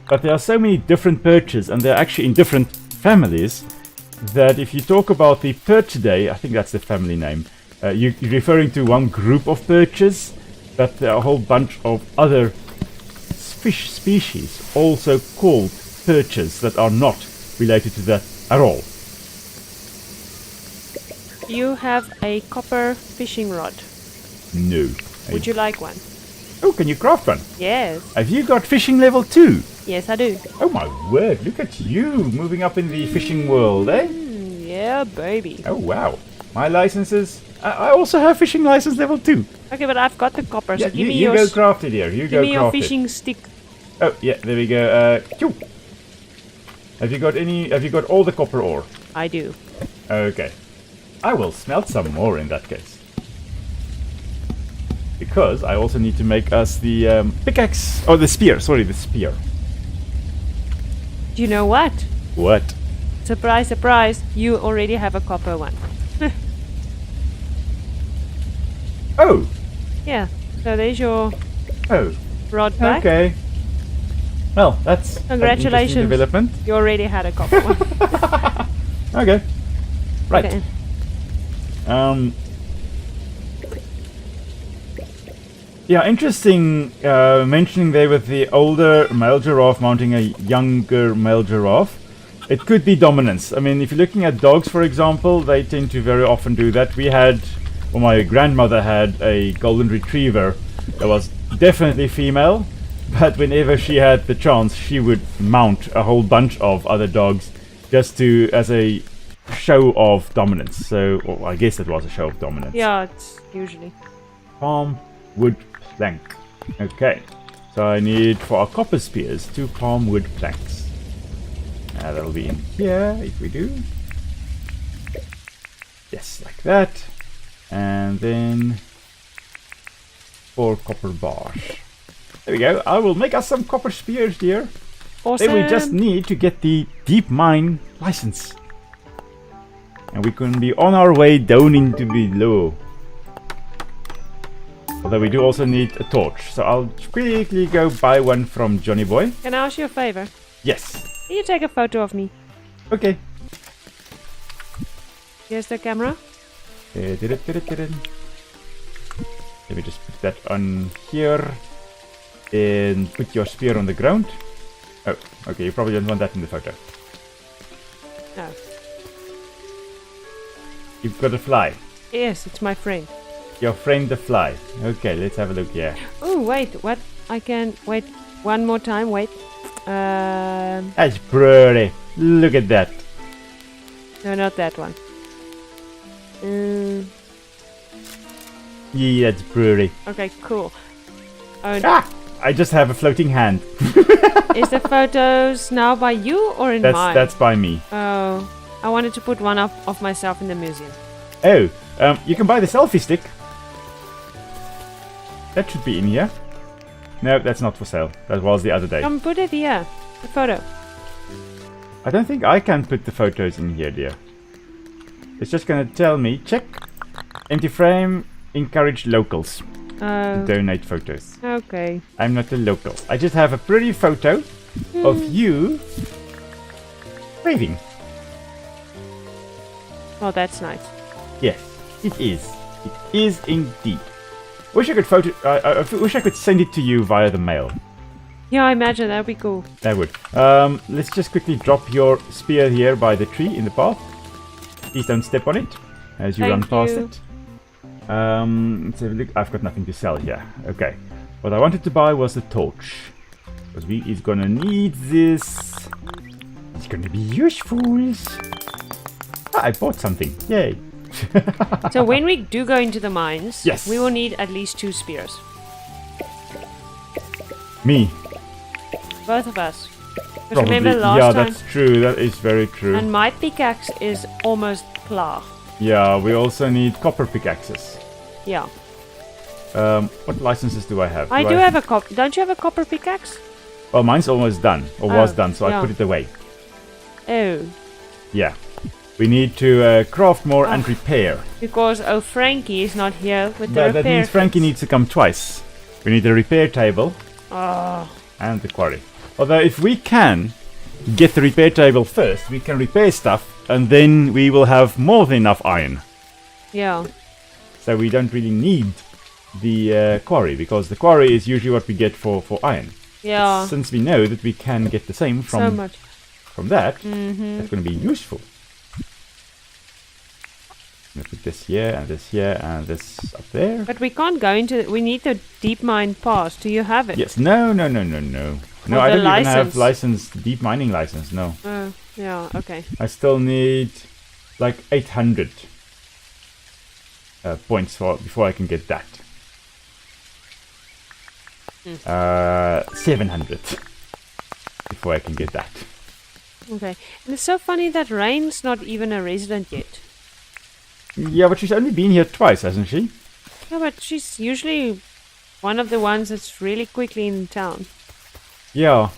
but there are so many different perches, and they're actually in different families, that if you talk about the perchidae, I think that's the family name, you're referring to one group of perches, but there are a whole bunch of other fish species also called perches that are not related to that at all. You have a copper fishing rod. No. Would you like one? Oh, can you craft one? Yes. Have you got fishing level 2? Yes, I do. Oh my word, look at you moving up in the fishing world, eh? Yeah, baby. Oh wow. My licenses... I also have fishing license level 2. Okay, but I've got the copper, so Yeah, give me you your... go craft it here. Give me your fishing stick. Oh, yeah, there we go. Have you got all the copper ore? I do. Okay. I will smelt some more in that case. Because I also need to make us the pickaxe... Oh, the spear. Sorry, the spear. Do you know what? What? Surprise, surprise. You already have a copper one. Oh! Yeah. So there's your Oh. rod back. Okay. Well, that's Congratulations. an interesting development. You already had a copper one. Okay. Right. Okay. Yeah, interesting mentioning there with the older male giraffe mounting a younger male giraffe. It could be dominance. I mean, if you're looking at dogs, for example, they tend to very often do that. My grandmother had a golden retriever that was definitely female, but whenever she had the chance, she would mount a whole bunch of other dogs just as a show of dominance. So, well, I guess it was a show of dominance. Yeah, it's usually. Palm wood plank. Okay, so I need for our copper spears 2 palm wood planks. That'll be in here if we do. Yes, like that. And then 4 copper bars. There we go. I will make us some copper spears, dear. Awesome. Then we just need to get the deep mine license. And we can be on our way down into below. Although we do also need a torch. So I'll quickly go buy one from Johnny Boy. Can I ask you a favor? Yes. Can you take a photo of me? Okay. Here's the camera. Let me just put that on here. And put your spear on the ground. Oh, okay. You probably don't want that in the photo. No. You've got a fly. Yes, it's my friend. Your friend the fly. Okay, let's have a look here. Oh, wait, what? I can... Wait, one more time, wait. That's pretty. Look at that. No, not that one. Yeah, that's pretty. Okay, cool. Oh, Ah! I just have a floating hand. is the photos now by you or in mine? That's by me. Oh, I wanted to put one of myself in the museum. Oh, you can buy the selfie stick. That should be in here. No, that's not for sale. That was the other day. Come put it here. The photo. I don't think I can put the photos in here, dear. It's just gonna tell me, check. Empty frame, encourage locals. Donate photos. Okay. I'm not a local. I just have a pretty photo of you raving. Oh, that's nice. Yes, it is. It is indeed. Wish I could I wish I could send it to you via the mail. Yeah, I imagine that would be cool. That would. Let's just quickly drop your spear here by the tree in the path. Please don't step on it as you run past it. Let's have a look. I've got nothing to sell here. Okay. What I wanted to buy was the torch. Because we is gonna need this. It's gonna be useful. Ah, I bought something. Yay. So when we do go into the mines, yes, we will need at least 2 spears. Me. Both of us. Probably. Remember last yeah, time? That's true. That is very true. And my pickaxe is almost pla. Yeah, we also need copper pickaxes. Yeah. What licenses do I have? I do have a copper. Don't you have a copper pickaxe? Well, mine's almost done, or was done, so I put it away. Oh. Yeah. We need to craft more and repair. Because Frankie is not here with the repair. That means Frankie needs to come twice. We need a repair table and the quarry. Although if we can get the repair table first, we can repair stuff and then we will have more than enough iron. Yeah. So we don't really need the quarry, because the quarry is usually what we get for iron. Yeah. But since we know that we can get the same from that, that's going to be useful. I'm going to put this here and this here and this up there. But we can't go into we need the deep mine pass. Do you have it? Yes. No. No, I don't even have deep mining license, no. Yeah, okay. I still need like 800 points before I can get that. 700 before I can get that. Okay. And it's so funny that Rain's not even a resident yet. Yeah, but she's only been here twice, hasn't she? Yeah, but she's usually one of the ones that's really quickly in town. Yeah.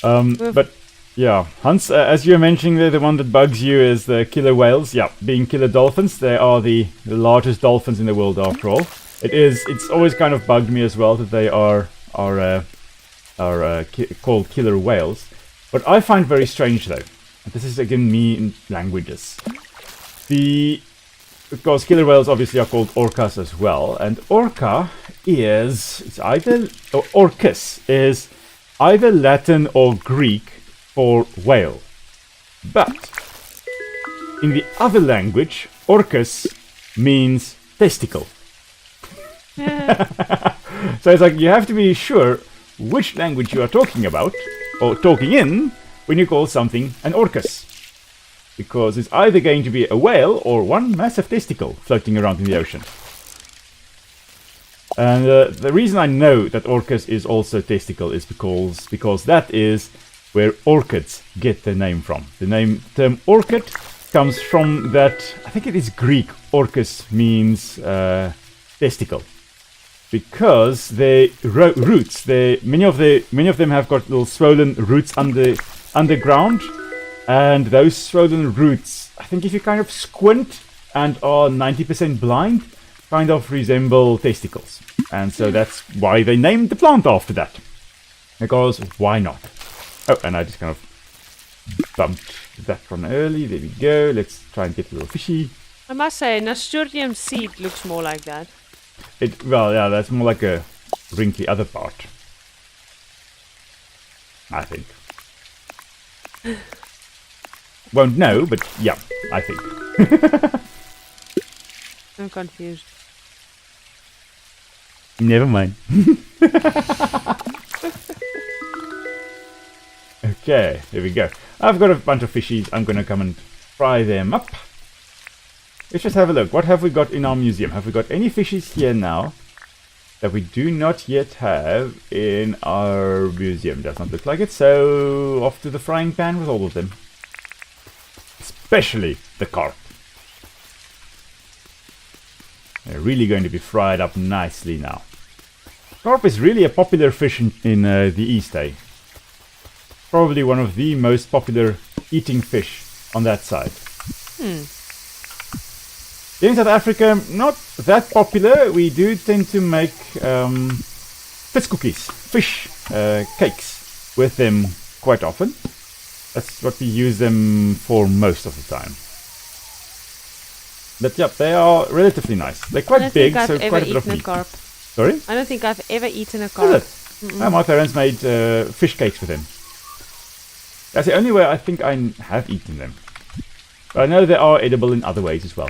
But yeah, Hans, as you're mentioning there, the one that bugs you is the killer whales. Yeah, being killer dolphins. They are the largest dolphins in the world after all. It's always kind of bugged me as well that they are called killer whales. What I find very strange though, and this is again me in languages, because killer whales obviously are called orcas as well, and orcus is either Latin or Greek for whale. But in the other language, orcus means testicle. So it's like you have to be sure which language you are talking about or talking in when you call something an orcus. Because it's either going to be a whale or one massive testicle floating around in the ocean. And the reason I know that orcus is also testicle is because that is where orchids get their name from. The term orchid comes from that, I think it is Greek. Orcus means testicle. Because their roots, many of them have got little swollen roots underground. And those swollen roots, I think if you kind of squint and are 90% blind, kind of resemble testicles. And so that's why they named the plant after that. Because why not? Oh, and I just kind of bumped that from early. There we go. Let's try and get a little fishy. I must say, nasturtium seed looks more like that. Well, yeah, that's more like a wrinkly other part. I think. Won't know, but yeah, I think. I'm confused. Never mind. Okay, here we go. I've got a bunch of fishies. I'm going to come and fry them up. Let's just have a look. What have we got in our museum? Have we got any fishies here now that we do not yet have in our museum? Does not look like it. So off to the frying pan with all of them. Especially the carp. They're really going to be fried up nicely now. Carp is really a popular fish in the East, eh? Probably one of the most popular eating fish on that side. In South Africa, not that popular. We do tend to make fish cookies, fish cakes with them quite often. That's what we use them for most of the time. But yeah, they are relatively nice. They're quite big, so quite a bit of meat. Carp. Sorry? I don't think I've ever eaten a carp. Is it? My parents made fish cakes with them. That's the only way I think I have eaten them. But I know they are edible in other ways as well.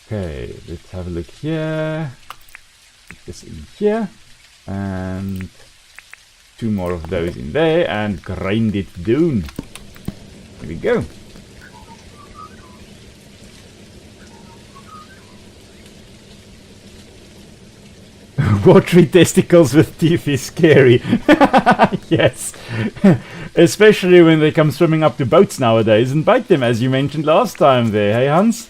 Okay, let's have a look here. Put this in here. And 2 more of those in there. And grind it down. Here we go. Watery testicles with teeth is scary. Yes. Especially when they come swimming up to boats nowadays and bite them, as you mentioned last time there. Hey, Hans?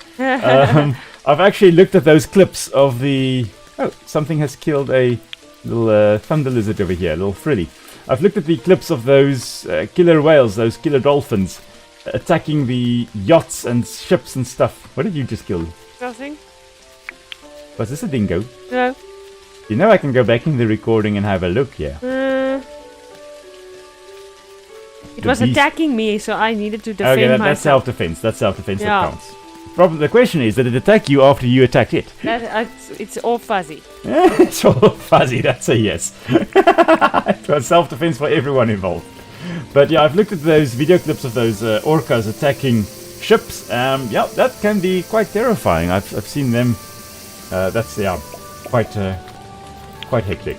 I've actually looked at those clips of the... Oh, something has killed a little thunder lizard over here, a little frilly. I've looked at the clips of those killer whales, those killer dolphins, attacking the yachts and ships and stuff. What did you just kill? Nothing. Was this a dingo? No. You know I can go back in the recording and have a look here. It was attacking me, so I needed to defend myself. That's self-defense. That's self-defense that counts. The question is, did it attack you after you attacked it? It's all fuzzy. It's all fuzzy, that's a yes. It was self-defense for everyone involved. But yeah, I've looked at those video clips of those orcas attacking ships. Yeah, that can be quite terrifying. I've seen them. That's quite hectic.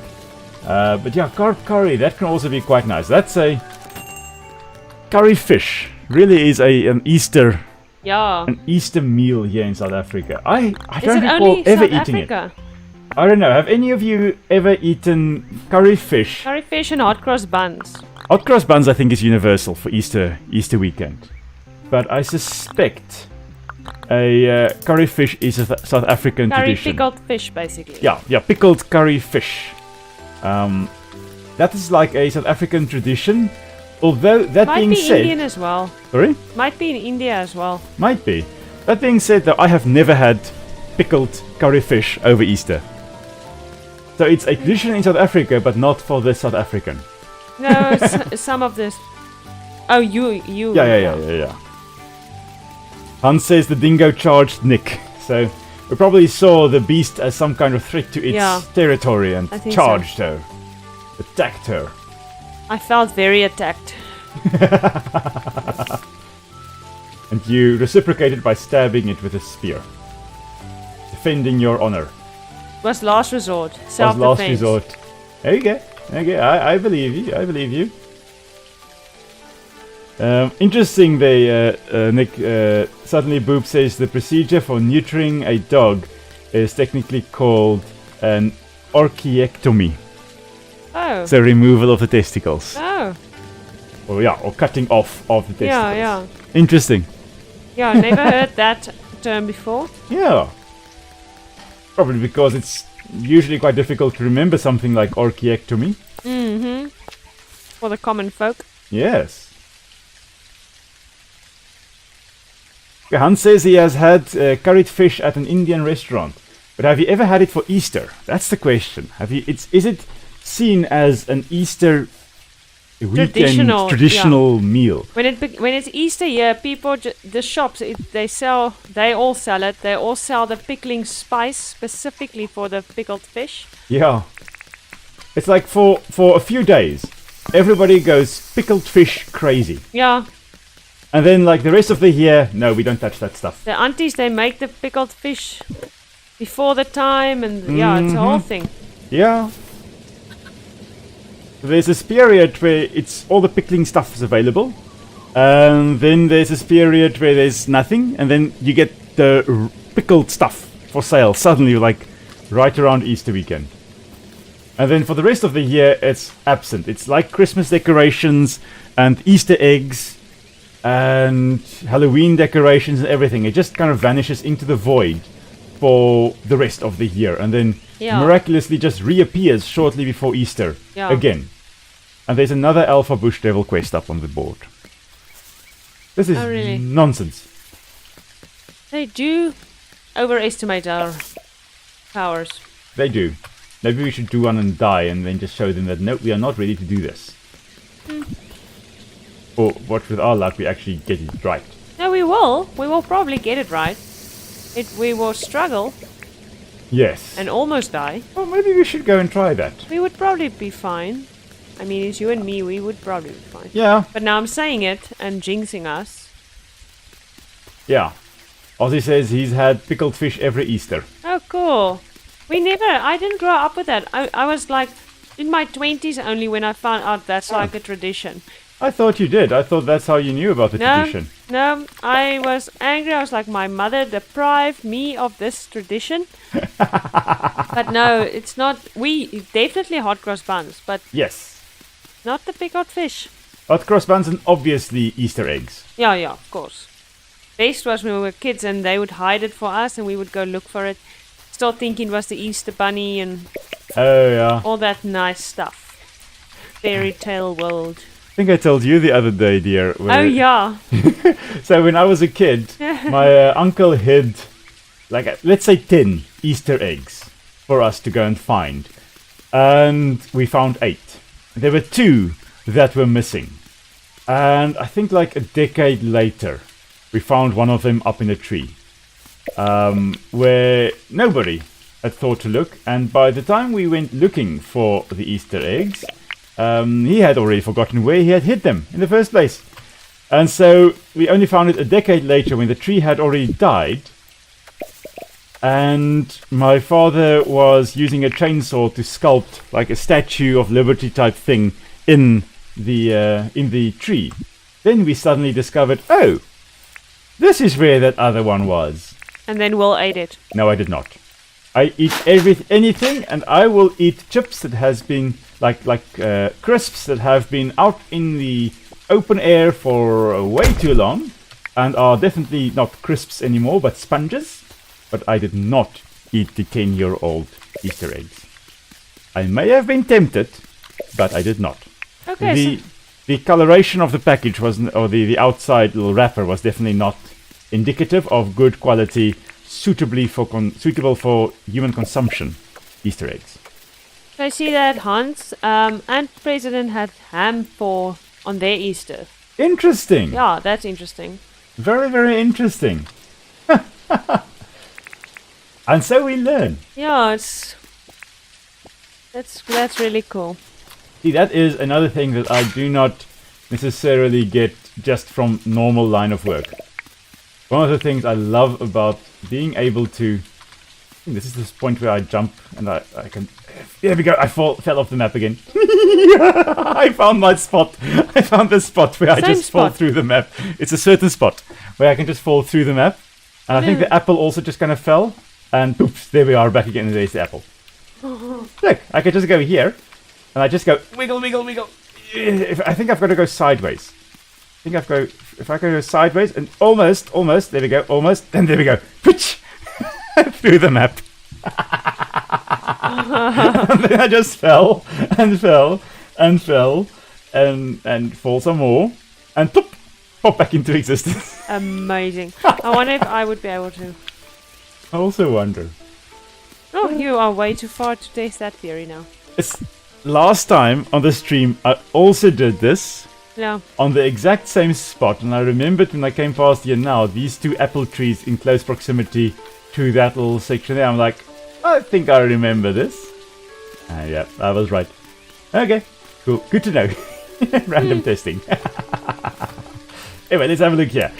But yeah, carp curry, that can also be quite nice. That's a curry fish. Really is an Easter. Yeah. An Easter meal here in South Africa. I don't recall ever eating it. I don't know. Have any of you ever eaten curry fish? Curry fish and hot cross buns. Hot cross buns, I think, is universal for Easter weekend. But I suspect a curry fish is a South African tradition. Curry pickled fish, basically. Yeah, pickled curry fish. That is like a South African tradition. Although that being said, might be Indian as well. Sorry? Might be in India as well. Might be. That being said, though, I have never had pickled curry fish over Easter. So it's a tradition in South Africa, but not for the South African. No, some of this. Oh, you. Yeah. Hans says the dingo charged Nick. So we probably saw the beast as some kind of threat to its territory and charged her. Attacked her. I felt very attacked. And you reciprocated by stabbing it with a spear. Defending your honor. It was last resort. Self-defense. There you go. Okay, I believe you. Interesting, Nick. Suddenly Boop says the procedure for neutering a dog is technically called an orchiectomy. Oh. So removal of the testicles. Oh. Or cutting off of the testicles. Yeah. Interesting. Yeah, I never heard that term before. Yeah. Probably because it's usually quite difficult to remember something like orchiectomy. Mm-hmm. For the common folk. Yes. Hans says he has had curried fish at an Indian restaurant. But have you ever had it for Easter? That's the question. Is it seen as an Easter weekend traditional meal? When it's Easter here, people the shops they all sell it. They all sell the pickling spice specifically for the pickled fish. Yeah, it's like for a few days, everybody goes pickled fish crazy. Yeah. And then like the rest of the year, no, we don't touch that stuff. The aunties, they make the pickled fish before the time, and yeah, it's a whole thing. Yeah. There's this period where it's all the pickling stuff is available, and then there's this period where there's nothing, and then you get the pickled stuff for sale suddenly, like right around Easter weekend. And then for the rest of the year, it's absent. It's like Christmas decorations and Easter eggs and Halloween decorations and everything. It just kind of vanishes into the void for the rest of the year, and then miraculously just reappears shortly before Easter again. And there's another Alpha Bush Devil quest up on the board. This is really? Nonsense. They do overestimate our powers. They do. Maybe we should do one and die, and then just show them that no, we are not ready to do this. Or what, with our luck, we actually get it right. No, we will. We will probably get it right. We will struggle. Yes. And almost die. Well, maybe we should go and try that. We would probably be fine. I mean, it's you and me, we would probably be fine. Yeah. But now I'm saying it and jinxing us. Yeah. Ozzy says he's had pickled fish every Easter. Oh, cool. I didn't grow up with that. I was like in my 20s only when I found out that's like a tradition. I thought you did. I thought that's how you knew about the tradition. No, I was angry. I was like, my mother deprived me of this tradition. But no, it's not. We definitely hot cross buns, but yes, not the pickled fish. Hot cross buns and obviously Easter eggs. Yeah, of course. Best was when we were kids and they would hide it for us and we would go look for it. Still thinking it was the Easter bunny and all that nice stuff. Fairy tale world. I think I told you the other day, dear. Oh, yeah. So when I was a kid, my uncle hid, like, let's say 10 Easter eggs for us to go and find. And we found 8. There were 2 that were missing. And I think like a decade later, we found one of them up in a tree. Where nobody had thought to look. And by the time we went looking for the Easter eggs, he had already forgotten where he had hid them in the first place. And so we only found it a decade later when the tree had already died. And my father was using a chainsaw to sculpt like a Statue of Liberty type thing in the tree. Then we suddenly discovered, oh, this is where that other one was. And then Will ate it. No, I did not. I eat anything, and I will eat chips that has been like crisps that have been out in the open air for way too long, and are definitely not crisps anymore, but sponges. But I did not eat the 10-year-old Easter eggs. I may have been tempted, but I did not. Okay. The coloration of the package wasn't, or the outside little wrapper was definitely not indicative of good quality, suitable for human consumption Easter eggs. I see that Hans and President had ham on their Easter. Interesting. Yeah, that's interesting. Very, very interesting. And so we learn. Yeah, that's really cool. See, that is another thing that I do not necessarily get just from normal line of work. One of the things I love about being able to... This is this point where I jump and I can... There we go, I fell off the map again. I found my spot. I found the spot where I just fall through the map. It's a certain spot where I can just fall through the map. And I think the apple also just kind of fell. And oops, there we are, back again, and there's the apple. Look, I could just go here. And I just go, wiggle, wiggle, wiggle. I think I've got to go sideways. If I go sideways, and almost, there we go, almost, then there we go. Through the map. And then I just fell, and fell, and fell, and fall some more, and pop back into existence. Amazing. I wonder if I would be able to. I also wonder. Oh, you are way too far to test that theory now. Last time on the stream, I also did this. Yeah. On the exact same spot, and I remembered when I came past here now, these 2 apple trees in close proximity to that little section there. I'm like, I think I remember this. Yeah, I was right. Okay, cool. Good to know. Random testing. Anyway, let's have a look here.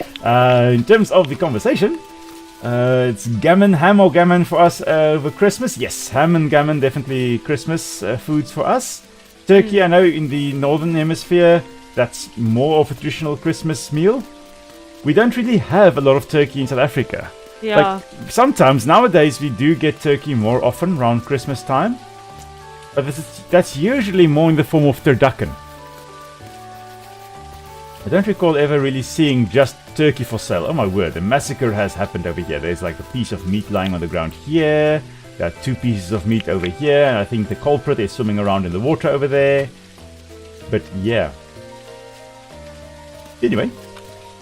In terms of the conversation, It's gammon, ham or gammon for us over Christmas. Yes, ham and gammon, definitely Christmas foods for us. Turkey, I know in the Northern Hemisphere, that's more of a traditional Christmas meal. We don't really have a lot of turkey in South Africa. Yeah. Like, sometimes, nowadays, we do get turkey more often around Christmas time. But that's usually more in the form of turducken. I don't recall ever really seeing just turkey for sale. Oh my word, a massacre has happened over here. There's like a piece of meat lying on the ground here. There are 2 pieces of meat over here. And I think the culprit is swimming around in the water over there. But yeah. Anyway,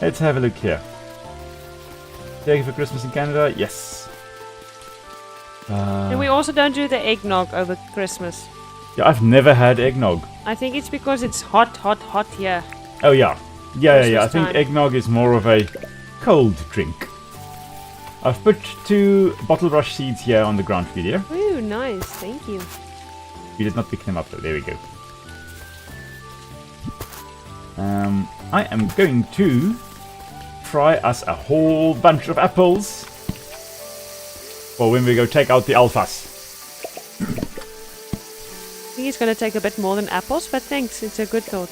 let's have a look here. Turkey for Christmas in Canada? Yes. And we also don't do the eggnog over Christmas. Yeah, I've never had eggnog. I think it's because it's hot here. Oh yeah. Yeah. I think time. eggnog is more of a cold drink. I've put 2 bottle brush seeds here on the ground feed here. Ooh, nice. Thank you. We did not pick them up though. There we go. I am going to fry us a whole bunch of apples for when we go take out the alphas. I think it's going to take a bit more than apples, but thanks. It's a good thought.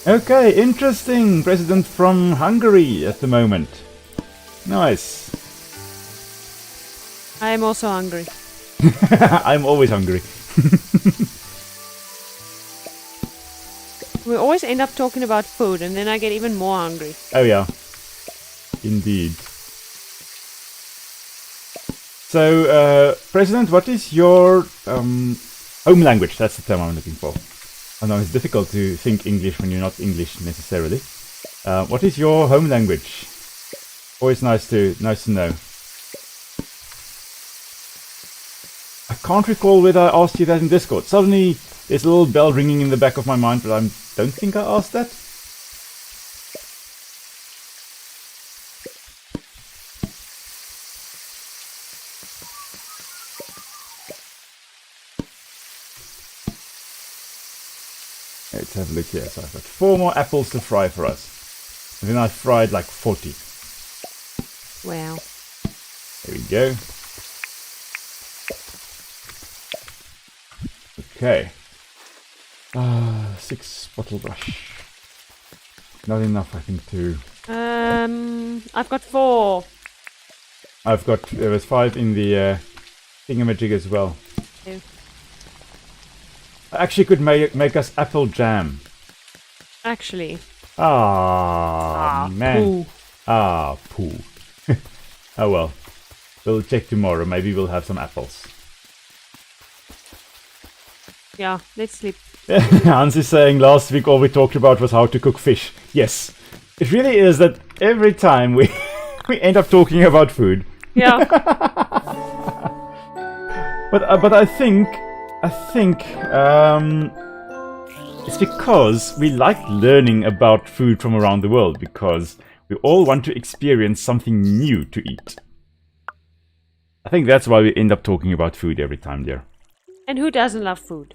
Okay, interesting. President from Hungary at the moment. Nice. I am also hungry. I'm always hungry. We always end up talking about food, and then I get even more hungry. Oh yeah, indeed. So, President, what is your home language? That's the term I'm looking for. I know it's difficult to think English when you're not English necessarily. What is your home language? Always nice to know. I can't recall whether I asked you that in Discord. Suddenly, there's a little bell ringing in the back of my mind, but I don't think I asked that. Let's have a look here. So I've got 4 more apples to fry for us. And then I fried like 40. Wow. There we go. Okay. 6 bottle brush. Not enough, I think, to... I've got 4. There was 5 in the thingamajig as well. Yeah. I actually could make us apple jam. Actually. Man. Poo. Poo. Oh well. We'll check tomorrow. Maybe we'll have some apples. Yeah, let's sleep. Hans is saying last week all we talked about was how to cook fish. Yes. It really is that every time we end up talking about food. Yeah. But I think it's because we like learning about food from around the world, because we all want to experience something new to eat. I think that's why we end up talking about food every time, dear. And who doesn't love food?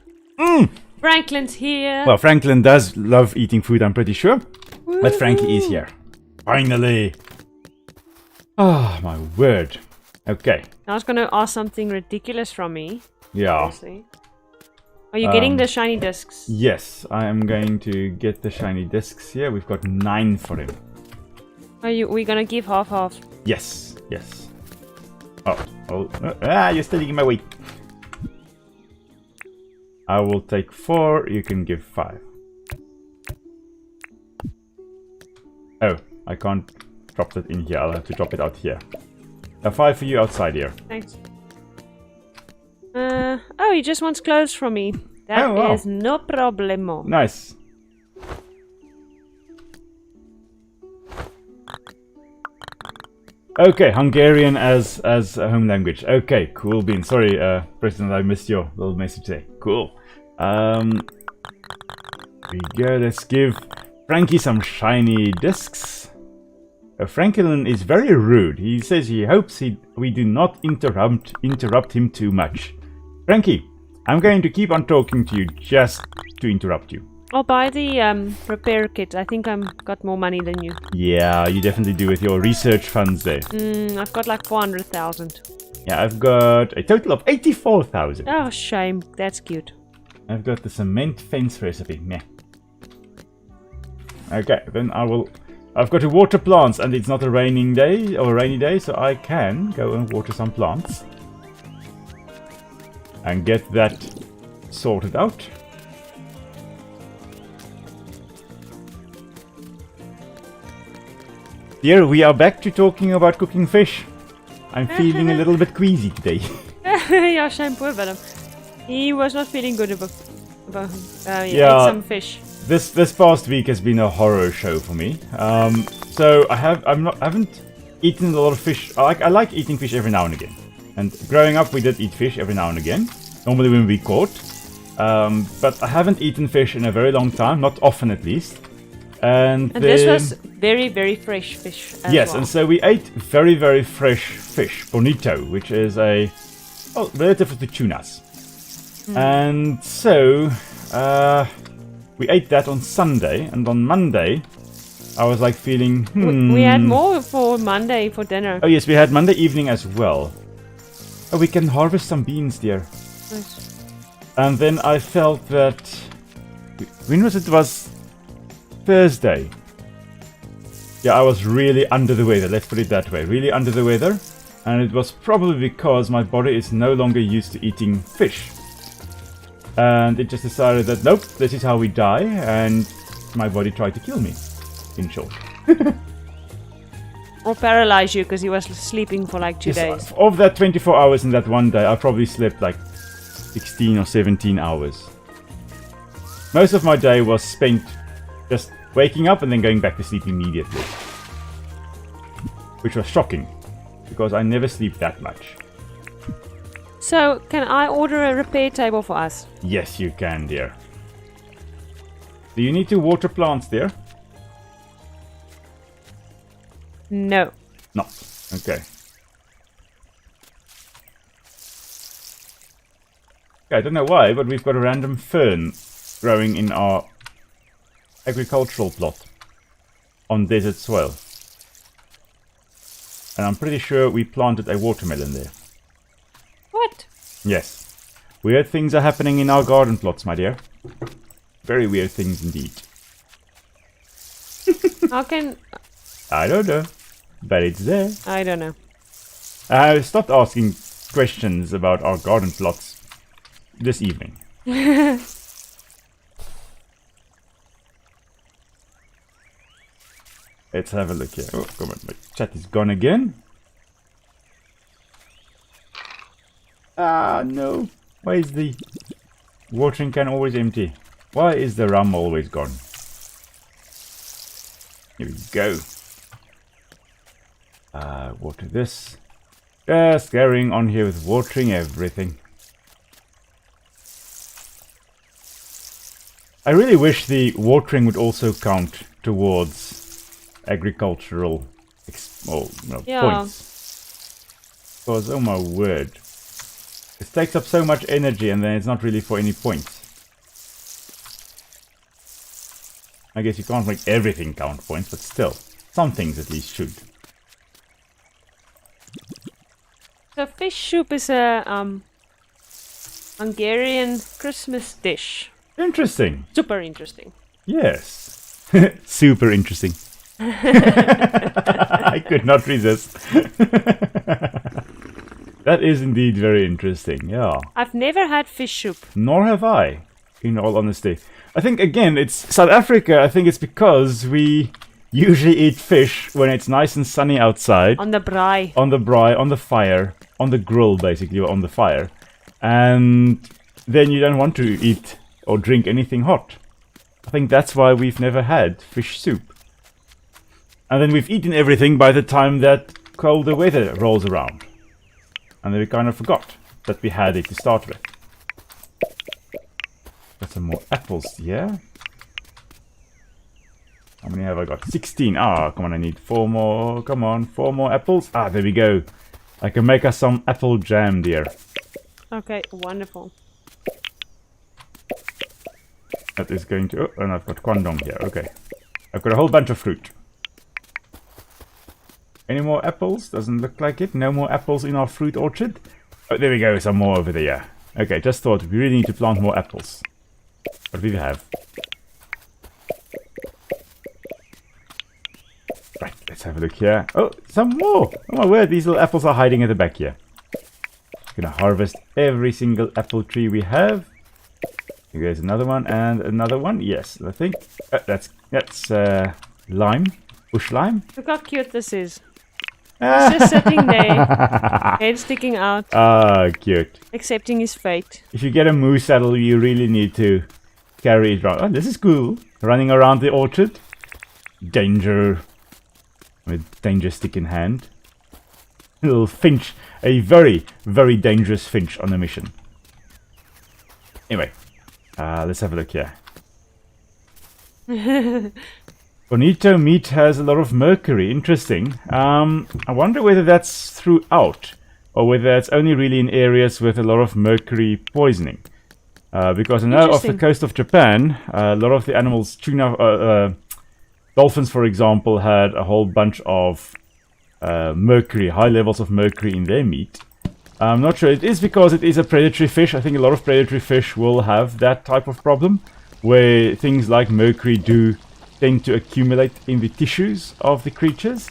Franklin's here. Well, Franklin does love eating food, I'm pretty sure. Woo-hoo. But Frankie is here. Finally. Oh, my word. Okay. I was going to ask something ridiculous from me. Yeah. Obviously. Are you getting the shiny discs? Yes, I am going to get the shiny discs here. We've got 9 for him. We're going to give half? Yes. You're stealing my weight. I will take 4, you can give 5. Oh, I can't drop that in here. I'll have to drop it out here. 5 for you outside here. Thanks. Oh, he just wants clothes from me. That is no problemo. Nice. Okay, Hungarian as a home language. Okay, cool beans. Sorry, President, I missed your little message there. Cool. Here we go. Let's give Frankie some shiny discs. Franklin is very rude. He says he hopes we do not interrupt him too much. Frankie, I'm going to keep on talking to you just to interrupt you. I'll buy the repair kit. I think I've got more money than you. Yeah, you definitely do with your research funds there. I've got like 400,000. Yeah, I've got a total of 84,000. Oh, shame. That's cute. I've got the cement fence recipe. Meh. Okay, then I've got to water plants, and it's not a raining day or a rainy day, so I can go and water some plants and get that sorted out. Here we are back to talking about cooking fish. I'm feeling a little bit queasy today. Yeah, shame, poor Willem. He was not feeling good about he ate some fish. This past week has been a horror show for me. So I haven't eaten a lot of fish. I like eating fish every now and again. And growing up, we did eat fish every now and again. Normally when we caught. But I haven't eaten fish in a very long time, not often at least. And this was very, very fresh fish as yes, well. and so we ate very, very fresh fish, bonito, which is relative to tunas. And so we ate that on Sunday, and on Monday I was like feeling, We had more for Monday for dinner. Oh yes, we had Monday evening as well. Oh, we can harvest some beans, dear. Nice. And then I felt that... When was it? It was Thursday. Yeah, I was really under the weather, let's put it that way. Really under the weather. And it was probably because my body is no longer used to eating fish. And it just decided that, nope, this is how we die. And my body tried to kill me, in short. Or paralyze you because he was sleeping for like 2 days. Of that 24 hours in that one day, I probably slept like 16 or 17 hours. Most of my day was spent just waking up and then going back to sleep immediately. Which was shocking, because I never sleep that much. So, can I order a repair table for us? Yes, you can, dear. Do you need to water plants, dear? No. No. Okay. I don't know why, but we've got a random fern growing in our agricultural plot on desert soil. And I'm pretty sure we planted a watermelon there. What? Yes. Weird things are happening in our garden plots, my dear. Very weird things indeed. How can... I don't know. But it's there. I don't know. I stopped asking questions about our garden plots this evening. Let's have a look here. Oh, come on. My chat is gone again. Ah, no. Why is the watering can always empty? Why is the rum always gone? Here we go. Water this. Just carrying on here with watering everything. I really wish the watering would also count towards agricultural points. Because, oh my word. It takes up so much energy and then it's not really for any points. I guess you can't make everything count points, but still. Some things at least should. So fish soup is a Hungarian Christmas dish. Interesting. Super interesting. Yes. Super interesting. I could not resist. That is indeed very interesting, yeah. I've never had fish soup. Nor have I, in all honesty. I think, again, it's South Africa. I think it's because we usually eat fish when it's nice and sunny outside. On the braai. On the braai, on the fire. On the grill, basically, or on the fire. And then you don't want to eat or drink anything hot. I think that's why we've never had fish soup. And then we've eaten everything by the time that colder weather rolls around. And then we kind of forgot that we had it to start with. Got some more apples here. How many have I got? 16. Ah, come on, I need 4 more. Come on, 4 more apples. Ah, there we go. I can make us some apple jam, dear. Okay, wonderful. That is going to... Oh, and I've got Kwandong here. Okay. I've got a whole bunch of fruit. Any more apples? Doesn't look like it. No more apples in our fruit orchard. Oh, there we go. Some more over there. Okay, just thought we really need to plant more apples. What do we have? Right, let's have a look here. Oh, some more! Oh my word, these little apples are hiding at the back here. Gonna harvest every single apple tree we have. There's another one and another one. Yes, I think that's lime, bush lime. Look how cute this is. He's just sitting there, head sticking out. Ah, cute. Accepting his fate. If you get a moose saddle, you really need to carry it around. Oh, this is cool. Running around the orchard. Danger. With danger stick in hand. A little finch. A very, very dangerous finch on a mission. Anyway. Let's have a look here. Bonito meat has a lot of mercury. Interesting. I wonder whether that's throughout, or whether that's only really in areas with a lot of mercury poisoning. Because I know off the coast of Japan, a lot of the animals, dolphins, for example, had a whole bunch of mercury, high levels of mercury in their meat. I'm not sure. It is because it is a predatory fish. I think a lot of predatory fish will have that type of problem, where things like mercury do tend to accumulate in the tissues of the creatures.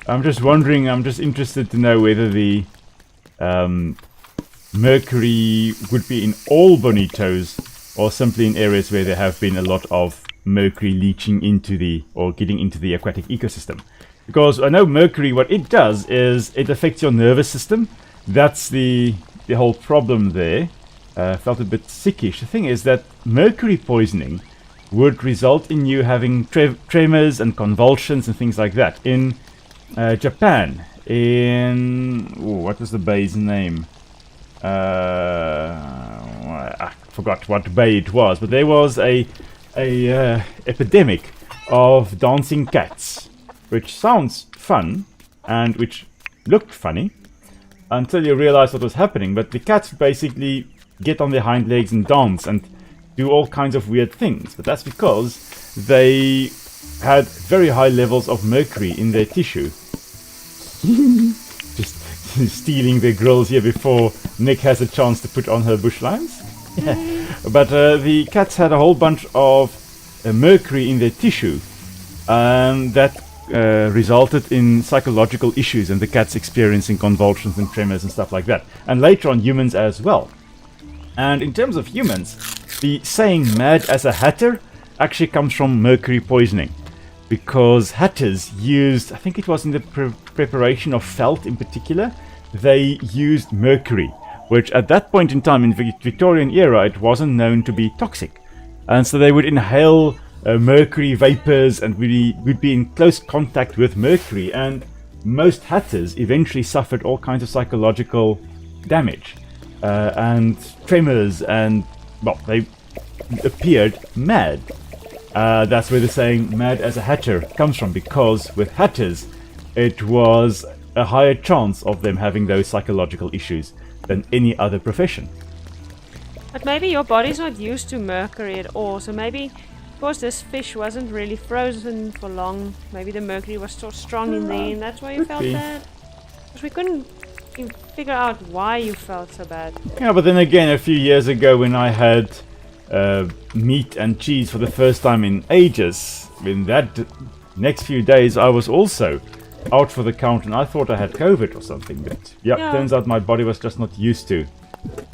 I'm just wondering, I'm just interested to know whether the mercury would be in all bonitos, or simply in areas where there have been a lot of mercury leaching into the, or getting into the aquatic ecosystem. Because I know mercury, what it does is it affects your nervous system. That's the whole problem there. Felt a bit sickish. The thing is that mercury poisoning would result in you having tremors and convulsions and things like that. In Japan, what was the bay's name? I forgot what bay it was, but there was a epidemic of dancing cats, which sounds fun and which looked funny until you realize what was happening. But the cats basically get on their hind legs and dance and do all kinds of weird things. But that's because they had very high levels of mercury in their tissue. Just stealing their grills here before Nick has a chance to put on her bush limes. But the cats had a whole bunch of mercury in their tissue, and that resulted in psychological issues, and the cats experiencing convulsions and tremors and stuff like that. And later on, humans as well. And in terms of humans, the saying "mad as a hatter" actually comes from mercury poisoning, because hatters used, I think it was in the preparation of felt in particular, they used mercury, which at that point in time in the Victorian era, it wasn't known to be toxic. And so they would inhale mercury vapors and really would be in close contact with mercury, and most hatters eventually suffered all kinds of psychological damage and tremors, and well, they appeared mad. That's where the saying "mad as a hatter" comes from, because with hatters it was a higher chance of them having those psychological issues than any other profession. But maybe your body's not used to mercury at all, so maybe because this fish wasn't really frozen for long, maybe the mercury was so strong in there, and that's why you felt bad. Because we couldn't figure out why you felt so bad. Yeah, but then again, a few years ago when I had meat and cheese for the first time in ages, in that next few days I was also out for the count, and I thought I had COVID or something, but yeah, turns out my body was just not used to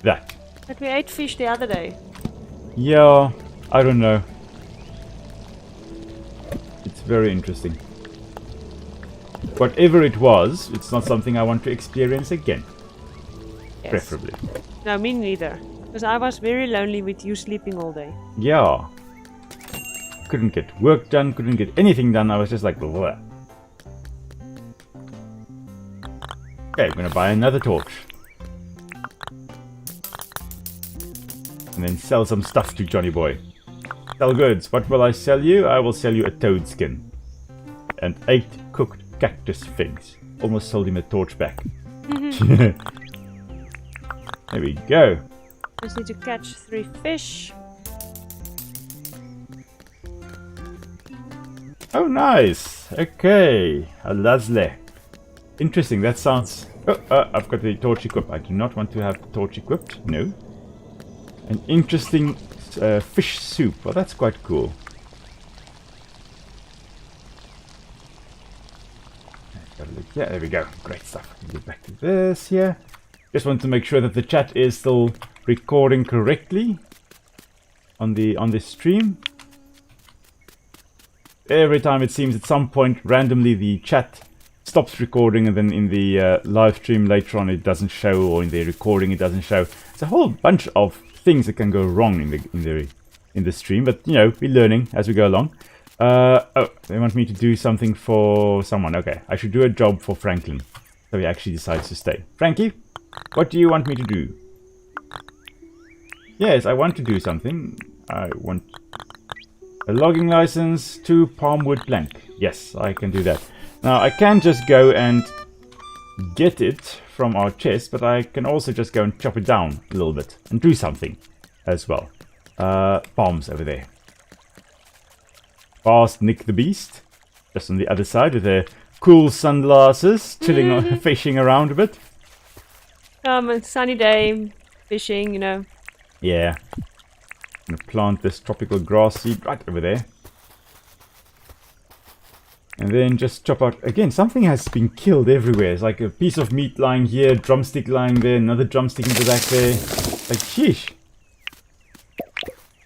that. But we ate fish the other day. Yeah, I don't know. It's very interesting. Whatever it was, it's not something I want to experience again. Yes. Preferably. No, me neither. Because I was very lonely with you sleeping all day. Yeah. Couldn't get work done, couldn't get anything done. I was just like, bleh. Okay, I'm gonna buy another torch. And then sell some stuff to Johnny Boy. Sell goods. What will I sell you? I will sell you a toad skin. And 8 cooked cactus figs. Almost sold him a torch back. There we go. Just need to catch 3 fish. Oh, nice. Okay. Lovely. Interesting. That sounds... Oh, I've got the torch equipped. I do not want to have the torch equipped. No. An interesting fish soup. Well, that's quite cool. Yeah, there we go. Great stuff. Get back to this here. Just want to make sure that the chat is still recording correctly on the stream. Every time it seems at some point randomly the chat stops recording, and then in the live stream later on it doesn't show, or in the recording it doesn't show. It's a whole bunch of things that can go wrong in the stream, but you know, we're learning as we go along. Oh, they want me to do something for someone. Okay, I should do a job for Franklin. So he actually decides to stay. Frankie, what do you want me to do? Yes, I want to do something. I want a logging license, 2 palmwood plank. Yes, I can do that. Now, I can just go and get it from our chest, but I can also just go and chop it down a little bit and do something as well. Palms over there. Past Nic the Beast, just on the other side with their cool sunglasses, chilling on, fishing around a bit. A sunny day, fishing, you know. Yeah. I'm gonna plant this tropical grass seed right over there. And then just chop out, again, something has been killed everywhere. It's like a piece of meat lying here, drumstick lying there, another drumstick in the back there. Like, sheesh.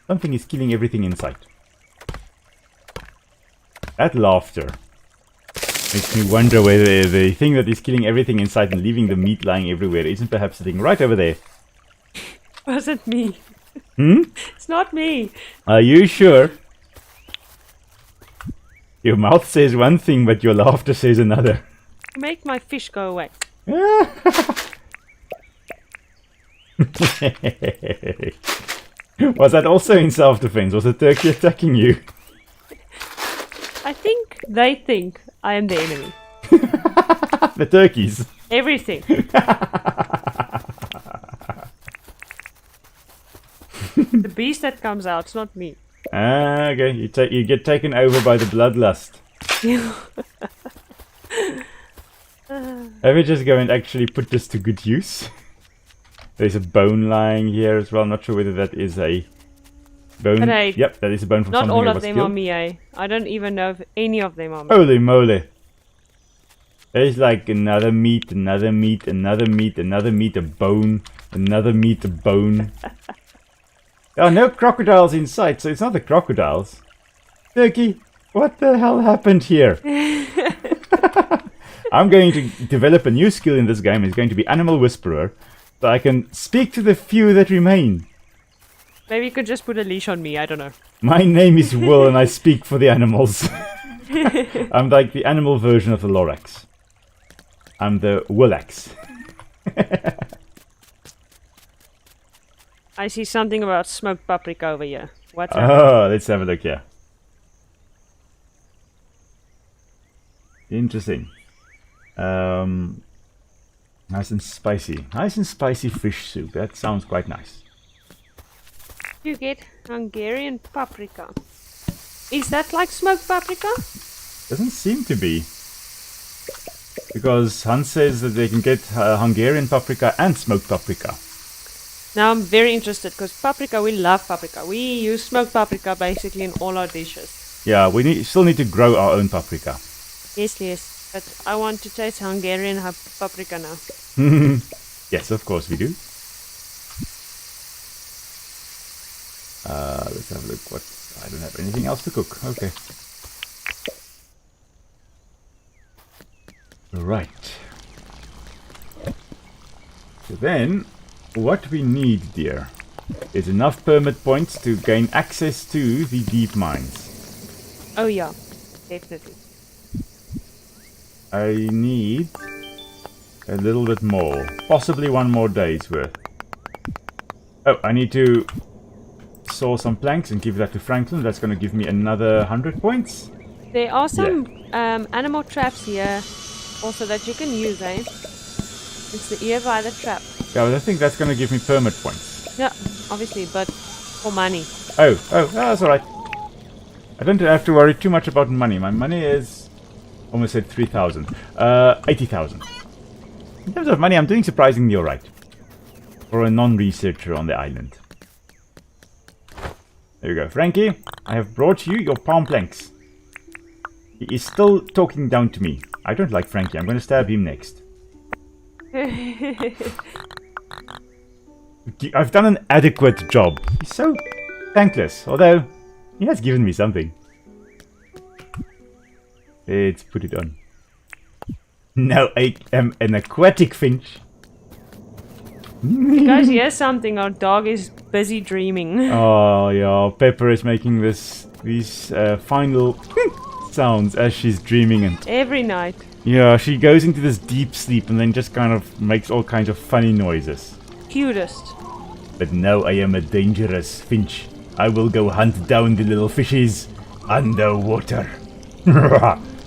Something is killing everything in sight. That laughter makes me wonder whether the thing that is killing everything in sight and leaving the meat lying everywhere isn't perhaps sitting right over there. Wasn't me. Hmm? It's not me. Are you sure? Your mouth says one thing, but your laughter says another. Make my fish go away. Was that also in self-defense? Was the turkey attacking you? I think they think I am the enemy. The turkeys? Everything. The beast that comes out, it's not me. Ah, okay. You get taken over by the bloodlust. Let me just go and actually put this to good use. There's a bone lying here as well. I'm not sure whether that is a bone. Yep, that is a bone from something. Not all that of was them killed. are me, eh? I don't even know if any of them are me. Holy moly. There's like another meat, another meat, another meat, another meat, a bone, another meat, a bone. There are no crocodiles in sight, so it's not the crocodiles. Turkey, what the hell happened here? I'm going to develop a new skill in this game. It's going to be Animal Whisperer, so I can speak to the few that remain. Maybe you could just put a leash on me, I don't know. My name is Will and I speak for the animals. I'm like the animal version of the Lorax. I'm the Willax. I see something about smoked paprika over here. What's that? Oh, let's have a look here. Interesting. Nice and spicy. Nice and spicy fish soup. That sounds quite nice. You get Hungarian paprika. Is that like smoked paprika? Doesn't seem to be. Because Hans says that they can get Hungarian paprika and smoked paprika. Now I'm very interested because paprika, we love paprika. We use smoked paprika basically in all our dishes. Yeah, we still need to grow our own paprika. Yes, yes. But I want to taste Hungarian paprika now. Yes, of course we do. Let's have a look. What? I don't have anything else to cook. Okay. Right. So then, what we need, dear, is enough permit points to gain access to the deep mines. Oh yeah, definitely. I need a little bit more. Possibly one more day's worth. Oh, I need to saw some planks and give that to Franklin. That's going to give me another 100 points. There are some animal traps here also that you can use, eh? It's the ear by the trap. Yeah, but I think that's going to give me permit points. Yeah, obviously, but for money. Oh, that's alright. I don't have to worry too much about money. My money is... almost said 3,000. 80,000. In terms of money, I'm doing surprisingly alright. For a non-researcher on the island. There we go. Frankie, I have brought you your palm planks. He is still talking down to me. I don't like Frankie. I'm going to stab him next. I've done an adequate job. He's so thankless. Although, he has given me something. Let's put it on. Now I am an aquatic finch. Guys, here's something. Our dog is busy dreaming. Oh yeah, Pepper is making these final sounds as she's dreaming, and every night. Yeah, she goes into this deep sleep and then just kind of makes all kinds of funny noises. Cutest. But now I am a dangerous finch. I will go hunt down the little fishes underwater.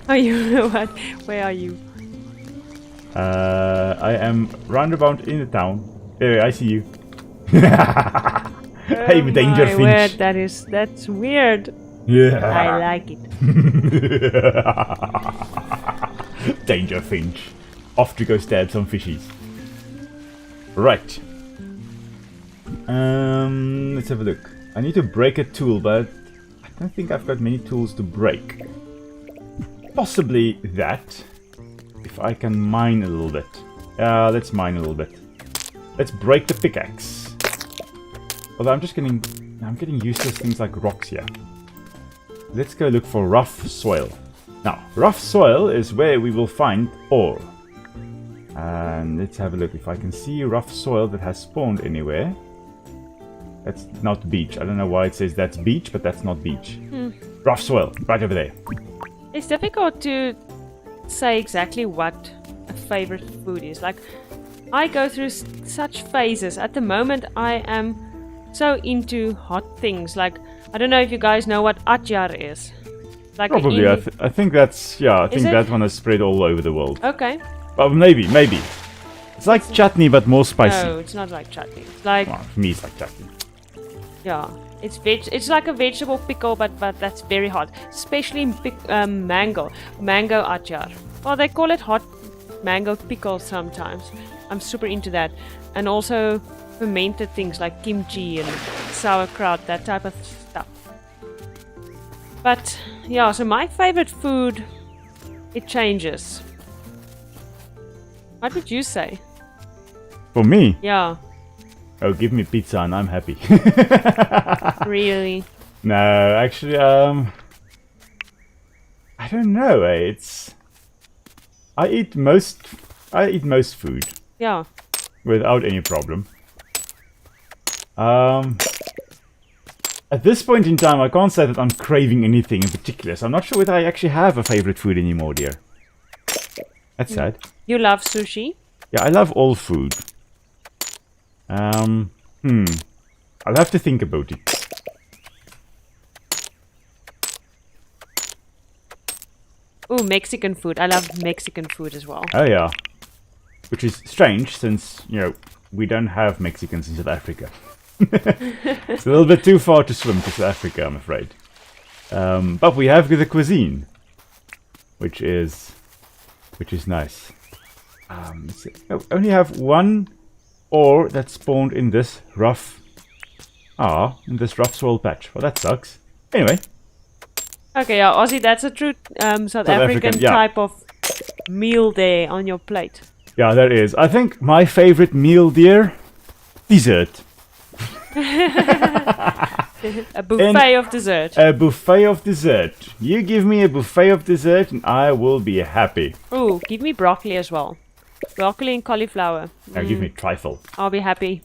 Oh, you know what? Where are you? I am roundabout in the town. There, I see you. I'm a danger finch. Word, that's weird. Yeah. I like it. Danger finch. Off to go stab some fishies. Right. Let's have a look. I need to break a tool, but I don't think I've got many tools to break. Possibly that. If I can mine a little bit. Let's mine a little bit. Let's break the pickaxe. Although I'm getting used to things like rocks here. Let's go look for rough soil. Now, rough soil is where we will find ore. And let's have a look if I can see rough soil that has spawned anywhere. That's not beach. I don't know why it says that's beach, but that's not beach. Rough soil, right over there. It's difficult to say exactly what a favorite food is. Like, I go through such phases. At the moment, I am so into hot things. Like, I don't know if you guys know what atjar is. Like probably. I think that's... Yeah, I think that one has spread all over the world. Okay. Well, maybe. It's like chutney, but more spicy. No, it's not like chutney. It's like... Well, for me, it's like chutney. Yeah. It's like a vegetable pickle, but that's very hot. Especially mango. Mango atjar. Well, they call it hot mango pickle sometimes. I'm super into that. And also fermented things like kimchi and sauerkraut, that type of stuff. But, yeah, so my favorite food, it changes. What would you say? For me? Yeah. Oh, give me pizza and I'm happy. Really? No, actually, I don't know. I eat most food. Yeah. Without any problem. At this point in time, I can't say that I'm craving anything in particular, so I'm not sure whether I actually have a favorite food anymore, dear. That's sad. You love sushi? Yeah, I love all food. I'll have to think about it. Ooh, Mexican food. I love Mexican food as well. Oh yeah. Which is strange since, we don't have Mexicans in South Africa. It's a little bit too far to swim to South Africa, I'm afraid. But we have the cuisine, which is nice. Let's see. I only have one ore that spawned in this rough soil patch. Well, that sucks. Anyway. Okay, yeah, Ozzy, that's a true South African type of meal there on your plate. Yeah, there is. I think my favorite meal, dear, dessert. A buffet of dessert. A buffet of dessert. You give me a buffet of dessert and I will be happy. Ooh, give me broccoli as well. Broccoli and cauliflower. Now give me trifle. I'll be happy.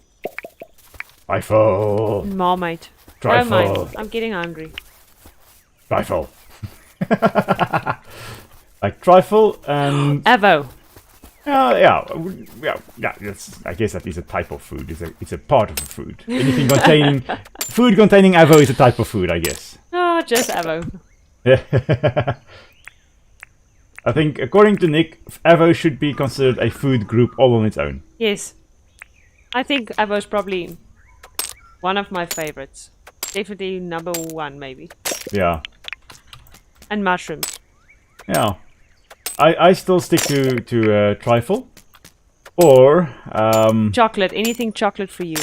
Trifle. Marmite. Trifle. Don't mind. I'm getting hungry. Trifle. Like trifle and... Avo. Yeah. I guess that is a type of food. It's a part of a food. Anything containing... food containing avo is a type of food, I guess. Oh, just avo. I think, according to Nick, avo should be considered a food group all on its own. Yes. I think avo is probably one of my favorites. Definitely number one, maybe. Yeah. And mushrooms. Yeah. I still stick to trifle. Or... chocolate. Anything chocolate for you.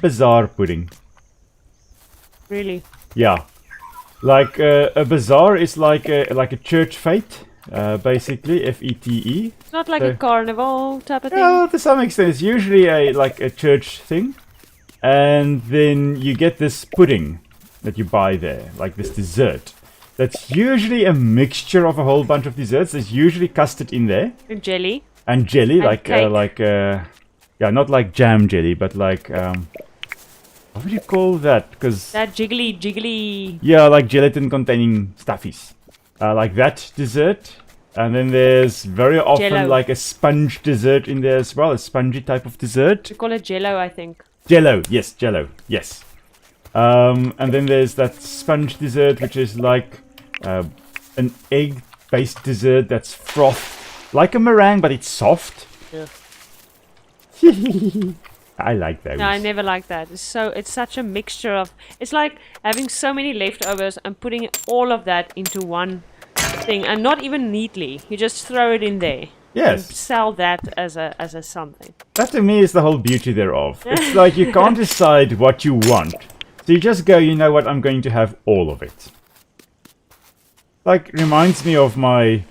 Bazaar pudding. Really? Yeah. Like a bazaar is like a church fete. Basically, FETE. It's not like a carnival type of thing? Yeah, to some extent. It's usually a church thing. And then you get this pudding that you buy there, like this dessert. That's usually a mixture of a whole bunch of desserts. There's usually custard in there. And jelly. And jelly, and yeah, not like jam jelly, but like, what would you call that? Because that jiggly. Yeah, like gelatin-containing stuffies. Like that dessert. And then there's very often Jello. like a sponge dessert in there as well, a spongy type of dessert. We call it jello, I think. Jello, yes, jello, yes. And then there's that sponge dessert, which is like an egg-based dessert that's froth, like a meringue, but it's soft. Yeah. I like those. No, I never like that. It's such a mixture of... It's like having so many leftovers and putting all of that into one thing, and not even neatly. You just throw it in there. Yes. And sell that as a something. That to me is the whole beauty thereof. It's like you can't decide what you want. So you just go, you know what, I'm going to have all of it. Like, reminds me of my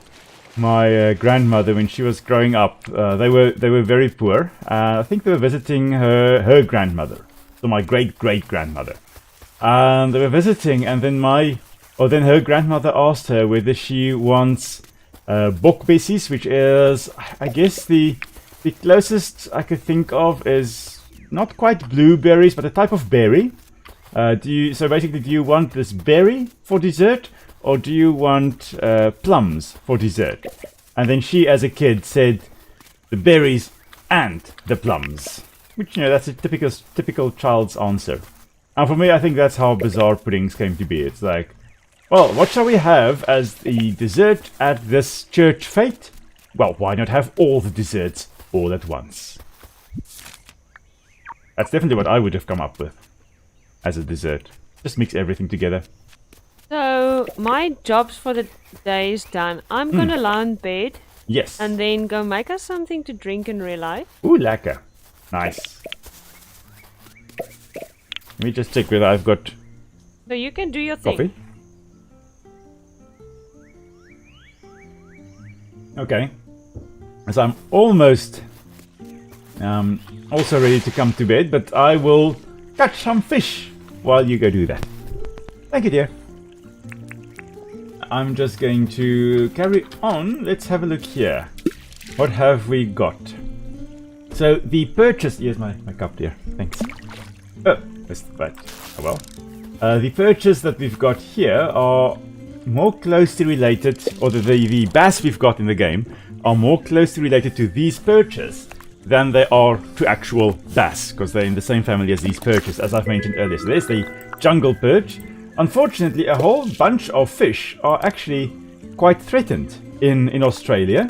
grandmother when she was growing up. They were very poor. I think they were visiting her grandmother. So my great-great-grandmother. And they were visiting, and then then her grandmother asked her whether she wants bokbessies, which is, I guess, the closest I could think of is not quite blueberries, but a type of berry. So basically, do you want this berry for dessert, or do you want plums for dessert? And then she, as a kid, said the berries and the plums, which, you know, that's a typical child's answer. And for me, I think that's how bazaar puddings came to be. It's like, well, what shall we have as the dessert at this church fete? Well, why not have all the desserts all at once? That's definitely what I would have come up with as a dessert. Just mix everything together. So, my jobs for the day is done. I'm gonna lie in bed. Yes. And then go make us something to drink in real life. Ooh, lekker. Nice. Let me just check whether I've got So you can do your thing. coffee. Okay. So I'm almost also ready to come to bed, but I will catch some fish while you go do that. Thank you, dear. I'm just going to carry on. Let's have a look here. What have we got? So the purchase... Here's my cup, dear. Thanks. Oh, missed that. Oh well. The purchase that we've got here are more closely related, or the bass we've got in the game are more closely related to these perches than they are to actual bass, because they're in the same family as these perches, as I've mentioned earlier. So there's the jungle perch. Unfortunately, a whole bunch of fish are actually quite threatened in Australia,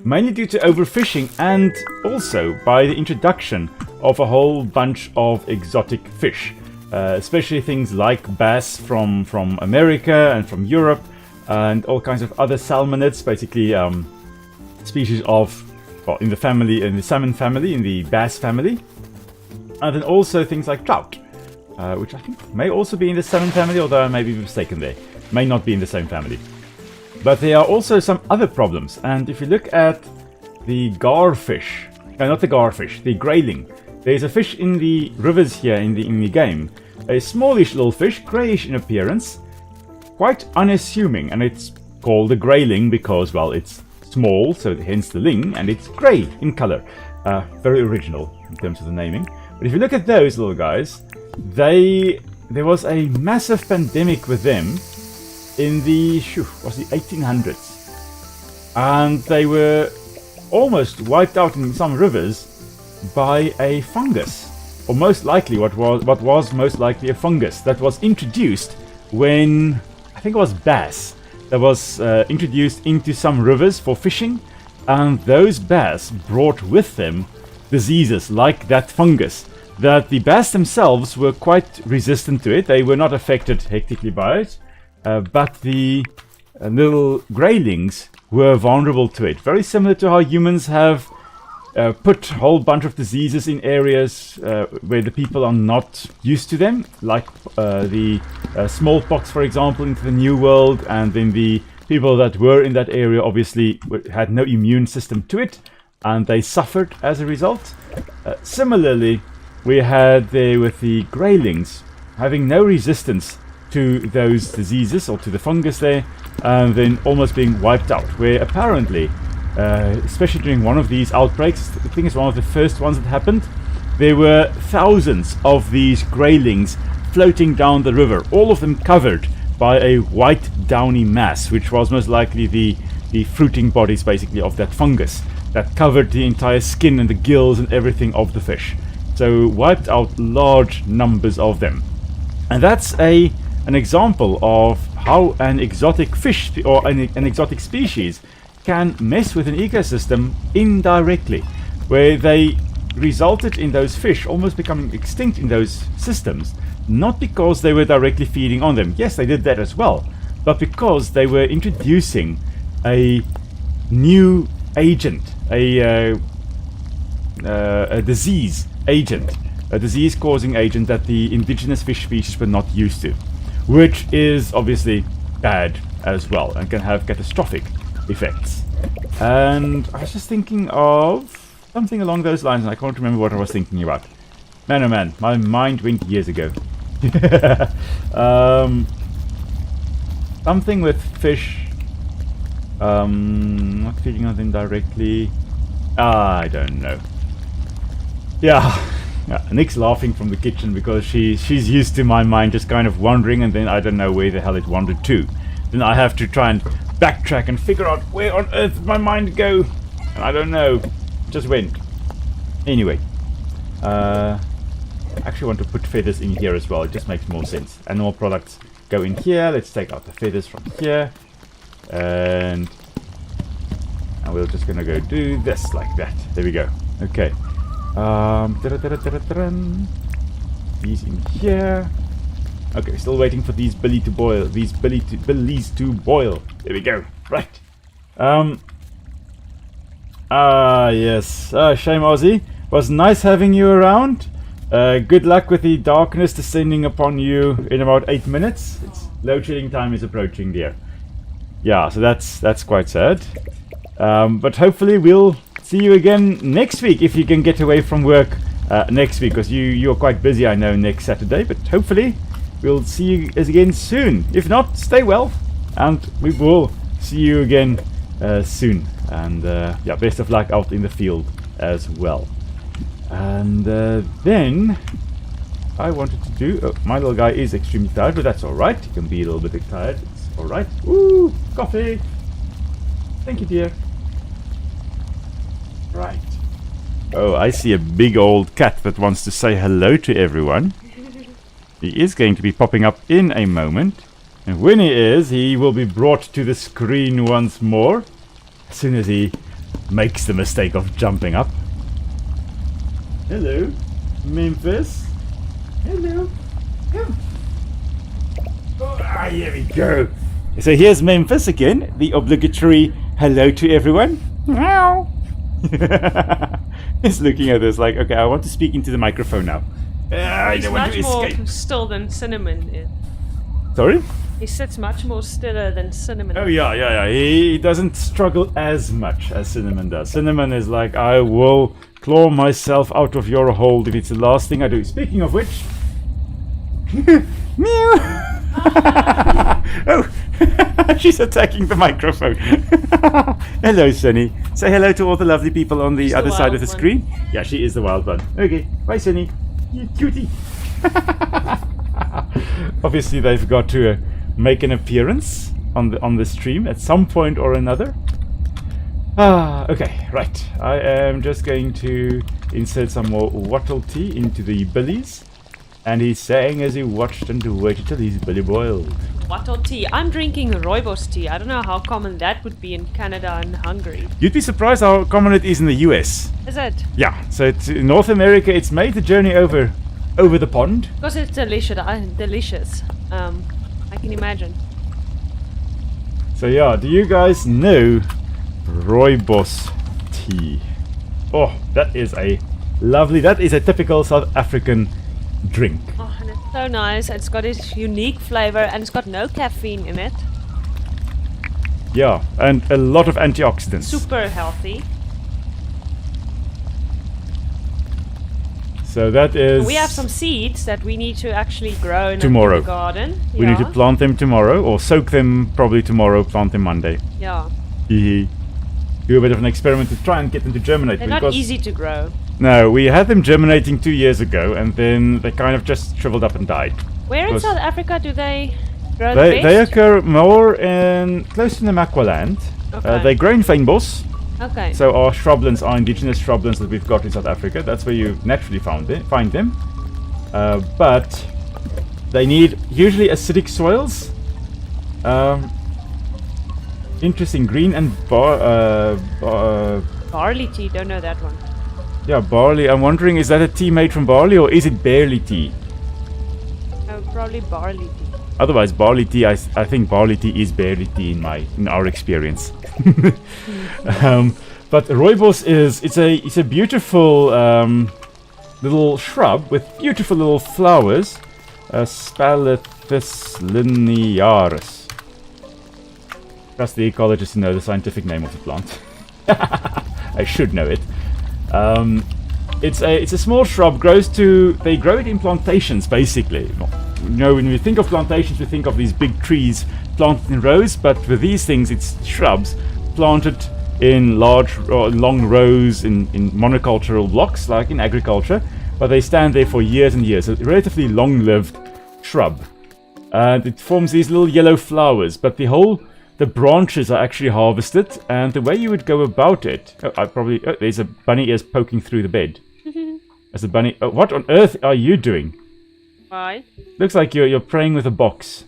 mainly due to overfishing and also by the introduction of a whole bunch of exotic fish. Especially things like bass from America and from Europe, and all kinds of other salmonids, basically species of, well, in the salmon family, in the bass family, and then also things like trout, which I think may also be in the salmon family, although I may be mistaken there. May not be in the same family. But there are also some other problems, and if you look at the garfish, no, not the garfish, the grayling. There's a fish in the rivers here in the game. A smallish little fish, greyish in appearance, quite unassuming, and it's called a grayling because, well, it's small, so hence the ling, and it's grey in colour. Very original in terms of the naming. But if you look at those little guys, there was a massive pandemic with them in the 1800s, and they were almost wiped out in some rivers by a fungus, or most likely what was most likely a fungus that was introduced when, I think it was bass, that was introduced into some rivers for fishing, and those bass brought with them diseases like that fungus, that the bass themselves were quite resistant to it. They were not affected hectically by it, but the little greylings were vulnerable to it. Very similar to how humans have put a whole bunch of diseases in areas where the people are not used to them, like the smallpox, for example, into the New World, and then the people that were in that area obviously had no immune system to it, and they suffered as a result. Similarly, we had there with the greylings having no resistance to those diseases or to the fungus there, and then almost being wiped out, where apparently, especially during one of these outbreaks, I think it's one of the first ones that happened, there were thousands of these greylings floating down the river, all of them covered by a white downy mass, which was most likely the fruiting bodies basically of that fungus that covered the entire skin and the gills and everything of the fish. So wiped out large numbers of them. And that's an example of how an exotic fish or an exotic species can mess with an ecosystem indirectly, where they resulted in those fish almost becoming extinct in those systems, not because they were directly feeding on them. Yes, they did that as well, but because they were introducing a new agent, a disease agent, a disease-causing agent that the indigenous fish species were not used to, which is obviously bad as well and can have catastrophic effects. And I was just thinking of something along those lines, and I can't remember what I was thinking about. Man, oh man, my mind went years ago. Something with fish, not feeding on them directly. I don't know. Yeah, Nic's laughing from the kitchen because she's used to my mind just kind of wandering, and then I don't know where the hell it wandered to. Then I have to try and backtrack and figure out where on earth did my mind go, and I don't know. It just went. Anyway, I actually want to put feathers in here as well. It just makes more sense. Animal products go in here. Let's take out the feathers from here, and we're just gonna go do this like that. There we go. Okay. These in here. Okay, still waiting for these billies to boil. There we go. Right. Yes. Shame, Ozzy. Was nice having you around. Good luck with the darkness descending upon you in about 8 minutes. It's load shedding time is approaching, dear. Yeah, so that's quite sad. But hopefully we'll see you again next week if you can get away from work next week, because you're quite busy, I know, next Saturday. But hopefully we'll see you again soon. If not, stay well, and we will see you again soon. And yeah, best of luck out in the field as well. And then I wanted to do... Oh, my little guy is extremely tired, but that's alright. He can be a little bit tired. It's alright. Ooh, coffee! Thank you, dear. Right. Oh, I see a big old cat that wants to say hello to everyone. He is going to be popping up in a moment. And when he is, he will be brought to the screen once more, as soon as he makes the mistake of jumping up. Hello, Memphis. Hello. Come. Oh, here we go. So here's Memphis again, the obligatory hello to everyone. Meow. He's looking at us like, okay, I want to speak into the microphone now. I don't want to escape. He's much more still than Cinnamon is. Sorry? He sits much more stiller than Cinnamon. Oh yeah. He doesn't struggle as much as Cinnamon does. Cinnamon is like, I will claw myself out of your hold if it's the last thing I do. Speaking of which... Meow! Oh, she's attacking the microphone. Hello, Sunny. Say hello to all the lovely people on the other side of the screen. Yeah, she is the wild one. Okay, bye, Sunny. You cutie. Obviously, they've got to make an appearance on the stream at some point or another. Okay, right. I am just going to insert some more wattle tea into the billies. And he sang as he watched and waited till his belly boiled. Wattle tea. I'm drinking rooibos tea. I don't know how common that would be in Canada and Hungary. You'd be surprised how common it is in the US. Is it? Yeah. So in North America, it's made the journey over the pond. Because it's delicious. I can imagine. So yeah, do you guys know rooibos tea? Oh, that is a lovely, that is a typical South African drink. Oh, and it's so nice. It's got this unique flavor and it's got no caffeine in it. Yeah, and a lot of antioxidants. Super healthy. So that is... We have some seeds that we need to actually grow in tomorrow. The garden. We need to plant them tomorrow, or soak them probably tomorrow, plant them Monday. Yeah. Do a bit of an experiment to try and get them to germinate. They're not easy to grow. No, we had them germinating 2 years ago, and then they kind of just shriveled up and died. Where in South Africa do they grow the They best? occur more in close to Namaqualand. Okay. They grow in fynbos. Okay. So our shrublands are indigenous shrublands that we've got in South Africa. That's where you naturally find them. But they need usually acidic soils. Interesting, green and barley tea, don't know that one. Yeah, barley. I'm wondering, is that a tea made from barley or is it barley tea? Probably barley tea. Otherwise, barley tea. I think barley tea is barley tea in our experience. But rooibos it's a beautiful little shrub with beautiful little flowers. Spalathus linearis. Trust the ecologist to know the scientific name of the plant. I should know it. It's a small shrub. They grow it in plantations, basically. You know, when we think of plantations, we think of these big trees planted in rows, but with these things, it's shrubs planted in large, long rows in monocultural blocks, like in agriculture. But they stand there for years and years. A relatively long-lived shrub, and it forms these little yellow flowers. But the branches are actually harvested, and the way you would go about it... there's a bunny ears poking through the bed. As a bunny... what on earth are you doing? Why? Looks like you're praying with a box.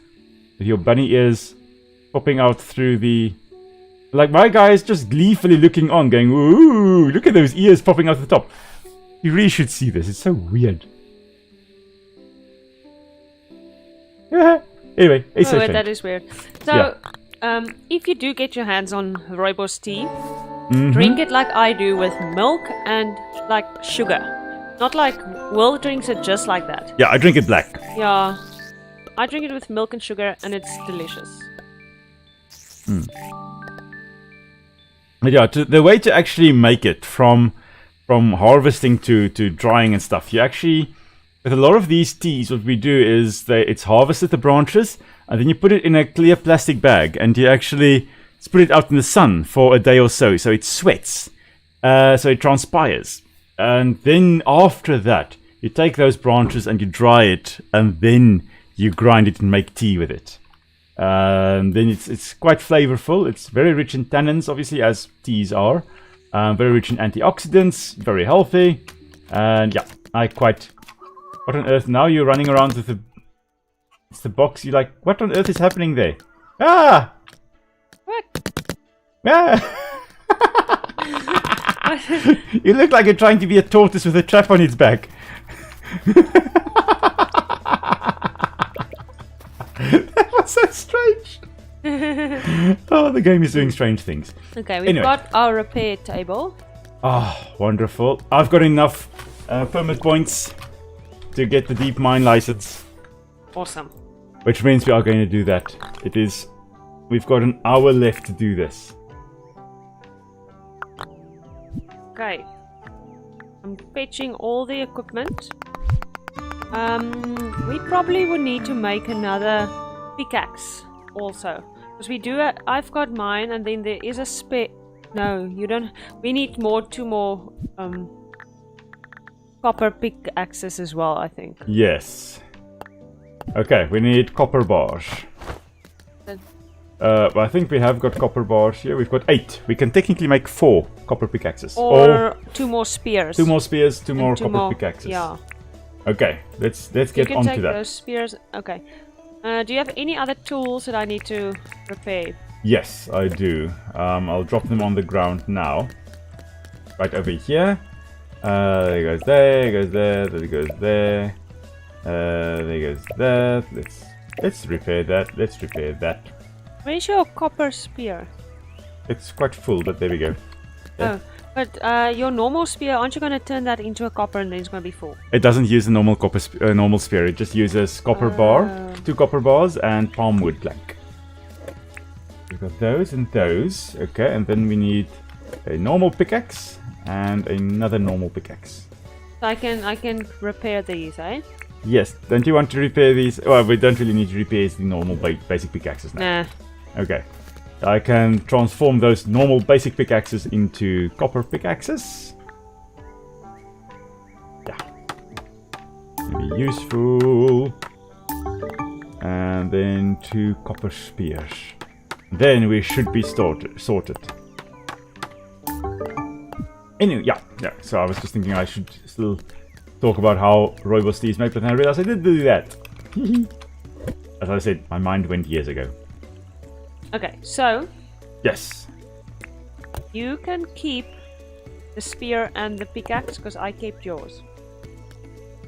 With your bunny ears popping out through the... Like, my guy is just gleefully looking on, going, ooh, look at those ears popping out the top. You really should see this. It's so weird. Anyway, it's so that is weird. So... Yeah. If you do get your hands on rooibos tea, drink it like I do, with milk and like sugar. Not like Will drinks it just like that. Yeah, I drink it black. Yeah, I drink it with milk and sugar, and it's delicious. But yeah, the way to actually make it from harvesting to drying and stuff, you actually, with a lot of these teas, what we do is it's harvested, the branches, and then you put it in a clear plastic bag, and you actually put it out in the sun for a day or so it sweats, so it transpires. And then after that, you take those branches and you dry it, and then you grind it and make tea with it. And then it's quite flavorful. It's very rich in tannins, obviously, as teas are. Very rich in antioxidants, very healthy. And yeah, what on earth? Now you're running around with the box. You're like, what on earth is happening there? Ah! What? Ah! You look like you're trying to be a tortoise with a trap on its back. That was so strange. Oh, the game is doing strange things. Okay, we've got our repair table. Ah, wonderful. I've got enough permit points to get the deep mine license. Awesome. Which means we are going to do that. We've got an hour left to do this. Okay. I'm fetching all the equipment. We probably would need to make another pickaxe also. Because I've got mine, and then there is a spare... No, you don't... We need two more copper pickaxes as well, I think. Yes. Okay, we need copper bars. I think we have got copper bars here. We've got 8. We can technically make 4 copper pickaxes. Or 2 more spears. 2 more spears, 2 more copper pickaxes. Yeah. Okay, let's get onto that. You can take those spears. Okay. Do you have any other tools that I need to repair? Yes, I do. I'll drop them on the ground now. Right over here. There goes there, goes there, there goes there. There goes that. Let's repair that. Let's repair that. Where's your copper spear? It's quite full, but there we go. Oh, but your normal spear, aren't you going to turn that into a copper and then it's going to be full? It doesn't use the normal normal spear. It just uses copper bar, 2 copper bars, and palm wood plank. We've got those and those. Okay, and then we need a normal pickaxe and another normal pickaxe. So I can repair these, eh? Yes. Don't you want to repair these? Well, we don't really need to repair the normal basic pickaxes now. Nah. Okay. I can transform those normal basic pickaxes into copper pickaxes. Yeah. Maybe useful. And then 2 copper spears. Then we should be sorted. Anyway, yeah. So I was just thinking I should still talk about how rooibos tea is made, but then I realized I didn't do that. As I said, my mind went years ago. Okay, so Yes. you can keep the spear and the pickaxe because I kept yours.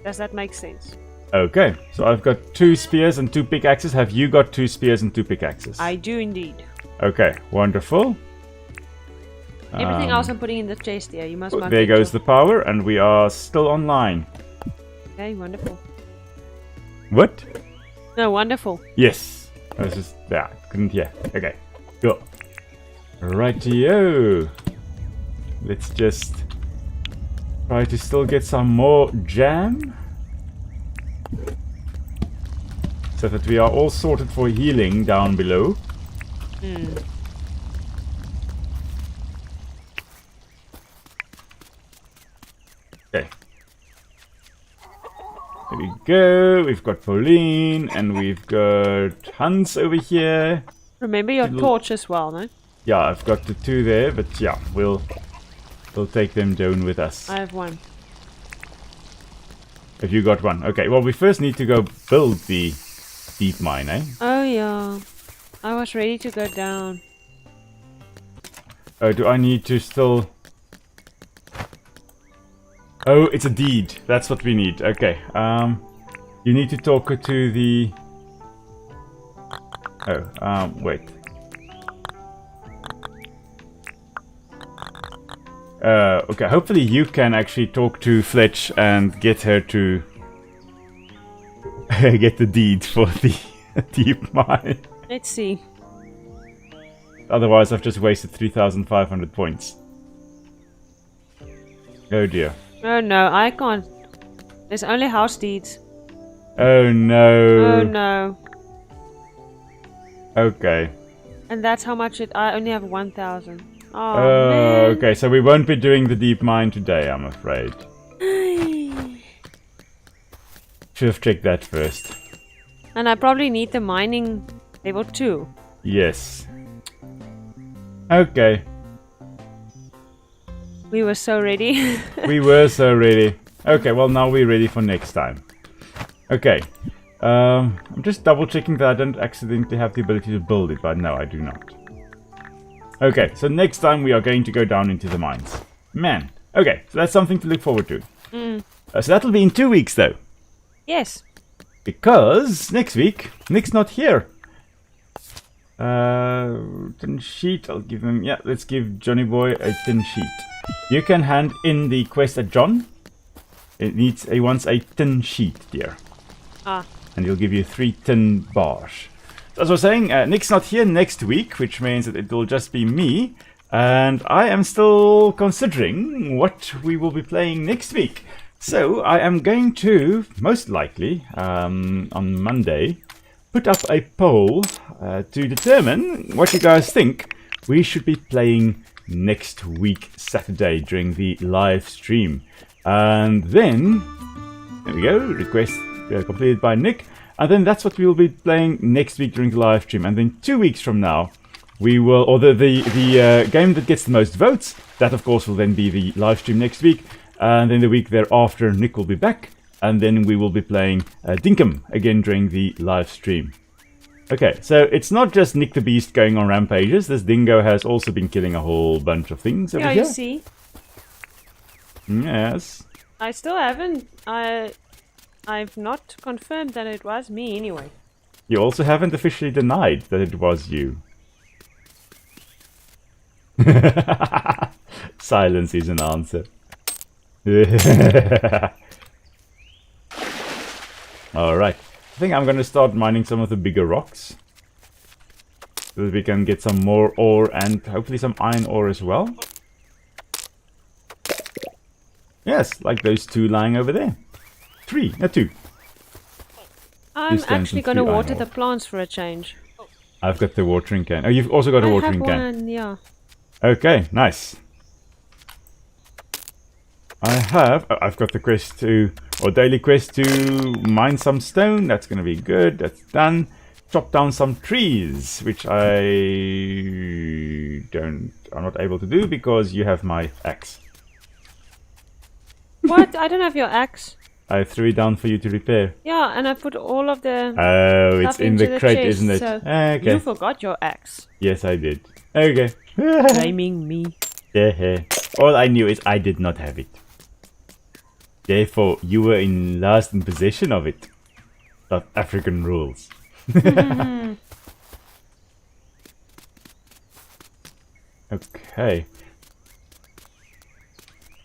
Does that make sense? Okay, so I've got 2 spears and 2 pickaxes. Have you got 2 spears and 2 pickaxes? I do indeed. Okay, wonderful. Everything else I'm putting in the chest here. You must. There goes the power, and we are still online. Okay, wonderful. What? No, wonderful. Yes. I was just there. Couldn't hear. Okay, cool. Rightio. Let's just try to still get some more jam, so that we are all sorted for healing down below. Okay. There we go. We've got Pauline and we've got Hans over here. Remember your torch as well, no? Yeah, I've got the 2 there, but yeah, we'll take them down with us. I have 1. Have you got 1? Okay, well we first need to go build the deep mine, eh? Oh yeah. I was ready to go down. Oh, do I need to still... Oh, it's a deed. That's what we need. Okay. You need to talk to the... Oh, wait. Okay, hopefully you can actually talk to Fletch and get her to get the deed for the deep mine. Let's see. Otherwise, I've just wasted 3,500 points. Oh dear. Oh no, I can't. There's only house deeds. Oh no. Oh no. Okay. And that's how much I only have 1,000. Oh man. Okay, so we won't be doing the deep mine today, I'm afraid. Should have checked that first. And I probably need the mining level 2. Yes. Okay. We were so ready. We were so ready. Okay, well now we're ready for next time. Okay. I'm just double checking that I don't accidentally have the ability to build it, but no, I do not. Okay, so next time we are going to go down into the mines. Man. Okay, so that's something to look forward to. So that'll be in 2 weeks though. Yes. Because next week, Nick's not here. Tin sheet, I'll give him... Yeah, let's give Johnny Boy a tin sheet. You can hand in the quest at John. He wants a tin sheet, dear. Ah. And he'll give you 3 tin bars. So as I was saying, Nick's not here next week, which means that it will just be me. And I am still considering what we will be playing next week. So I am going to, most likely, on Monday, put up a poll to determine what you guys think we should be playing next week, Saturday, during the live stream. And then, there we go, request completed by Nick. And then that's what we will be playing next week during the live stream. And then 2 weeks from now, we will, or the game that gets the most votes, that of course will then be the live stream next week. And then the week thereafter, Nick will be back. And then we will be playing Dinkum again during the live stream. Okay, so it's not just Nic the Beast going on rampages. This dingo has also been killing a whole bunch of things over here. Yeah, you see. Yes. I still haven't... I've not confirmed that it was me anyway. You also haven't officially denied that it was you. Silence is an answer. Alright. I think I'm gonna start mining some of the bigger rocks. So that we can get some more ore and hopefully some iron ore as well. Yes, like those 2 lying over there. 3, not 2. I'm actually going to water the plants for a change. I've got the watering can. Oh, you've also got a watering can. I have one, yeah. Okay, nice. I've got the quest to, or daily quest to mine some stone. That's going to be good. That's done. Chop down some trees, which I'm not able to do because you have my axe. What? I don't have your axe. I threw it down for you to repair. Yeah, and I put all of the Oh, it's in the crate, chest, isn't it? so Okay. you forgot your axe. Yes, I did. Okay. Blaming me. All I knew is I did not have it. Therefore, you were last in possession of it. South African rules. Okay.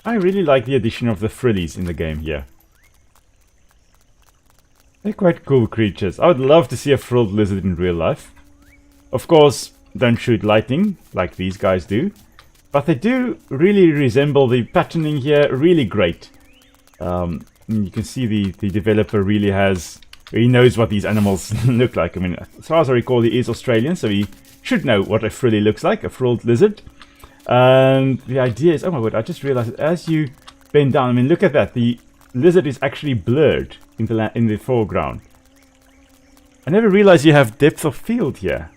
I really like the addition of the frillies in the game here. They're quite cool creatures. I would love to see a frilled lizard in real life. Of course, don't shoot lightning like these guys do. But they do really resemble the patterning here really great. You can see the developer really he knows what these animals look like. I mean, as far as I recall, he is Australian, so he should know what a frilly looks like, a frilled lizard. And the idea is, oh my word, I just realized that as you bend down, I mean, look at that. The lizard is actually blurred in the foreground. I never realized you have depth of field here.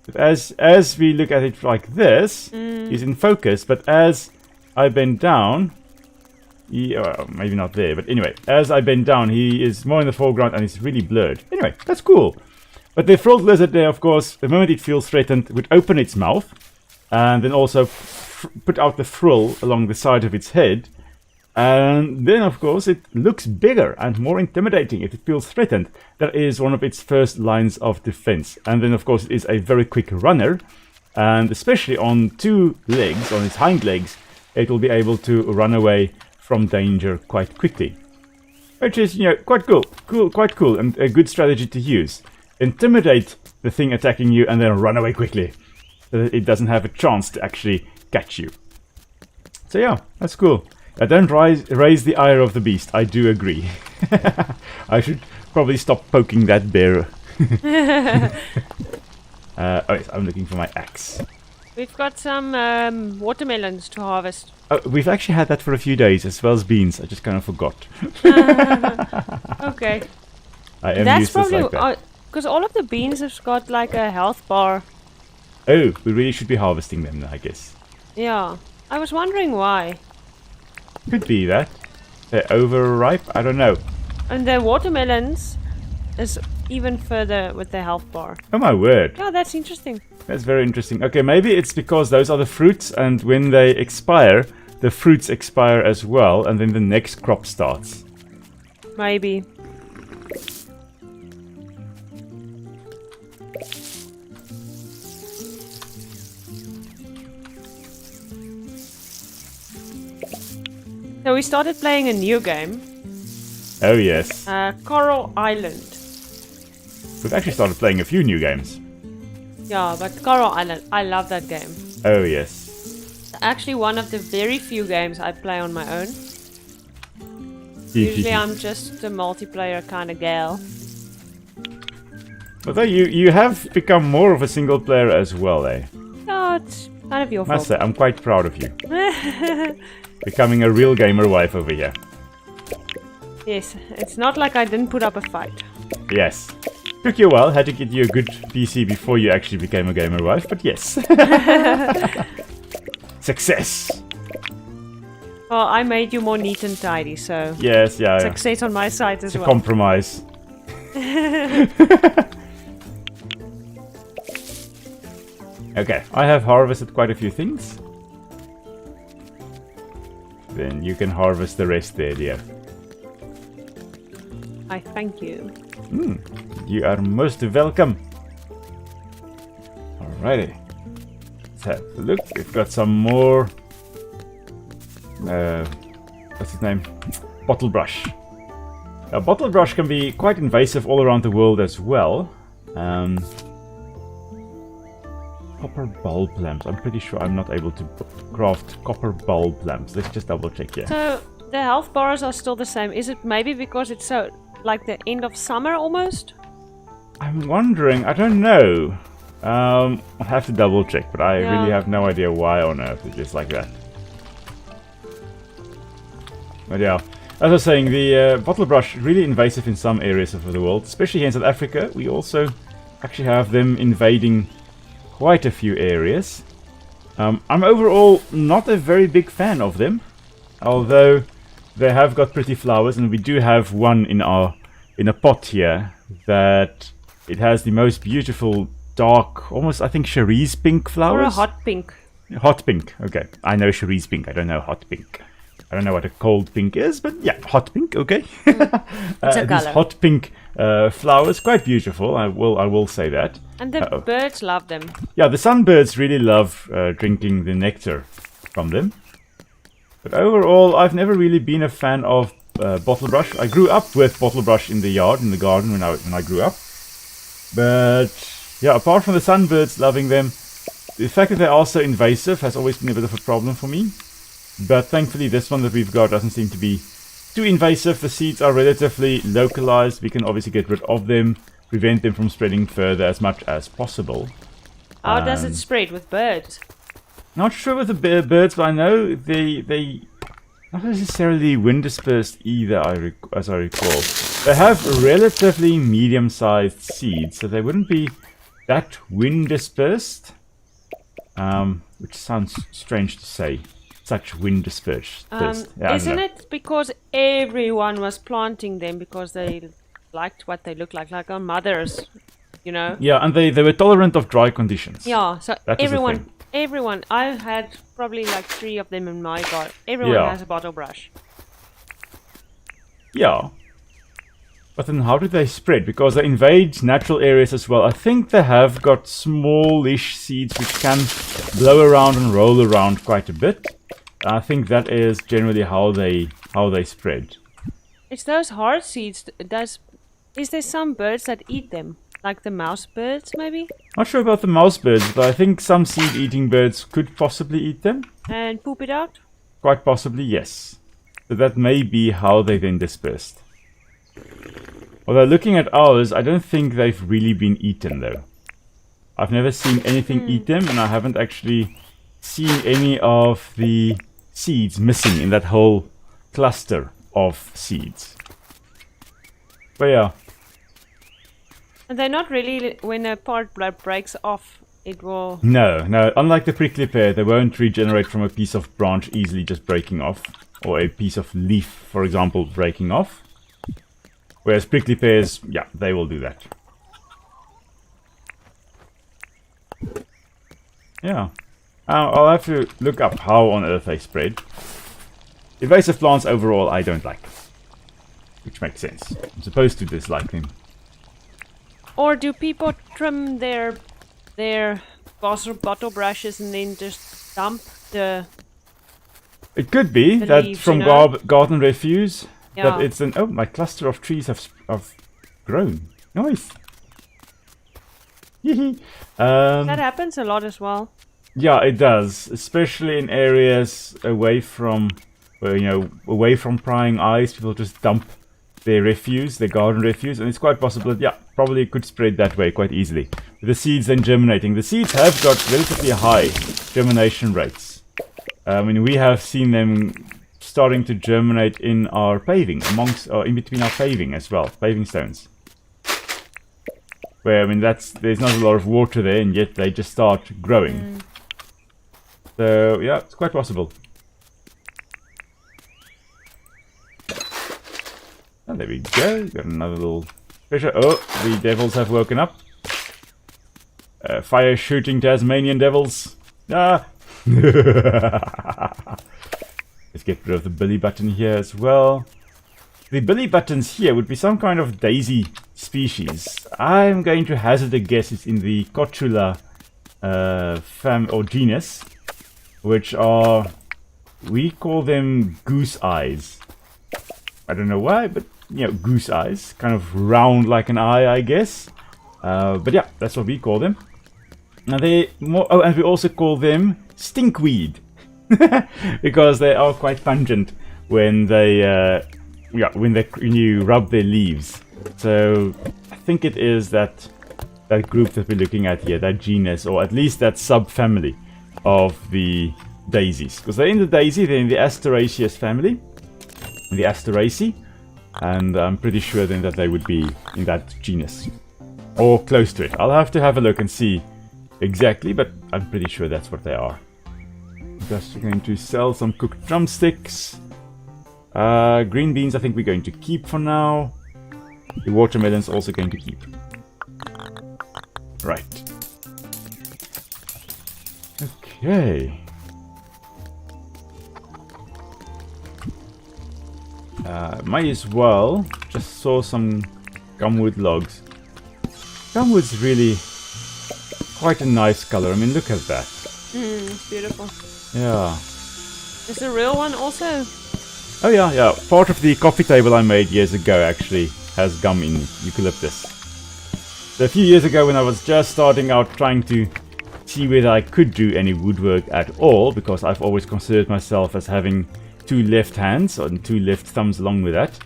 But as we look at it like this, he's in focus, but as I bend down, well, maybe not there, but anyway, as I bend down, he is more in the foreground and it's really blurred. Anyway, that's cool. But the frilled lizard there, of course, the moment it feels threatened, would open its mouth and then also put out the frill along the side of its head. And then, of course, it looks bigger and more intimidating if it feels threatened. That is one of its first lines of defense. And then, of course, it is a very quick runner. And especially on 2 legs, on its hind legs, it will be able to run away from danger quite quickly. Which is, quite cool. Quite cool, and a good strategy to use. Intimidate the thing attacking you and then run away quickly. So that it doesn't have a chance to actually catch you. So yeah, that's cool. Don't raise the ire of the beast. I do agree. I should probably stop poking that bear. Yes, I'm looking for my axe. We've got some watermelons to harvest. We've actually had that for a few days, as well as beans. I just kind of forgot. Okay. I am That's useless probably like that. because all of the beans have got like a health bar. Oh, we really should be harvesting them, I guess. Yeah, I was wondering why. Could be that. They're overripe? I don't know. And the watermelons is even further with the health bar. Oh my word. Yeah, that's interesting. That's very interesting. Okay, maybe it's because those are the fruits, and when they expire, the fruits expire as well, and then the next crop starts. Maybe. So we started playing a new game. Oh yes. Coral Island. We've actually started playing a few new games. Yeah, but Coral Island, I love that game. Oh yes. It's actually one of the very few games I play on my own. Usually I'm just a multiplayer kind of gal. Although you have become more of a single player as well, eh? No, it's kind of your Must fault. say, I'm quite proud of you. Becoming a real gamer wife over here. Yes, it's not like I didn't put up a fight. Yes. Took you a while, had to get you a good PC before you actually became a gamer wife, but yes. Success! Well, I made you more neat and tidy, so... Yes, yeah. Success on my side as It's a well. compromise. Okay, I have harvested quite a few things. Then you can harvest the rest there, dear. I thank you. You are most welcome. Alrighty. Let's have a look. We've got some more... what's his name? Bottle brush. Bottle brush can be quite invasive all around the world as well. Copper bulb lamps. I'm pretty sure I'm not able to craft copper bulb lamps. Let's just double check here. So the health bars are still the same. Is it maybe because it's so like the end of summer almost? I'm wondering. I don't know. I'll have to double check, but I really have no idea why on earth it's just like that. But yeah, as I was saying, the bottle brush really invasive in some areas of the world, especially here in South Africa. We also actually have them invading quite a few areas. I'm overall not a very big fan of them, although they have got pretty flowers, and we do have one in a pot here that it has the most beautiful dark, almost I think cerise pink flowers. Or a hot pink. Hot pink. Okay, I know cerise pink. I don't know hot pink. I don't know what a cold pink is, but yeah, hot pink. Okay. It's a color. These hot pink flowers, quite beautiful. I will say that. And the birds love them. Yeah, the sunbirds really love drinking the nectar from them. But overall, I've never really been a fan of bottle brush. I grew up with bottle brush in the yard, in the garden when I grew up. But yeah, apart from the sunbirds loving them, the fact that they're also invasive has always been a bit of a problem for me. But thankfully, this one that we've got doesn't seem to be too invasive. The seeds are relatively localized. We can obviously get rid of them, prevent them from spreading further as much as possible. How does it spread with birds? Not sure with the birds, but I know they not necessarily wind dispersed either, as I recall. They have relatively medium-sized seeds, so they wouldn't be that wind dispersed. Which sounds strange to say. Such wind dispersed. Isn't it because everyone was planting them because they liked what they look like our mothers, you know? Yeah, and they were tolerant of dry conditions. Yeah, so everyone, I had probably like 3 of them in my garden. Everyone has a bottle brush. Yeah. But then how do they spread? Because they invade natural areas as well. I think they have got smallish seeds which can blow around and roll around quite a bit. I think that is generally how they spread. It's those hard seeds. Is there some birds that eat them? Like the mouse birds, maybe? Not sure about the mouse birds, but I think some seed-eating birds could possibly eat them. And poop it out? Quite possibly, yes. So that may be how they then dispersed. Although looking at ours, I don't think they've really been eaten though. I've never seen anything eat them, and I haven't actually seen any of the seeds missing in that whole cluster of seeds. But yeah. And they're not really, when a part breaks off, it will... No. Unlike the prickly pear, they won't regenerate from a piece of branch easily just breaking off. Or a piece of leaf, for example, breaking off. Whereas prickly pears, yeah, they will do that. Yeah. I'll have to look up how on earth they spread. Invasive plants overall I don't like. Which makes sense. I'm supposed to dislike them. Or do people trim their bottle brushes and then just dump the... It could be that leaves, from garden refuse. Yeah. That it's an... Oh, my cluster of trees have grown. Nice. That happens a lot as well. Yeah, it does, especially in areas away from, away from prying eyes. People just dump their refuse, their garden refuse, and it's quite possible that, yeah, probably it could spread that way quite easily. With the seeds then germinating. The seeds have got relatively high germination rates. We have seen them starting to germinate in our paving, in between our paving as well, paving stones. Where, there's not a lot of water there, and yet they just start growing. So, yeah, it's quite possible. Oh, there we go. Got another little treasure. Oh, the devils have woken up. Fire shooting Tasmanian devils. Ah! Let's get rid of the belly button here as well. The belly buttons here would be some kind of daisy species. I'm going to hazard a guess it's in the Cotula or genus, which are, we call them goose eyes. I don't know why, but you know, goose eyes, kind of round like an eye, I guess. But yeah, that's what we call them. And and we also call them stinkweed because they are quite pungent when when you rub their leaves. So I think it is that group that we're looking at here, that genus, or at least that subfamily of the daisies. Because they're in the daisy, they're in the Asteraceous family, the Asteraceae, and I'm pretty sure then that they would be in that genus, or close to it. I'll have to have a look and see exactly, but I'm pretty sure that's what they are. Just going to sell some cooked drumsticks. Green beans I think we're going to keep for now. The watermelon's also going to keep. Right. Okay. Might as well just saw some gumwood logs. Gumwood's really quite a nice color. I mean, look at that. It's beautiful. Yeah. Is the real one also? Oh yeah. Part of the coffee table I made years ago actually has gum in eucalyptus. So a few years ago when I was just starting out trying to see whether I could do any woodwork at all, because I've always considered myself as having 2 left hands and 2 left thumbs along with that,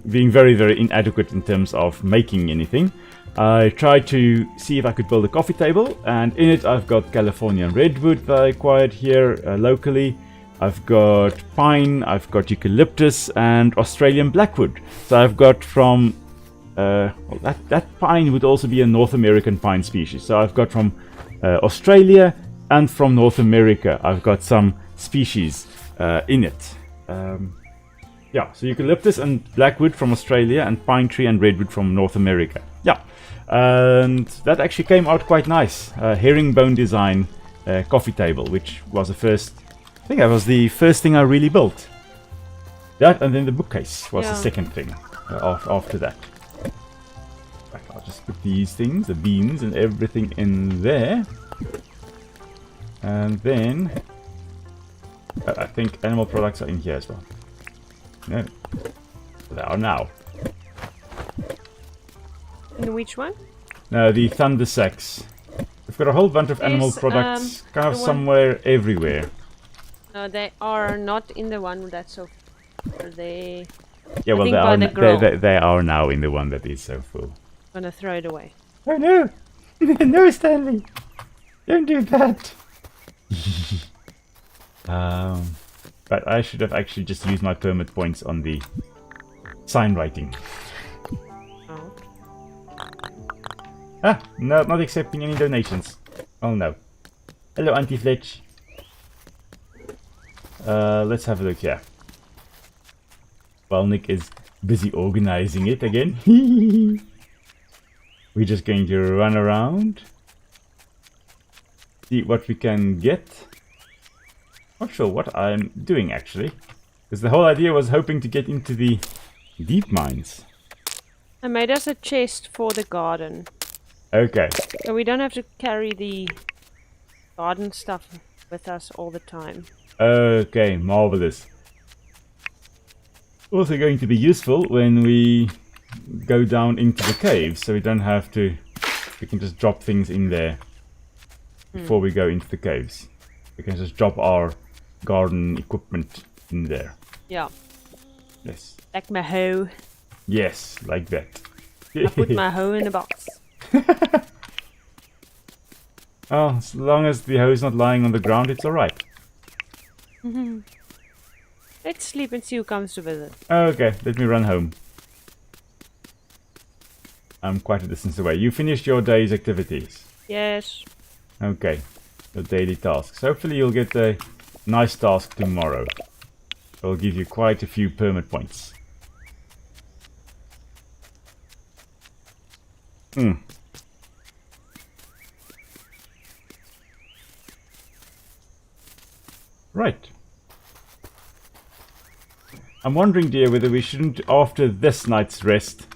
being very, very inadequate in terms of making anything. I tried to see if I could build a coffee table, and in it I've got Californian redwood that I acquired here locally. I've got pine, I've got eucalyptus, and Australian blackwood. So I've got from that pine would also be a North American pine species. So I've got from Australia and from North America. I've got some species in it. Yeah, so eucalyptus and blackwood from Australia, and pine tree and redwood from North America. Yeah, and that actually came out quite nice. Herringbone design coffee table, which was the first. I think that was the first thing I really built. That, and then the bookcase was the second thing after that. Right, I'll just put these things, the beans and everything in there. And then I think animal products are in here as well. No, they are now. In which one? No, the thunder sacks. We've got a whole bunch of animal products kind of somewhere everywhere. No, they are not in the one that's so full. They... Yeah, well, they are now in the one that is so full. I'm gonna throw it away. Oh no! No, Stanley! Don't do that! But I should have actually just used my permit points on the sign writing. Oh. Ah, no, not accepting any donations. Oh no. Hello, Auntie Fletch. Let's have a look here. While Nick is busy organizing it again. We're just going to run around. See what we can get. Not sure what I'm doing actually. Because the whole idea was hoping to get into the deep mines. I made us a chest for the garden. Okay. So we don't have to carry the garden stuff with us all the time. Okay, marvelous. Also going to be useful when we go down into the cave, so we don't have to... We can just drop things in there before we go into the caves. We can just drop our garden equipment in there. Yeah. Yes. Like my hoe. Yes, like that. I put my hoe in a box. Oh, as long as the hoe is not lying on the ground, it's alright. Let's sleep and see who comes to visit. Okay, let me run home. I'm quite a distance away. You finished your day's activities? Yes. Okay, your daily tasks. Hopefully you'll get a nice task tomorrow. It'll give you quite a few permit points. Right. I'm wondering, dear, whether we shouldn't, after this night's rest,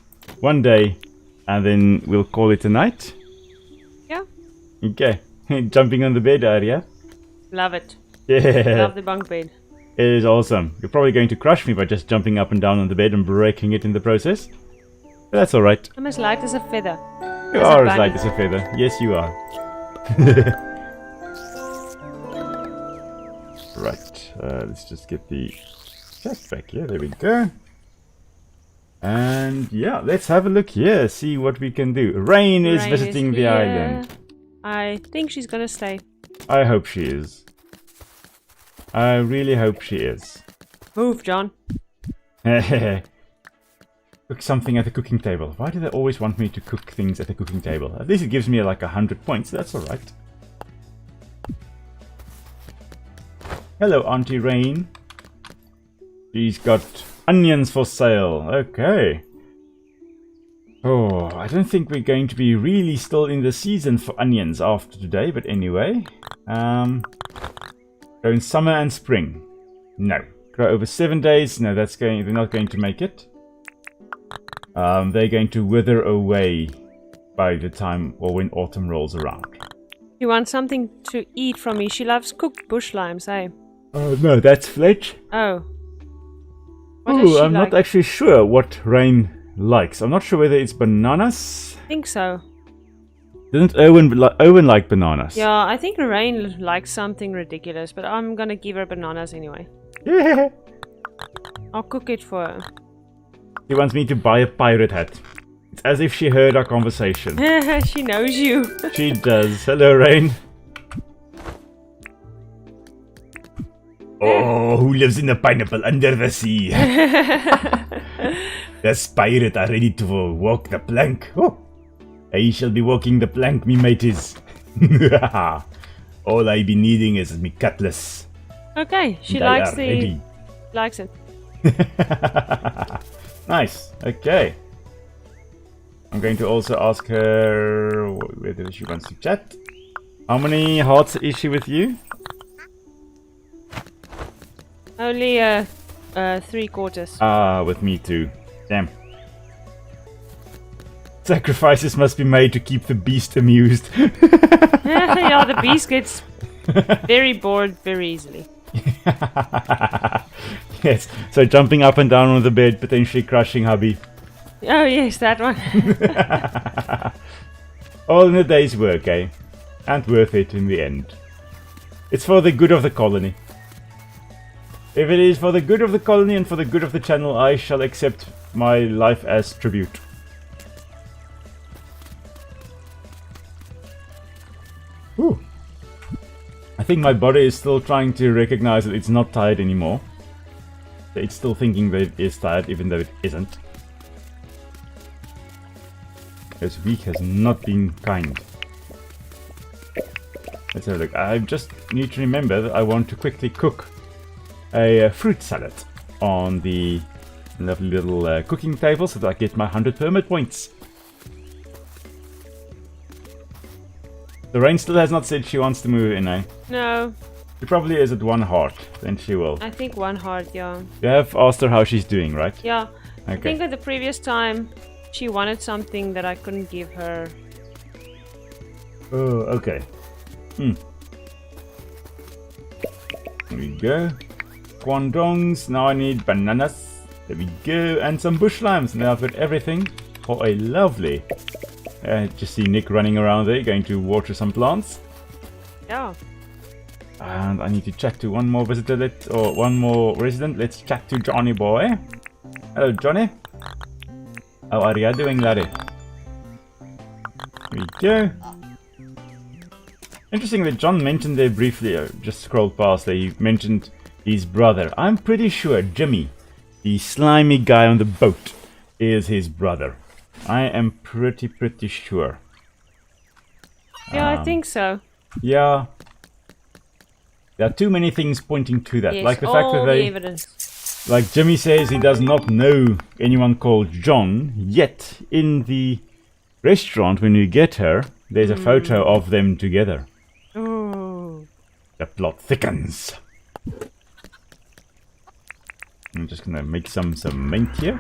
one day, and then we'll call it a night. Yeah. Okay. Jumping on the bed, Arya. Love it. Yeah. Love the bunk bed. It is awesome. You're probably going to crush me by just jumping up and down on the bed and breaking it in the process. But that's alright. I'm as light as a feather. You are as light as a feather. Yes, you are. Right. Let's just get the check back here. There we go. And yeah, let's have a look here. See what we can do. Rain is visiting the island. I think she's gonna stay. I hope she is. I really hope she is. Move, John. Cook something at the cooking table. Why do they always want me to cook things at the cooking table? At least it gives me like 100 points. That's alright. Hello, Auntie Rain. She's got onions for sale. Okay. Oh, I don't think we're going to be really still in the season for onions after today. But anyway. Grow in summer and spring. No. Grow over 7 days. No, they're not going to make it. They're going to wither away by the time or when autumn rolls around. You want something to eat from me? She loves cooked bush limes, eh? No, that's Fletch. Oh. What does she I'm like? not actually sure what Rain likes. I'm not sure whether it's bananas. I think so. Didn't Owen like bananas? Yeah, I think Rain likes something ridiculous, but I'm gonna give her bananas anyway. Yeah. I'll cook it for her. She wants me to buy a pirate hat. It's as if she heard our conversation. She knows you. She does. Hello, Rain. Oh, who lives in a pineapple under the sea? The pirate are ready to walk the plank. Oh, I shall be walking the plank, me mateys. All I be needing is me cutlass. Okay, she And likes I are ready. likes it. Nice. Okay. I'm going to also ask her whether she wants to chat. How many hearts is she with you? Only 3/4. Ah, with me too. Damn. Sacrifices must be made to keep the beast amused. Yeah, the beast gets very bored very easily. Yes, so jumping up and down on the bed, potentially crushing hubby. Oh yes, that one. All in a day's work, eh? And worth it in the end. It's for the good of the colony. If it is for the good of the colony and for the good of the channel, I shall accept my life as tribute. Ooh. I think my body is still trying to recognize that it's not tired anymore. It's still thinking that it is tired, even though it isn't. This week has not been kind. Let's have a look. I just need to remember that I want to quickly cook a fruit salad on the lovely little cooking table so that I get my 100 permit points. The Rain still has not said she wants to move in, eh? No, She probably is at 1 heart, then she will. I think 1 heart, yeah. You have asked her how she's doing, right? Yeah, Okay. I think at the previous time she wanted something that I couldn't give her. Oh, okay. There we go. Guandongs. Now I need bananas. There we go. And some bush limes. Now I've got everything for a lovely... just see Nick running around there, going to water some plants. Yeah. And I need to chat to one more visitor, or one more resident. Let's chat to Johnny boy. Hello, Johnny. How are you doing, laddie? There we go. Interesting that John mentioned there briefly, just scrolled past there, he mentioned his brother. I'm pretty sure Jimmy, the slimy guy on the boat, is his brother. I am pretty sure. Yeah, I think so. Yeah. There are too many things pointing to that. Yes, like the fact that all they... the evidence. Like Jimmy says he does not know anyone called John, yet in the restaurant when you get her, there's a photo of them together. Ooh. The plot thickens. I'm just gonna make some mint here.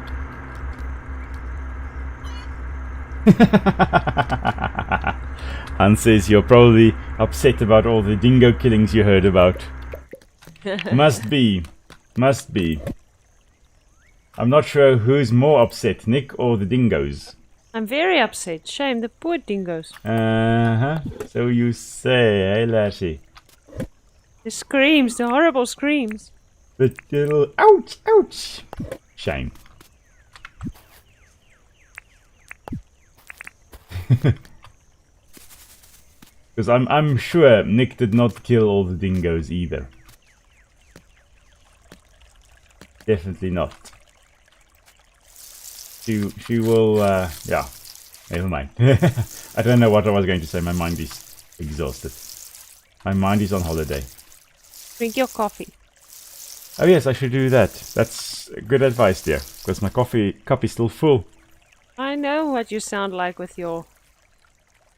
Hans says you're probably upset about all the dingo killings you heard about. Must be. Must be. I'm not sure who's more upset, Nick or the dingoes. I'm very upset. Shame, the poor dingoes. Uh-huh. So you say, hey lassie. The screams, the horrible screams. The little ouch, ouch. Shame. Because I'm sure Nick did not kill all the dingoes either. Definitely not. She will, yeah. Never mind. I don't know what I was going to say. My mind is exhausted. My mind is on holiday. Drink your coffee. Oh yes, I should do that. That's good advice, dear. Because my coffee cup is still full. I know what you sound like with your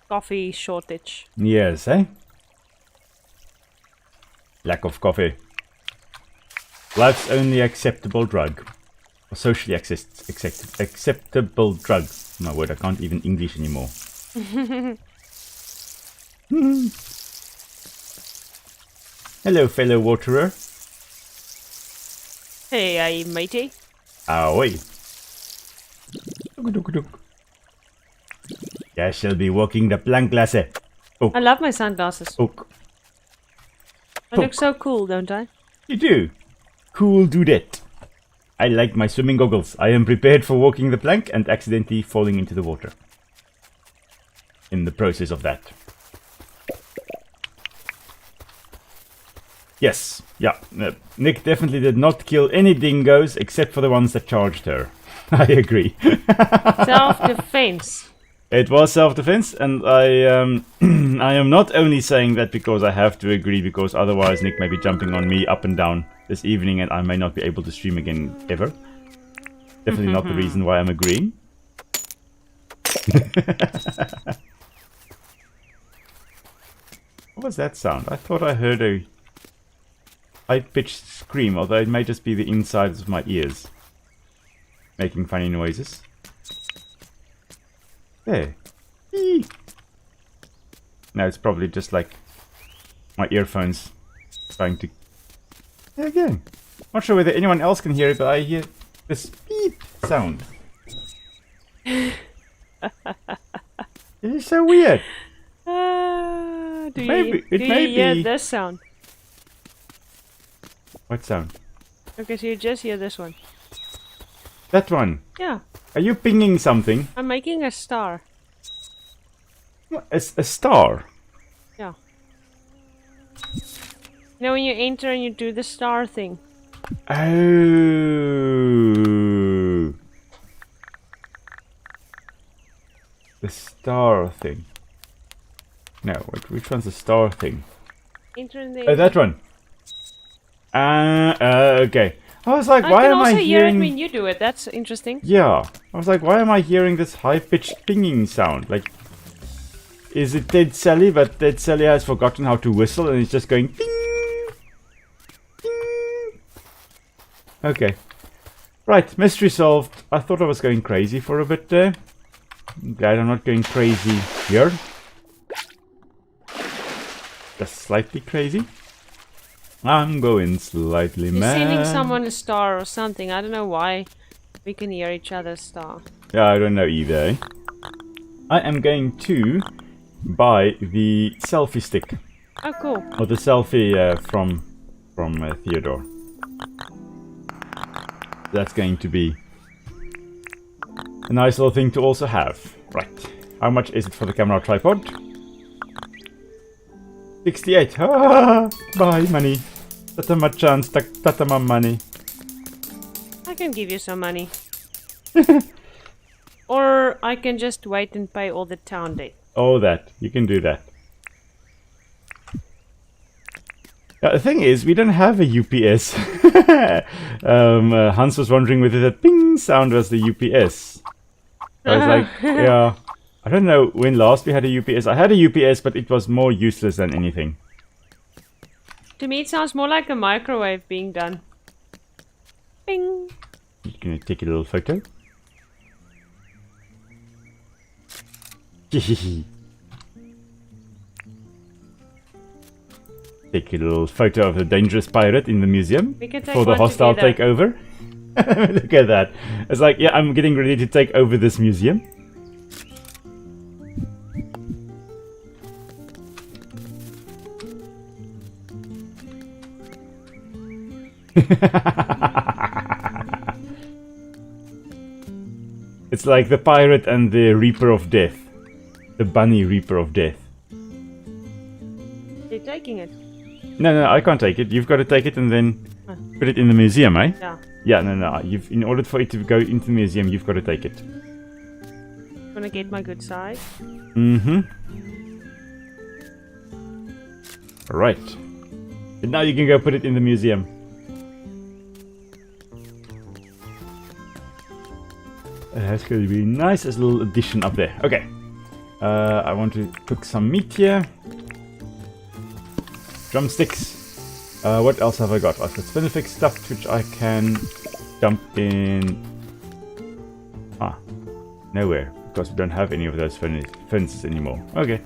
coffee shortage. Yes, eh? Lack of coffee. Life's only acceptable drug. Or socially acceptable drug. My word, I can't even English anymore. Hello, fellow waterer. Hey, matey. Ahoy. I shall be walking the plank, lassie. Oh. I love my sunglasses. Oh. I look so cool, don't I? You do. Cool dudette. I like my swimming goggles. I am prepared for walking the plank and accidentally falling into the water. In the process of that. Yes, yeah. Nick definitely did not kill any dingoes except for the ones that charged her. I agree. Self-defense. It was self-defense, and I am not only saying that because I have to agree, because otherwise Nick may be jumping on me up and down this evening and I may not be able to stream again ever. Definitely not the reason why I'm agreeing. What was that sound? I thought I heard a high-pitched scream, although it may just be the insides of my ears making funny noises. There. Eee. No, it's probably just like my earphones trying to... There again. Not sure whether anyone else can hear it, but I hear this beep sound. It is so weird. Do you hear this sound? What sound? Okay, so you just hear this one. That one. Yeah. Are you pinging something? I'm making a star. What? A star? Yeah. You know when you enter and you do the star thing? Oh. The star thing. No, which one's the star thing? Enter in the... Oh, that one. Okay. I was like, why am I hearing... I can also hear it when you do it. That's interesting. Yeah. I was like, why am I hearing this high-pitched pinging sound? Like, is it Dead Sally? But Dead Sally has forgotten how to whistle and it's just going ping, ping. Okay. Right, mystery solved. I thought I was going crazy for a bit there. I'm glad I'm not going crazy here. Just slightly crazy. I'm going slightly mad. You're sending someone a star or something. I don't know why we can hear each other's star. Yeah, I don't know either. I am going to buy the selfie stick. Oh, cool. Or the selfie from Theodore. That's going to be a nice little thing to also have. Right. How much is it for the camera tripod? 68. Ah, buy money. Tata my chance. Tata my money. I can give you some money. Or I can just wait and pay all the town debt. Oh, that. You can do that. The thing is, we don't have a UPS. Hans was wondering whether that ping sound was the UPS. I was like, yeah. I don't know when last we had a UPS. I had a UPS, but it was more useless than anything. To me, it sounds more like a microwave being done. Bing. You can take a little photo. Take a little photo of the dangerous pirate in the museum We can take for the one hostile together. takeover. Look at that. It's like, yeah, I'm getting ready to take over this museum. It's like the pirate and the Reaper of Death. The bunny Reaper of Death. You're taking it. No, I can't take it. You've got to take it and then put it in the museum, eh? Yeah. Yeah, no. In order for it to go into the museum, you've got to take it. Gonna get my good side. Mm-hmm. Right. And now you can go put it in the museum. That's going to be nice as a little addition up there. Okay. I want to cook some meat here. Drumsticks. What else have I got? I've got Spinifex stuff which I can dump in... nowhere. Because we don't have any of those furnaces anymore. Okay.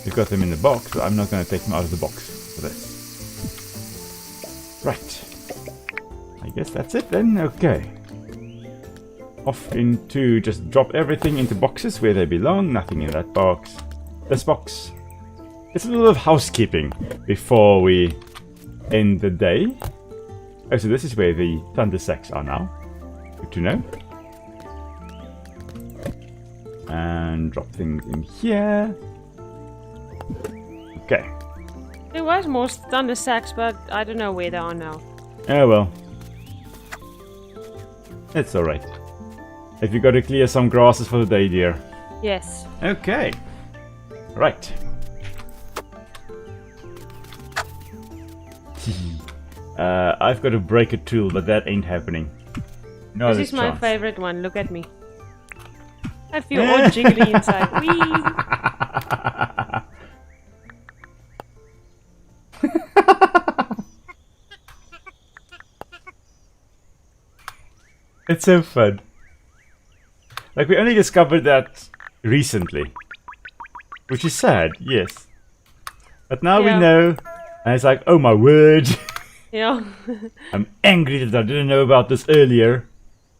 We've got them in the box, but I'm not going to take them out of the box for this. Right. I guess that's it then. Okay. Off into... just drop everything into boxes where they belong. Nothing in that box. This box. It's a little of housekeeping before we end the day. Oh, so this is where the thunder sacks are now. Good to know. And drop things in here. Okay. There was more thunder sacks, but I don't know where they are now. Oh well. It's alright. Have you got to clear some grasses for the day, dear? Yes. Okay. Right. I've got to break a tool, but that ain't happening. No, This there's is my chance. favorite one. Look at me. I feel all jiggly inside. Whee! It's so fun. Like, we only discovered that recently. Which is sad, yes. But now we Yeah. know, and it's like, oh my word. Yeah. I'm angry that I didn't know about this earlier.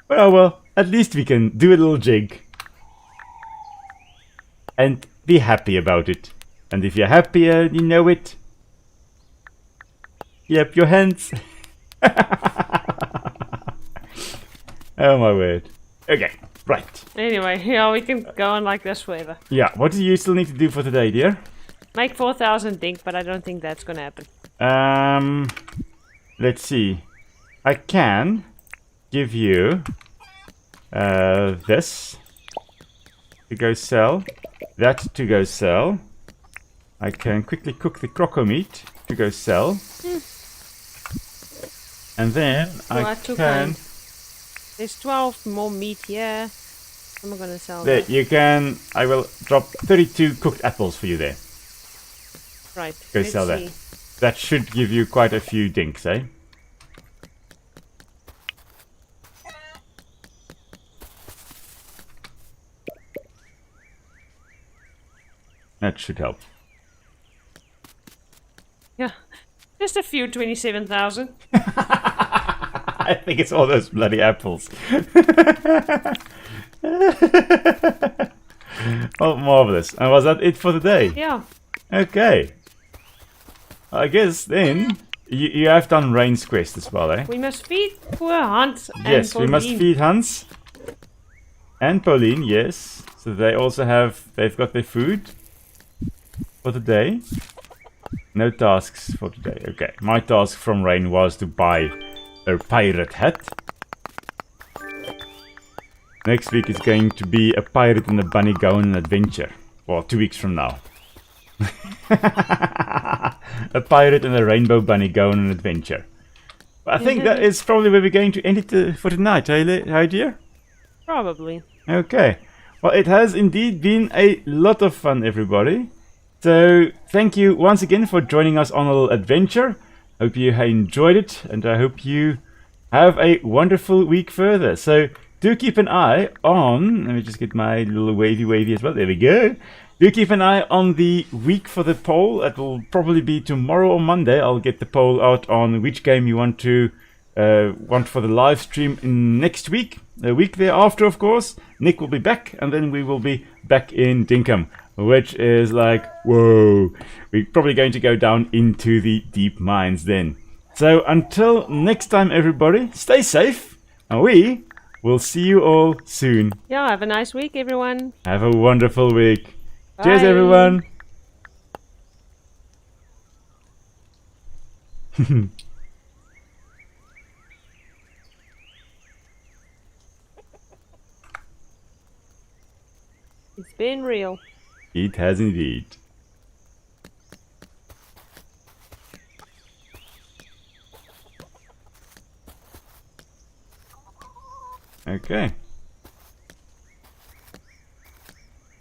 Well, at least we can do a little jig. And be happy about it. And if you're happier, you know it. Yep, your hands. Oh my word. Okay, right. Anyway, yeah, we can go on like this forever. Yeah, what do you still need to do for today, dear? Make 4,000 dink, but I don't think that's gonna happen. Let's see. I can give you this to go sell, that to go sell. I can quickly cook the croco meat to go sell. And then I can... There's 12 more meat here. I'm gonna sell There, that. you can... I will drop 32 cooked apples for you there. Right. Go let's sell see. that. That should give you quite a few dinks, eh? That should help. Yeah. Just a few 27,000. I think it's all those bloody apples. Oh, marvelous. And was that it for the day? Yeah. Okay. I guess then you have done Rain's quest as well, eh? We must feed poor Hans and Yes, we must Pauline. feed Hans and Pauline, yes. So they also they've got their food for the day. No tasks for today. Okay, my task from Rain was to buy a pirate hat. Next week is going to be a pirate and a bunny go on an adventure. Well, 2 weeks from now. A pirate and a rainbow bunny go on an adventure. But I think that is probably where we're going to end it for tonight, hey dear? Probably. Okay. Well, it has indeed been a lot of fun, everybody. So, thank you once again for joining us on a little adventure. Hope you enjoyed it, and I hope you have a wonderful week further. So, do keep an eye on... Let me just get my little wavy as well. There we go. Do keep an eye on the week for the poll. It will probably be tomorrow or Monday. I'll get the poll out on which game you want to want for the live stream in next week. The week thereafter, of course, Nic will be back, and then we will be back in Dinkum, which is like, whoa. We're probably going to go down into the deep mines then. So until next time, everybody, stay safe, and we will see you all soon. Yeah, have a nice week, everyone. Have a wonderful week. Bye. Cheers, everyone. It's been real. It has indeed. Okay.